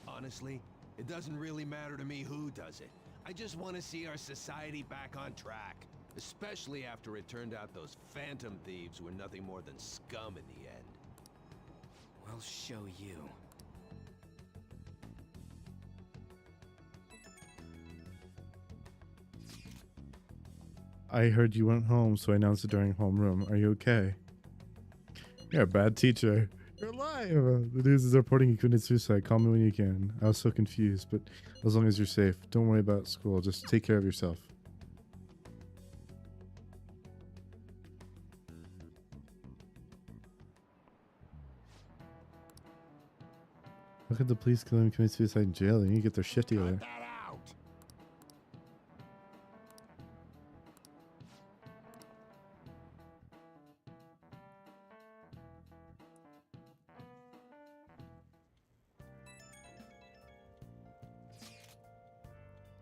Honestly, it doesn't really matter to me who does it. I just want to see our society back on track. Especially after it turned out those Phantom Thieves were nothing more than scum in the end. We'll show you. I heard you went home, so I announced it during homeroom. Are you okay? You're a bad teacher. You're alive! The news is reporting you committed suicide. Call me when you can. I was so confused, but as long as you're safe, don't worry about school. Just take care of yourself. How could the police kill him and commit suicide in jail? They need to get their shit together.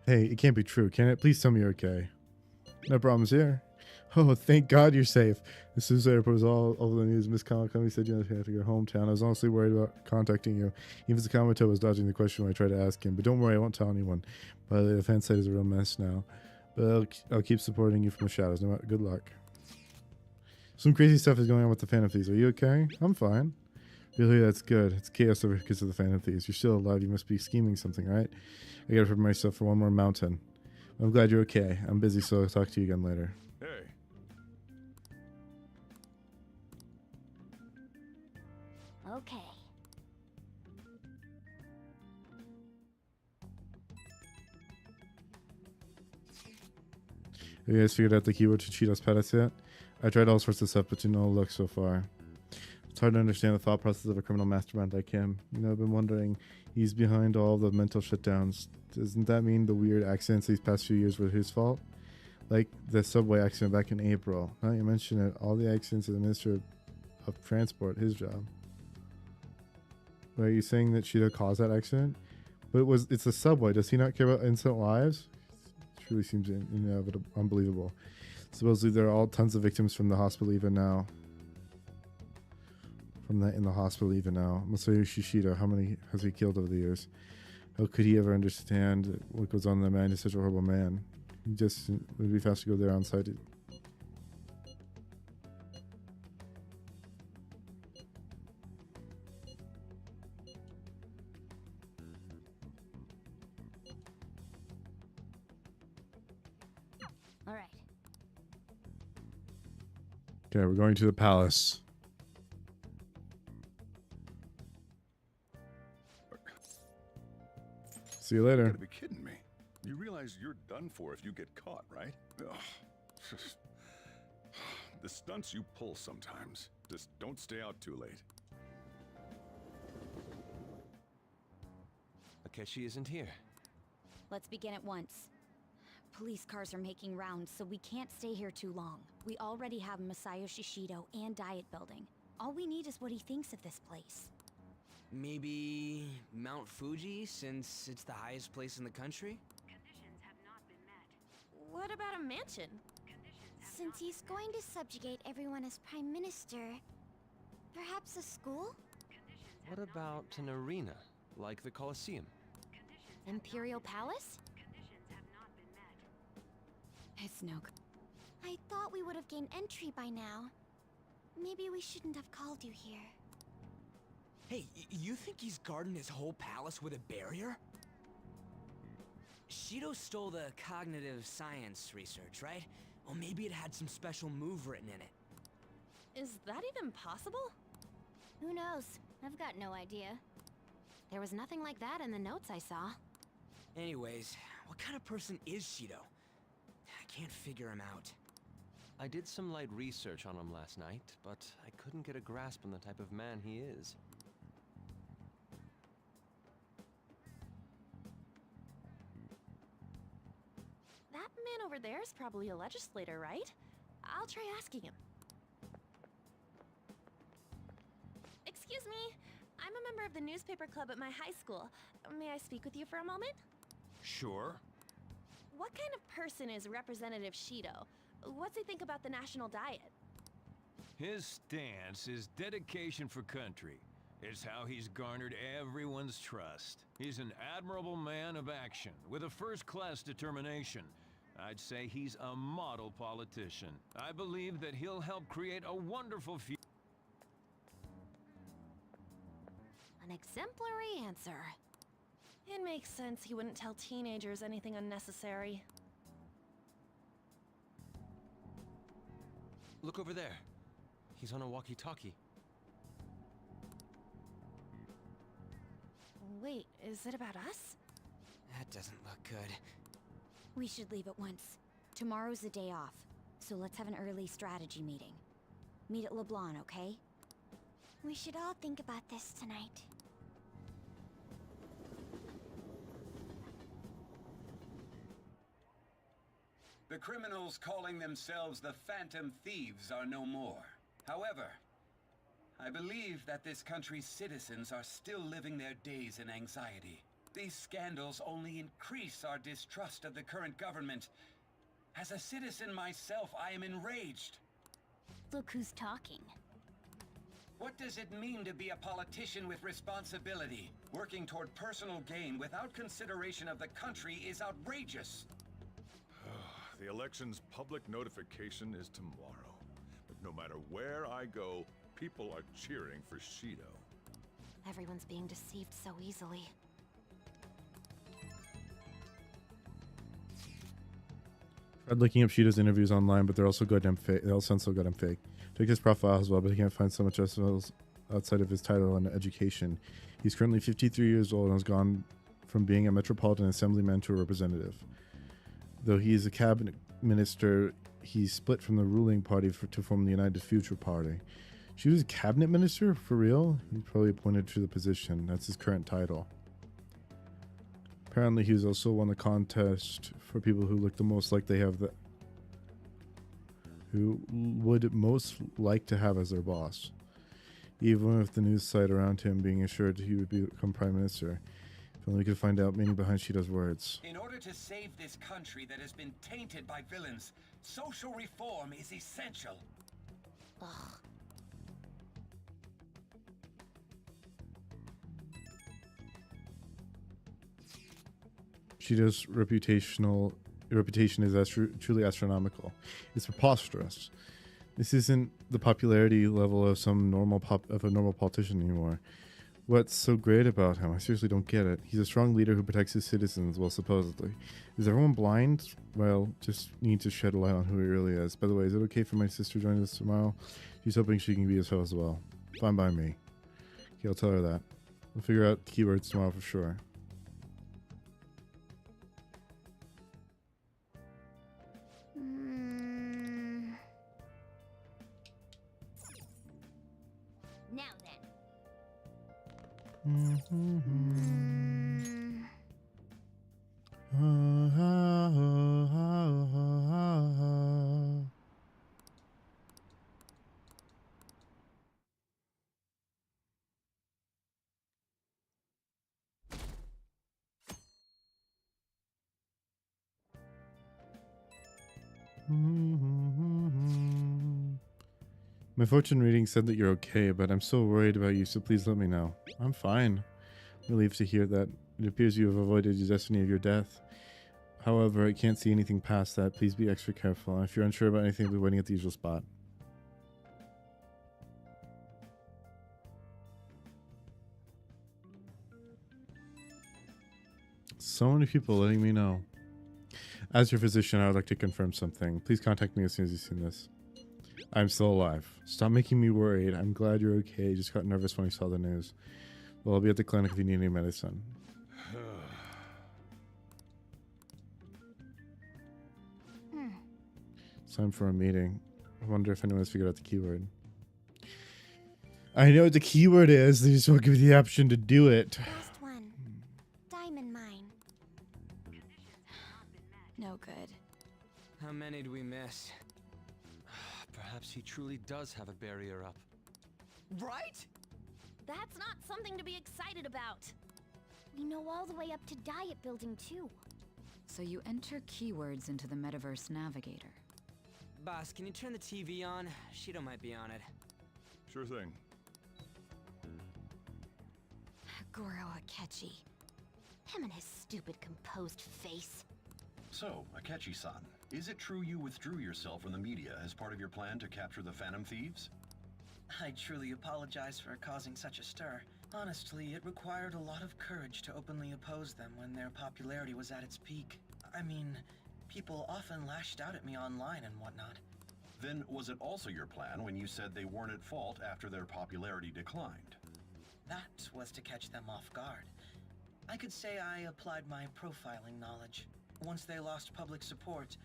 Hey, it can't be true, can it? Please tell me you're okay. No problems here. Oh, thank God you're safe. As soon as I reported all over the news, Miss Kamakami said you had to your hometown. I was honestly worried about contacting you. Even Sakamoto was dodging the question when I tried to ask him. But don't worry, I won't tell anyone. By the way, the fan site is a real mess now. But I'll keep supporting you from the shadows. No matter, good luck. Some crazy stuff is going on with the Phantom Thieves. Are you okay? I'm fine. Really, that's good. It's chaos over because of the Phantom Thieves. You're still alive. You must be scheming something, right? I gotta prepare myself for one more mountain. I'm glad you're okay. I'm busy, so I'll talk to you again later. Hey. Okay. Have you guys figured out the keyboard to Cheetos Palace yet? I tried all sorts of stuff, but to no luck so far. It's hard to understand the thought process of a criminal mastermind like him. You know, I've been wondering, he's behind all the mental shutdowns. Doesn't that mean the weird accidents these past few years were his fault? Like the subway accident back in April. Now you mention it, all the accidents of the Minister of Transport, his job. Are you saying that Shido caused that accident? But it's the subway. Does he not care about innocent lives? It truly seems inevitable, unbelievable. Supposedly there are all tons of victims from the hospital even now. in the hospital even now. Masayo Shishida, how many has he killed over the years? How could he ever understand what goes on in the man? He's such a horrible man. He just it would be fast to go there on site. All right. Okay, we're going to the palace. See you later. You gotta be kidding me. You realize you're done for if you get caught, right? Ugh. The stunts you pull sometimes. Just don't stay out too late. Akechi isn't here. Let's begin at once. Police cars are making rounds, so we can't stay here too long. We already have Masayo Shishido and Diet Building. All we need is what he thinks of this place. Maybe Mount Fuji, since it's the highest place in the country? What about a mansion? Since he's going to subjugate everyone as Prime Minister, perhaps a school? What about an arena, like the Colosseum? Imperial Palace? It's no good. I thought we would have gained entry by now. Maybe we shouldn't have called you here. Hey, you think he's guarding his whole palace with a barrier? Shido stole the cognitive science research, right? Or maybe it had some special move written in it. Is that even possible? Who knows? I've got no idea. There was nothing like that in the notes I saw. Anyways, what kind of person is Shido? I can't figure him out. I did some light research on him last night, but I couldn't get a grasp on the type of man he is. That man over there is probably a legislator, right? I'll try asking him. Excuse me, I'm a member of the newspaper club at my high school. May I speak with you for a moment? Sure. What kind of person is Representative Shido? What's he think about the national diet? His stance is dedication for country. It's how he's garnered everyone's trust. He's an admirable man of action, with a first-class determination. I'd say he's a model politician. I believe that he'll help create a wonderful future. An exemplary answer. It makes sense he wouldn't tell teenagers anything unnecessary. Look over there. He's on a walkie-talkie. Wait, is it about us? That doesn't look good. We should leave at once. Tomorrow's the day off, so let's have an early strategy meeting. Meet at LeBlanc, okay? We should all think about this tonight. The criminals calling themselves the Phantom Thieves are no more. However, I believe that this country's citizens are still living their days in anxiety. These scandals only increase our distrust of the current government. As a citizen myself, I am enraged. Look who's talking. What does it mean to be a politician with responsibility? Working toward personal gain without consideration of the country is outrageous. The election's public notification is tomorrow. But no matter where I go, people are cheering for Shido. Everyone's being deceived so easily. Tried looking up Shido's interviews online, but they're also goddamn fake. They all sound so goddamn fake. Took his profile as well, but he can't find so much else outside of his title and education. He's currently 53 years old and has gone from being a Metropolitan Assemblyman to a representative. Though he is a cabinet minister, he split from the ruling party to form the United Future Party. She was a cabinet minister? For real? He's probably appointed to the position. That's his current title. Apparently, he was also won the contest for people who look the most like they have who would most like to have as their boss. Even with the news site around him being assured he would become prime minister. If only we could find out meaning behind Shido's words. In order to save this country that has been tainted by villains, social reform is essential. Ugh. Shido's reputation is truly astronomical. It's preposterous. This isn't the popularity level of some normal politician anymore. What's so great about him? I seriously don't get it. He's a strong leader who protects his citizens, well, supposedly. Is everyone blind? Well, just need to shed a light on who he really is. By the way, is it okay for my sister joining us tomorrow? She's hoping she can be his host as well. Fine by me. Okay, I'll tell her that. We'll figure out keywords tomorrow for sure. Now then. My fortune reading said that you're okay, but I'm so worried about you, so please let me know. I'm fine. I'm relieved to hear that. It appears you have avoided the destiny of your death. However, I can't see anything past that. Please be extra careful. If you're unsure about anything, be waiting at the usual spot. So many people letting me know. As your physician, I would like to confirm something. Please contact me as soon as you've seen this. I'm still alive. Stop making me worried. I'm glad you're okay. Just got nervous when I saw the news. Well, I'll be at the clinic if you need any medicine. It's time for a meeting. I wonder if anyone's figured out the keyword. I know what the keyword is. They just won't give you the option to do it. Last one. Diamond mine. No good. How many do we miss? Perhaps he truly does have a barrier up. Right? That's not something to be excited about. We know all the way up to Diet Building, too. So you enter keywords into the Metaverse Navigator. Boss, can you turn the TV on? Shido might be on it. Sure thing. Goro Akechi. Him and his stupid composed face. So, Akechi-san, is it true you withdrew yourself from the media as part of your plan to capture the Phantom Thieves? I truly apologize for causing such a stir. Honestly, it required a lot of courage to openly oppose them when their popularity was at its peak. I mean, people often lashed out at me online and whatnot. Then was it also your plan when you said they weren't at fault after their popularity declined? That was to catch them off guard. I could say I applied my profiling knowledge. Once they lost public support,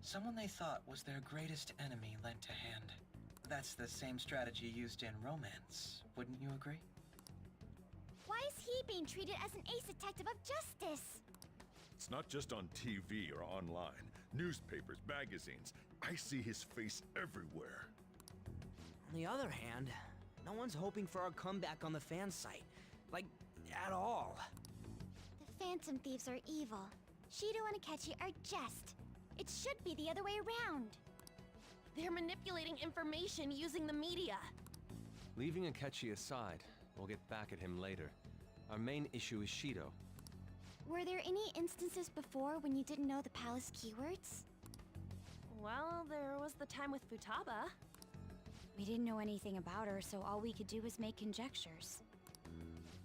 someone they thought was their greatest enemy lent a hand. That's the same strategy used in romance, wouldn't you agree? Why is he being treated as an ace detective of justice? It's not just on TV or online. Newspapers, magazines. I see his face everywhere. On the other hand, no one's hoping for our comeback on the fan site. Like, at all. The Phantom Thieves are evil. Shido and Akechi are just. It should be the other way around. They're manipulating information using the media. Leaving Akechi aside, we'll get back at him later. Our main issue is Shido. Were there any instances before when you didn't know the palace keywords? Well, there was the time with Futaba. We didn't know anything about her, so all we could do was make conjectures.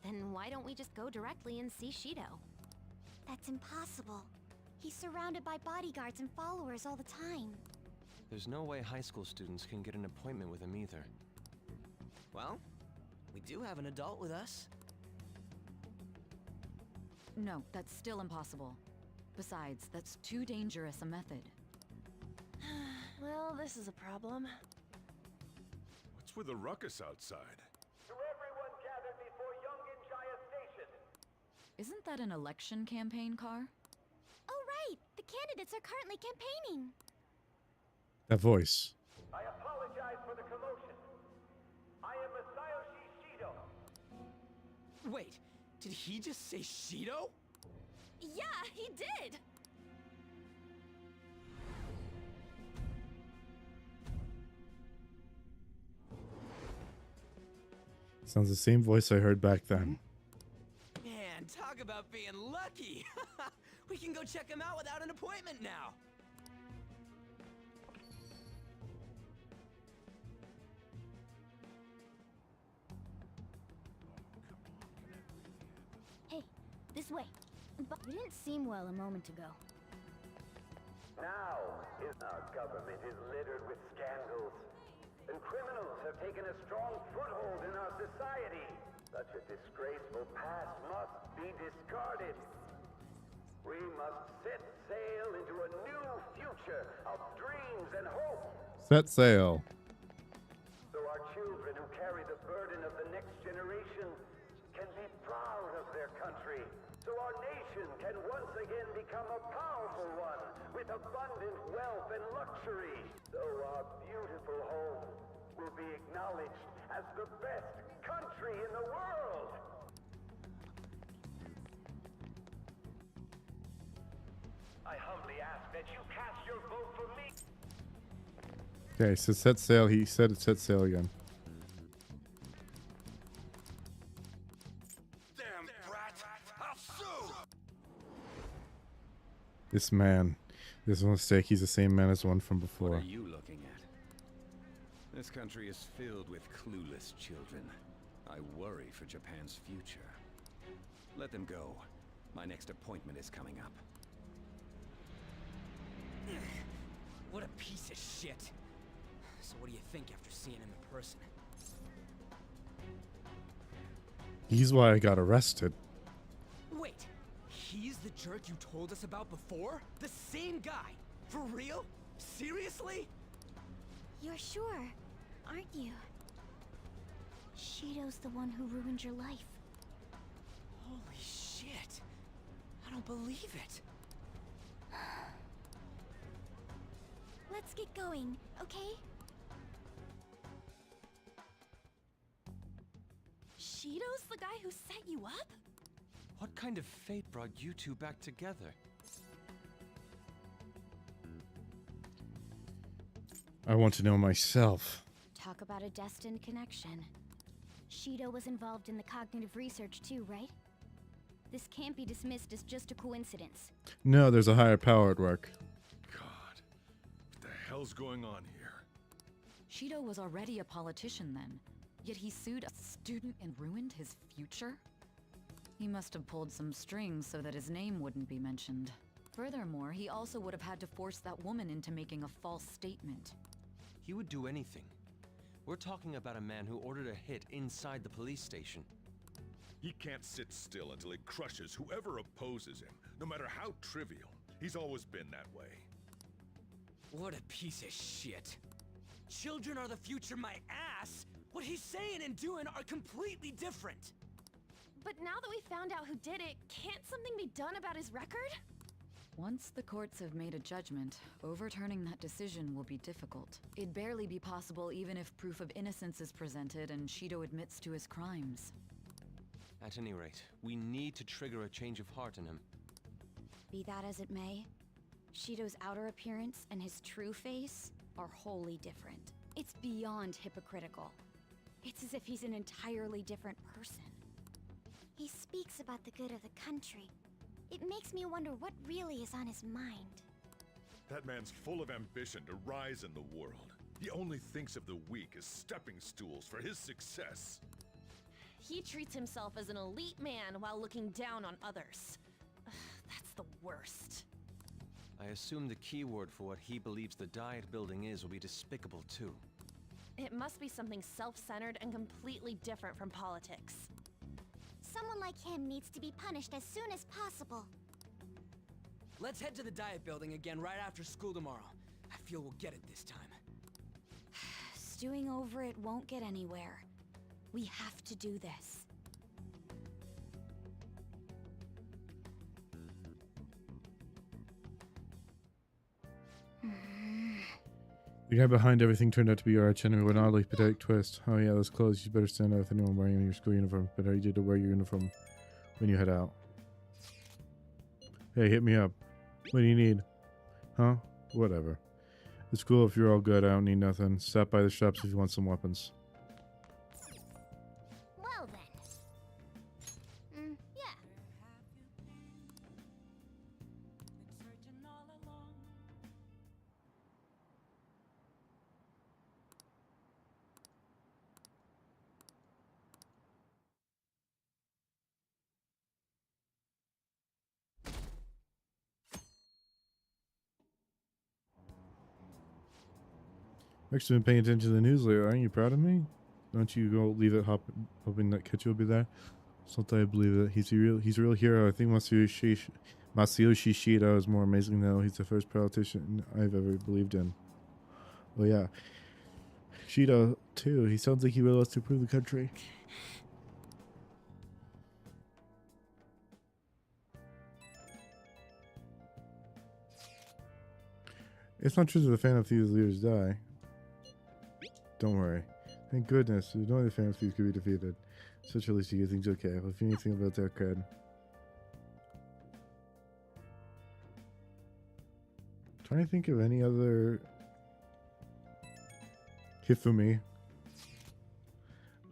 Then why don't we just go directly and see Shido? That's impossible. He's surrounded by bodyguards and followers all the time. There's no way high school students can get an appointment with him either. Well, we do have an adult with us. No, that's still impossible. Besides, that's too dangerous a method. Well, this is a problem. What's with the ruckus outside? To everyone gathered before Yongen Jaya Station. Isn't that an election campaign car? Oh, right! The candidates are currently campaigning. That voice. I apologize for the commotion. I am Masayoshi Shido. Wait, did he just say Shido? Yeah, he did! Sounds the same voice I heard back then. Man, talk about being lucky! We can go check him out without an appointment now. Hey, this way. But you didn't seem well a moment ago. Now, our government is littered with scandals, and criminals have taken a strong foothold in our society. Such a disgraceful past must be discarded. We must set sail into a new future of dreams and hope. Set sail. So our children who carry the burden of the next generation can be proud of their country. So our nation can once again become a powerful one with abundant wealth and luxury. So our beautiful home will be acknowledged as the best country in the world. I humbly ask that you cast your vote for me. Okay, so set sail. He said it set sail again. Damn brat! I'll sue! This man. There's no mistake. He's the same man as the one from before. What are you looking at? This country is filled with clueless children. I worry for Japan's future. Let them go. My next appointment is coming up. What a piece of shit. So what do you think after seeing him in person? He's why I got arrested. Wait, he's the jerk you told us about before? The same guy? For real? Seriously? You're sure, aren't you? Shido's the one who ruined your life. Holy shit. I don't believe it. Let's get going, okay? Shido's the guy who set you up? What kind of fate brought you two back together? I want to know myself. Talk about a destined connection. Shido was involved in the cognitive research too, right? This can't be dismissed as just a coincidence. No, there's a higher power at work. God, what the hell's going on here? Shido was already a politician then, yet he sued a student and ruined his future? He must have pulled some strings so that his name wouldn't be mentioned. Furthermore, he also would have had to force that woman into making a false statement. He would do anything. We're talking about a man who ordered a hit inside the police station. He can't sit still until he crushes whoever opposes him, no matter how trivial. He's always been that way. What a piece of shit. Children are the future, my ass! What he's saying and doing are completely different! But now that we found out who did it, can't something be done about his record? Once the courts have made a judgment, overturning that decision will be difficult. It'd barely be possible even if proof of innocence is presented and Shido admits to his crimes. At any rate, we need to trigger a change of heart in him. Be that as it may, Shido's outer appearance and his true face are wholly different. It's beyond hypocritical. It's as if he's an entirely different person. He speaks about the good of the country. It makes me wonder what really is on his mind. That man's full of ambition to rise in the world. He only thinks of the weak as stepping stools for his success. He treats himself as an elite man while looking down on others. Ugh, that's the worst. I assume the key word for what he believes the Diet building is will be despicable too. It must be something self-centered and completely different from politics. Someone like him needs to be punished as soon as possible. Let's head to the Diet building again right after school tomorrow. I feel we'll get it this time. Stewing over it won't get anywhere. We have to do this. The guy behind everything turned out to be your arch enemy with an oddly pathetic twist. Oh yeah, those clothes. You better stand out with anyone wearing in your school uniform. But how you did to wear your uniform when you head out. Hey, hit me up. What do you need? Huh? Whatever. It's cool if you're all good. I don't need nothing. Stop by the shops if you want some weapons. Well then. Yeah. Actually been paying attention to the news lately. Aren't you proud of me? Don't you go leave it hoping that Ketchy will be there? Sometimes I believe that he's a real hero. I think Masayoshi Shido is more amazing though. He's the first politician I've ever believed in. Oh yeah. Shido too. He sounds like he really wants to improve the country. It's not true that the Phantom Thieves leaders die. Don't worry. Thank goodness. There's no way the Phantom Thieves could be defeated. Such at least you get things okay. Well, if you need anything about that cred. Trying to think of any other Hifumi.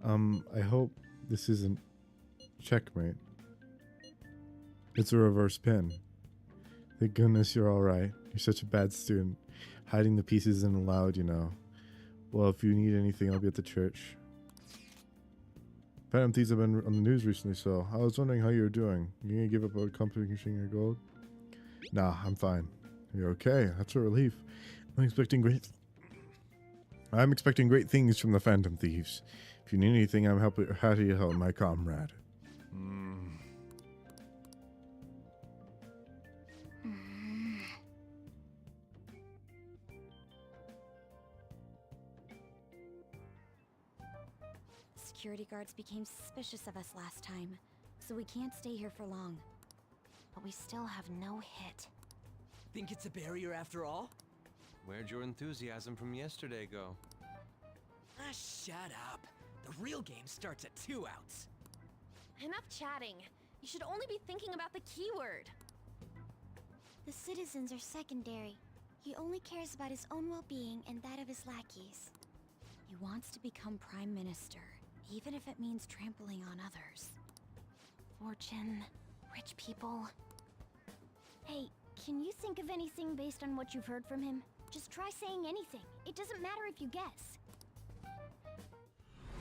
I hope this isn't checkmate. It's a reverse pin. Thank goodness you're alright. You're such a bad student. Hiding the pieces isn't allowed, you know. Well, if you need anything, I'll be at the church. Phantom Thieves have been on the news recently, so I was wondering how you were doing. You gonna give up on accomplishing your goal? Nah, I'm fine. You're okay. That's a relief. I'm expecting great things from the Phantom Thieves. If you need anything, I'm happy to help my comrade. Security guards became suspicious of us last time, so we can't stay here for long. But we still have no hit. Think it's a barrier after all? Where'd your enthusiasm from yesterday go? Ah, shut up. The real game starts at 2 outs. Enough chatting. You should only be thinking about the keyword. The citizens are secondary. He only cares about his own well-being and that of his lackeys. He wants to become Prime Minister, even if it means trampling on others. Fortune, rich people. Hey, can you think of anything based on what you've heard from him? Just try saying anything. It doesn't matter if you guess.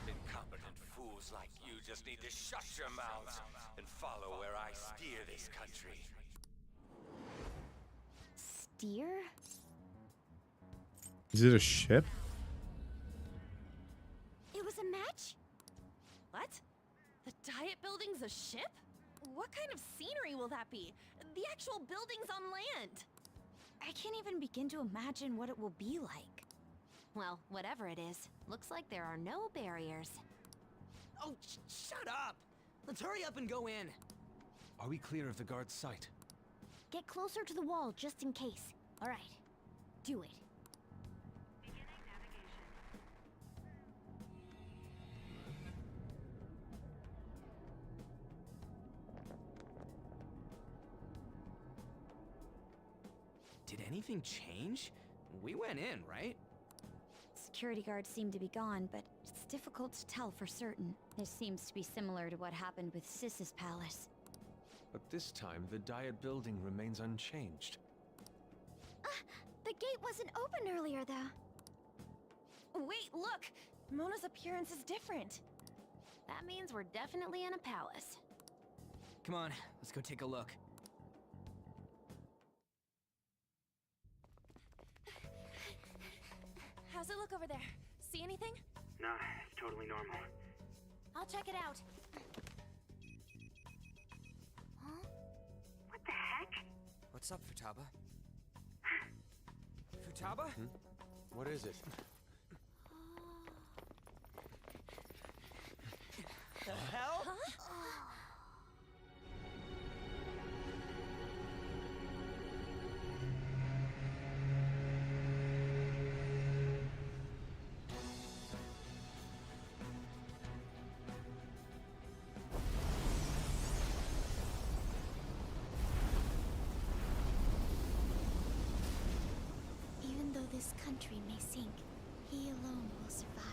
Incompetent fools like you just need to shut your mouths and follow where I steer this country. Steer? Is it a ship? It was a match? What? The Diet Building's a ship? What kind of scenery will that be? The actual building's on land. I can't even begin to imagine what it will be like. Well, whatever it is, looks like there are no barriers. Oh, shut up! Let's hurry up and go in. Are we clear of the guard's sight? Get closer to the wall just in case. Alright, do it. Did anything change? We went in, right? Security guards seem to be gone, but it's difficult to tell for certain. This seems to be similar to what happened with Sis's palace. But this time, the Diet Building remains unchanged. The gate wasn't open earlier, though. Wait, look! Mona's appearance is different. That means we're definitely in a palace. Come on, let's go take a look. How's it look over there? See anything? Nah, it's totally normal. I'll check it out. Huh? What the heck? What's up, Futaba? Futaba? What is it? The hell? Even though this country may sink, he alone will survive.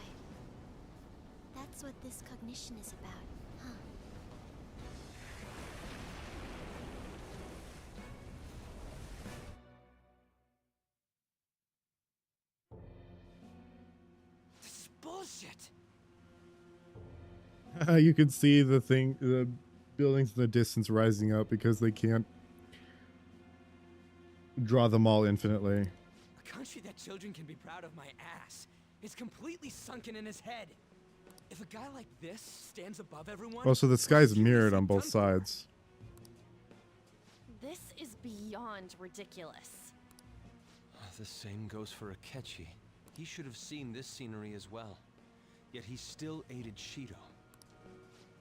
That's what this cognition is about, huh? This is bullshit! You can see the buildings in the distance rising up because they can't draw them all infinitely. A country that children can be proud of my ass is completely sunken in his head. If a guy like this stands above everyone... Also, the sky's mirrored on both sides. This is beyond ridiculous. The same goes for Akechi. He should have seen this scenery as well. Yet he still aided Shido.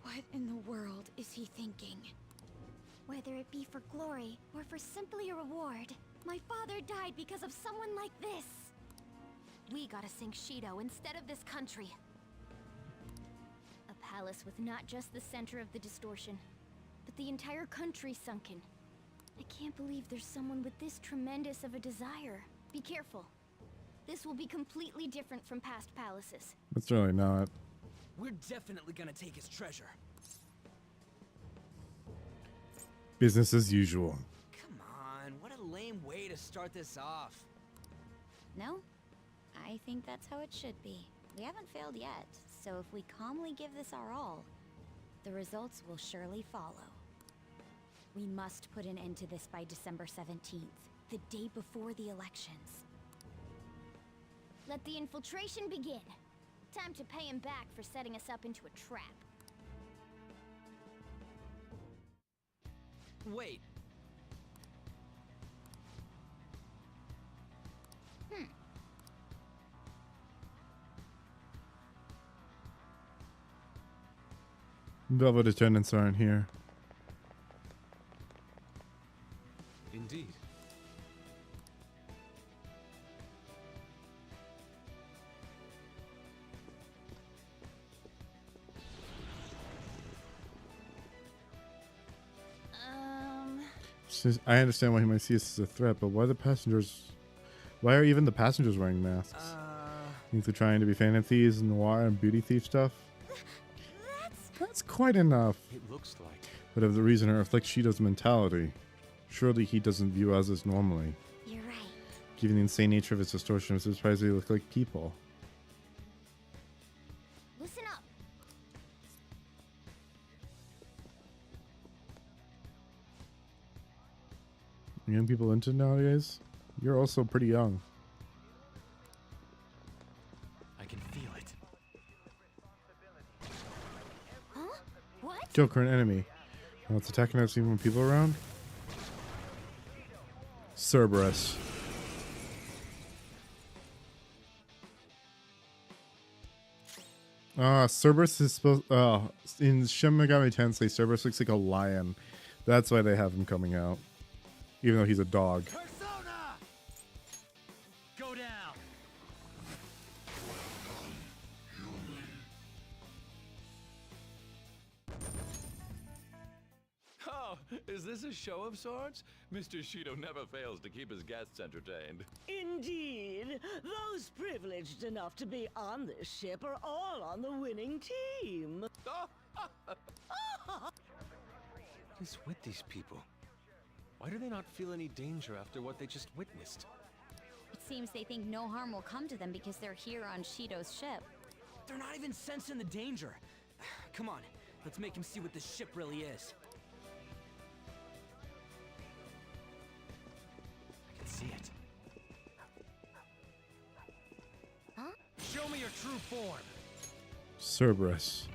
What in the world is he thinking? Whether it be for glory or for simply a reward, my father died because of someone like this. We gotta sink Shido instead of this country. A palace with not just the center of the distortion, but the entire country sunken. I can't believe there's someone with this tremendous of a desire. Be careful. This will be completely different from past palaces. It's really not. We're definitely gonna take his treasure. Business as usual. Come on, what a lame way to start this off. No? I think that's how it should be. We haven't failed yet, so if we calmly give this our all, the results will surely follow. We must put an end to this by December 17th, the day before the elections. Let the infiltration begin. Time to pay him back for setting us up into a trap. Wait. Velvet attendants aren't here. Indeed. I understand why he might see us as a threat, but why are even the passengers wearing masks? Think they're trying to be phantom thieves and noir and beauty thief stuff? That's quite enough. It looks like. But if the reason it reflects Shido's mentality, surely he doesn't view us as normally. You're right. Given the insane nature of its distortion, I'm surprised they look like people. Listen up. Young people into nowadays? You're also pretty young. I can feel it. Huh? What? Kill current enemy. Oh, it's attacking us even when people are around? Cerberus. Cerberus is supposed... in Shin Megami Tensei, Cerberus looks like a lion. That's why they have him coming out. Even though he's a dog. Persona! Go down. Oh, is this a show of sorts? Mr. Shido never fails to keep his guests entertained. Indeed. Those privileged enough to be on this ship are all on the winning team. What is with these people? Why do they not feel any danger after what they just witnessed? It seems they think no harm will come to them because they're here on Shido's ship. They're not even sensing the danger. Come on, let's make him see what this ship really is. I can see it. Huh? Show me your true form. Cerberus.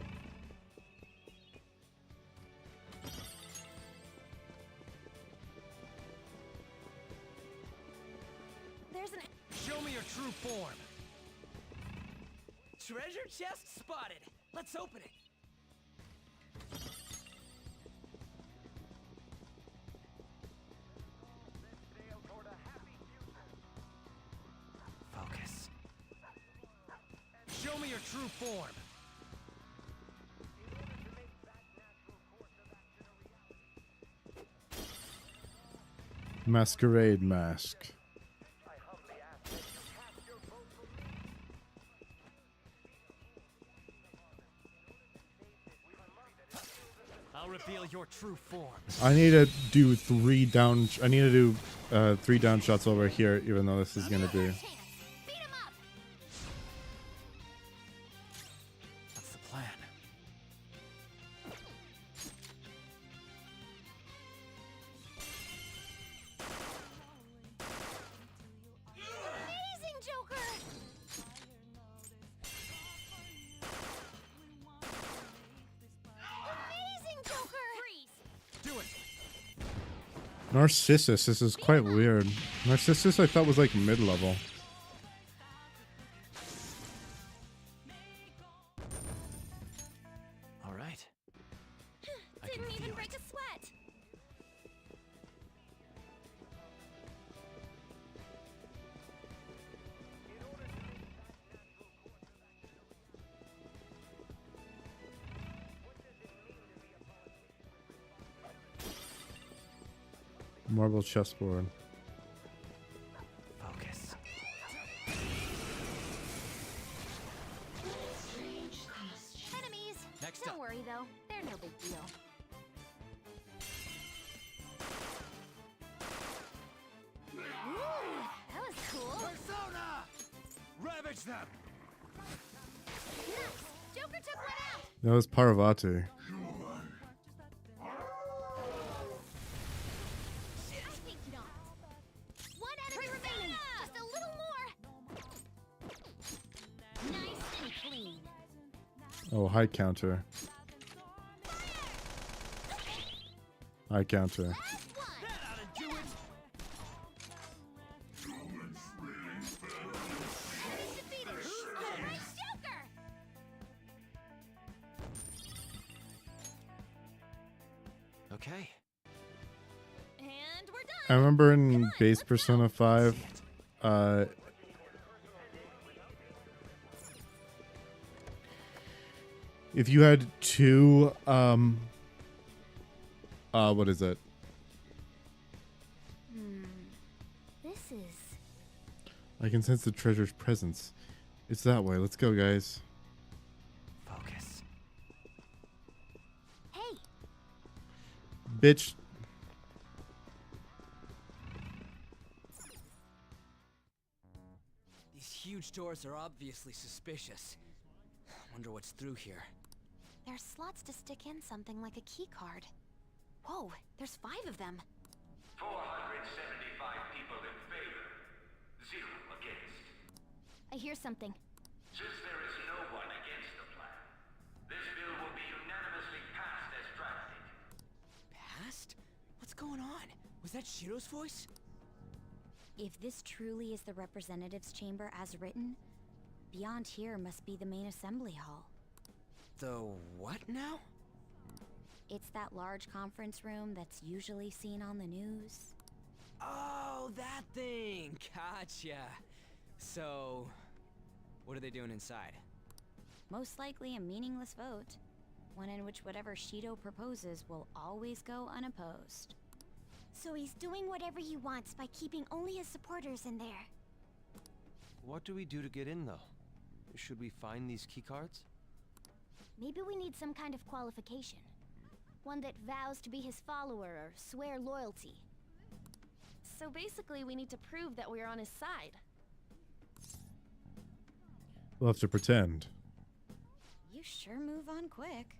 Show me your true form. Treasure chest spotted. Let's open it. Focus. Show me your true form. Masquerade mask. I'll reveal your true form. I need to do 3 down. I need to do 3 down shots over here, even though this is gonna be. What's the plan? Narcissus. This is quite weird. Narcissus I thought was like mid-level. All right. Didn't even break a sweat. Marble chessboard. Focus. Enemies. Next Don't up. worry though, they're no big deal. Ooh, that was cool. Persona! Ravage them! Nice. Joker took one out. That was Parvati. I think not. One enemy remaining. Just a little more. Nice and clean. Oh, high counter. High counter. Okay. And we're done. I remember in base Persona 5, if you had two, what is it? This is... I can sense the treasure's presence. It's that way. Let's go, guys. Focus. Hey, Bitch. These huge doors are obviously suspicious. Wonder what's through here. there's slots to stick in something like a key card. Whoa, there's 5 of them. 475 people in favor, 0 against. I hear something. Since there is no one against the plan, this bill will be unanimously passed as drafted. Past? What's going on? Was that Shiro's voice? If this truly is the representatives' chamber as written, beyond here must be the main assembly hall. The what now? It's that large conference room that's usually seen on the news. Oh, that thing! Gotcha. So, what are they doing inside? Most likely a meaningless vote, one in which whatever Shido proposes will always go unopposed. So he's doing whatever he wants by keeping only his supporters in there. What do we do to get in, though? Should we find these keycards? Maybe we need some kind of qualification. One that vows to be his follower or swear loyalty. So basically, we need to prove that we're on his side. We'll have to pretend. You sure move on quick.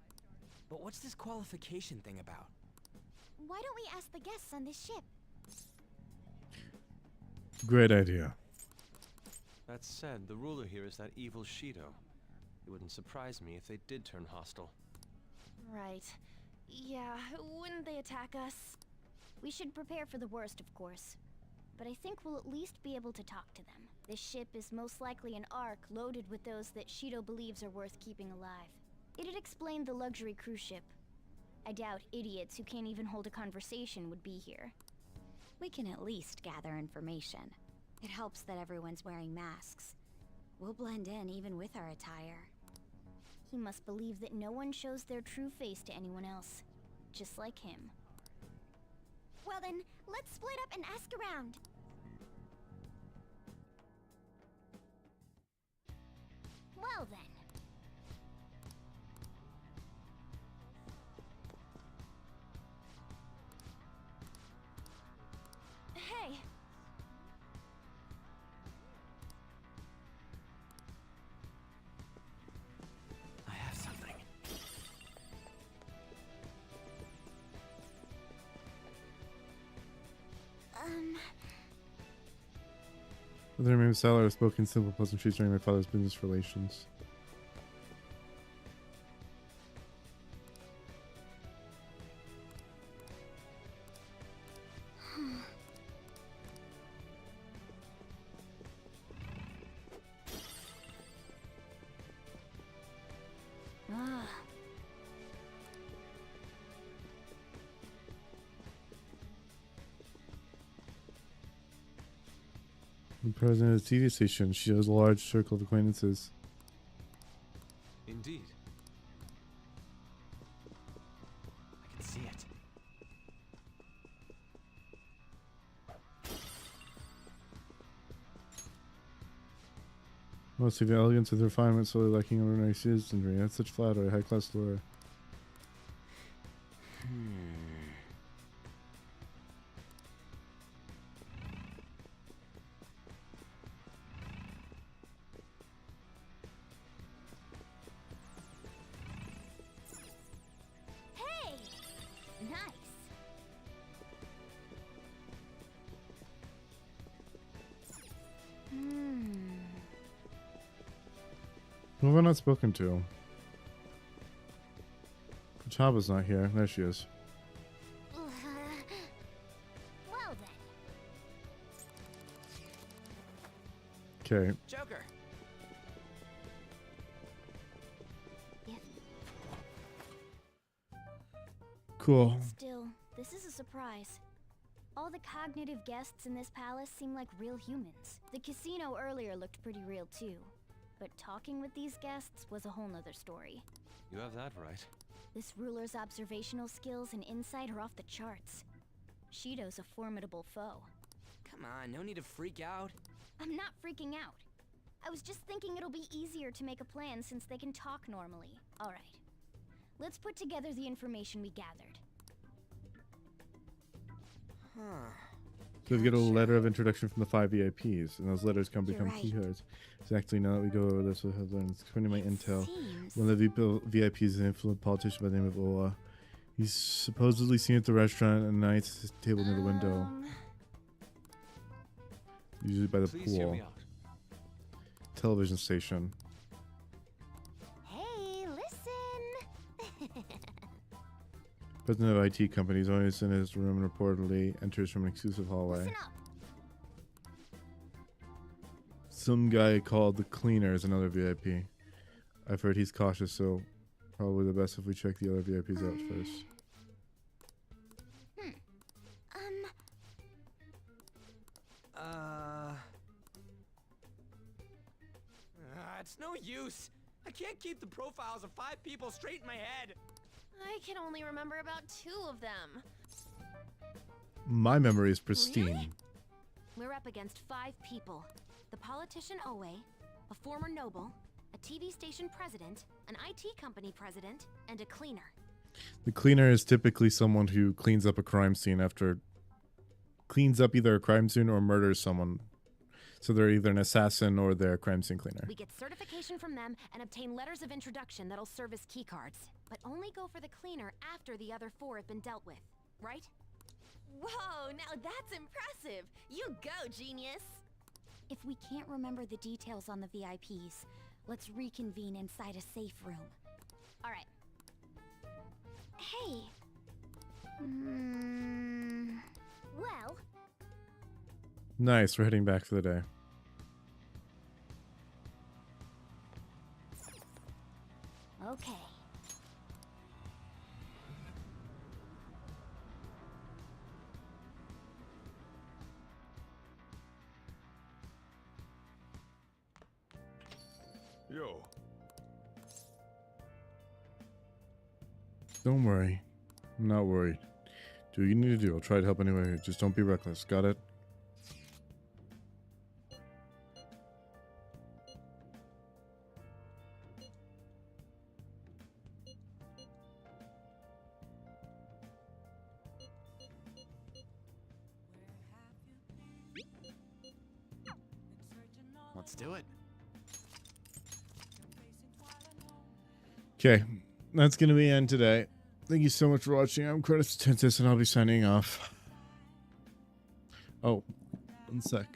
But what's this qualification thing about? Why don't we ask the guests on this ship? Great idea. That said, the ruler here is that evil Shido. It wouldn't surprise me if they did turn hostile. Right. Yeah, wouldn't they attack us? We should prepare for the worst, of course. But I think we'll at least be able to talk to them. This ship is most likely an ark loaded with those that Shido believes are worth keeping alive. It'd explain the luxury cruise ship. I doubt idiots who can't even hold a conversation would be here. We can at least gather information. It helps that everyone's wearing masks. We'll blend in even with our attire. He must believe that no one shows their true face to anyone else. Just like him. Well then, let's split up and ask around. Well then. Hey! I have something. With the name of Sailor, I've spoken simple pleasantries during my father's business relations. The president of the TV station. She has a large circle of acquaintances. Indeed. I can see it. Mostly the elegance of the refinement, solely lacking ordinary citizenry. That's such flattery, high-class lore. Hey! Nice. Who have I not spoken to? Chaba's not here. There she is. Well then. Okay. Joker. Cool. Still, this is a surprise. All the cognitive guests in this palace seem like real humans. The casino earlier looked pretty real too. But talking with these guests was a whole nother story. You have that right. This ruler's observational skills and insight are off the charts. Shido's a formidable foe. Come on, no need to freak out. I'm not freaking out. I was just thinking it'll be easier to make a plan since they can talk normally. Alright. Let's put together the information we gathered. So we get a letter of introduction from the 5 VIPs, and those letters can become right. key cards. Exactly. Now that we go over this, we'll have learned. According to my intel, one of the VIPs is an influential politician by the name of Oa. He's supposedly seen at the restaurant at night, at his table near the window. Usually by the Please hear pool. me out. Television station. Hey, listen! President of IT companies always in his room and reportedly enters from an exclusive hallway. Listen up. Some guy called the cleaner is another VIP. I've heard he's cautious, so probably the best if we check the other VIPs out first. It's no use. I can't keep the profiles of 5 people straight in my head. I can only remember about 2 of them. My memory is pristine. Really? We're up against 5 people. The politician Owe, a former noble, a TV station president, an IT company president, and a cleaner. The cleaner is typically someone who cleans up a crime scene after... cleans up either a crime scene or murders someone. So they're either an assassin or they're a crime scene cleaner. We get certification from them and obtain letters of introduction that'll serve as keycards. But only go for the cleaner after the other 4 have been dealt with, right? Whoa, now that's impressive. You go, genius. If we can't remember the details on the VIPs, let's reconvene inside a safe room. All right. Hey. Well. Nice, we're heading back for the day. Okay. Yo. Don't worry. I'm not worried. Do what you need to do. I'll try to help anyway. Just don't be reckless. Got it? Let's do it. Okay, that's going to be the end today. Thank you so much for watching. I'm Credits Tentis, and I'll be signing off. Oh, one sec.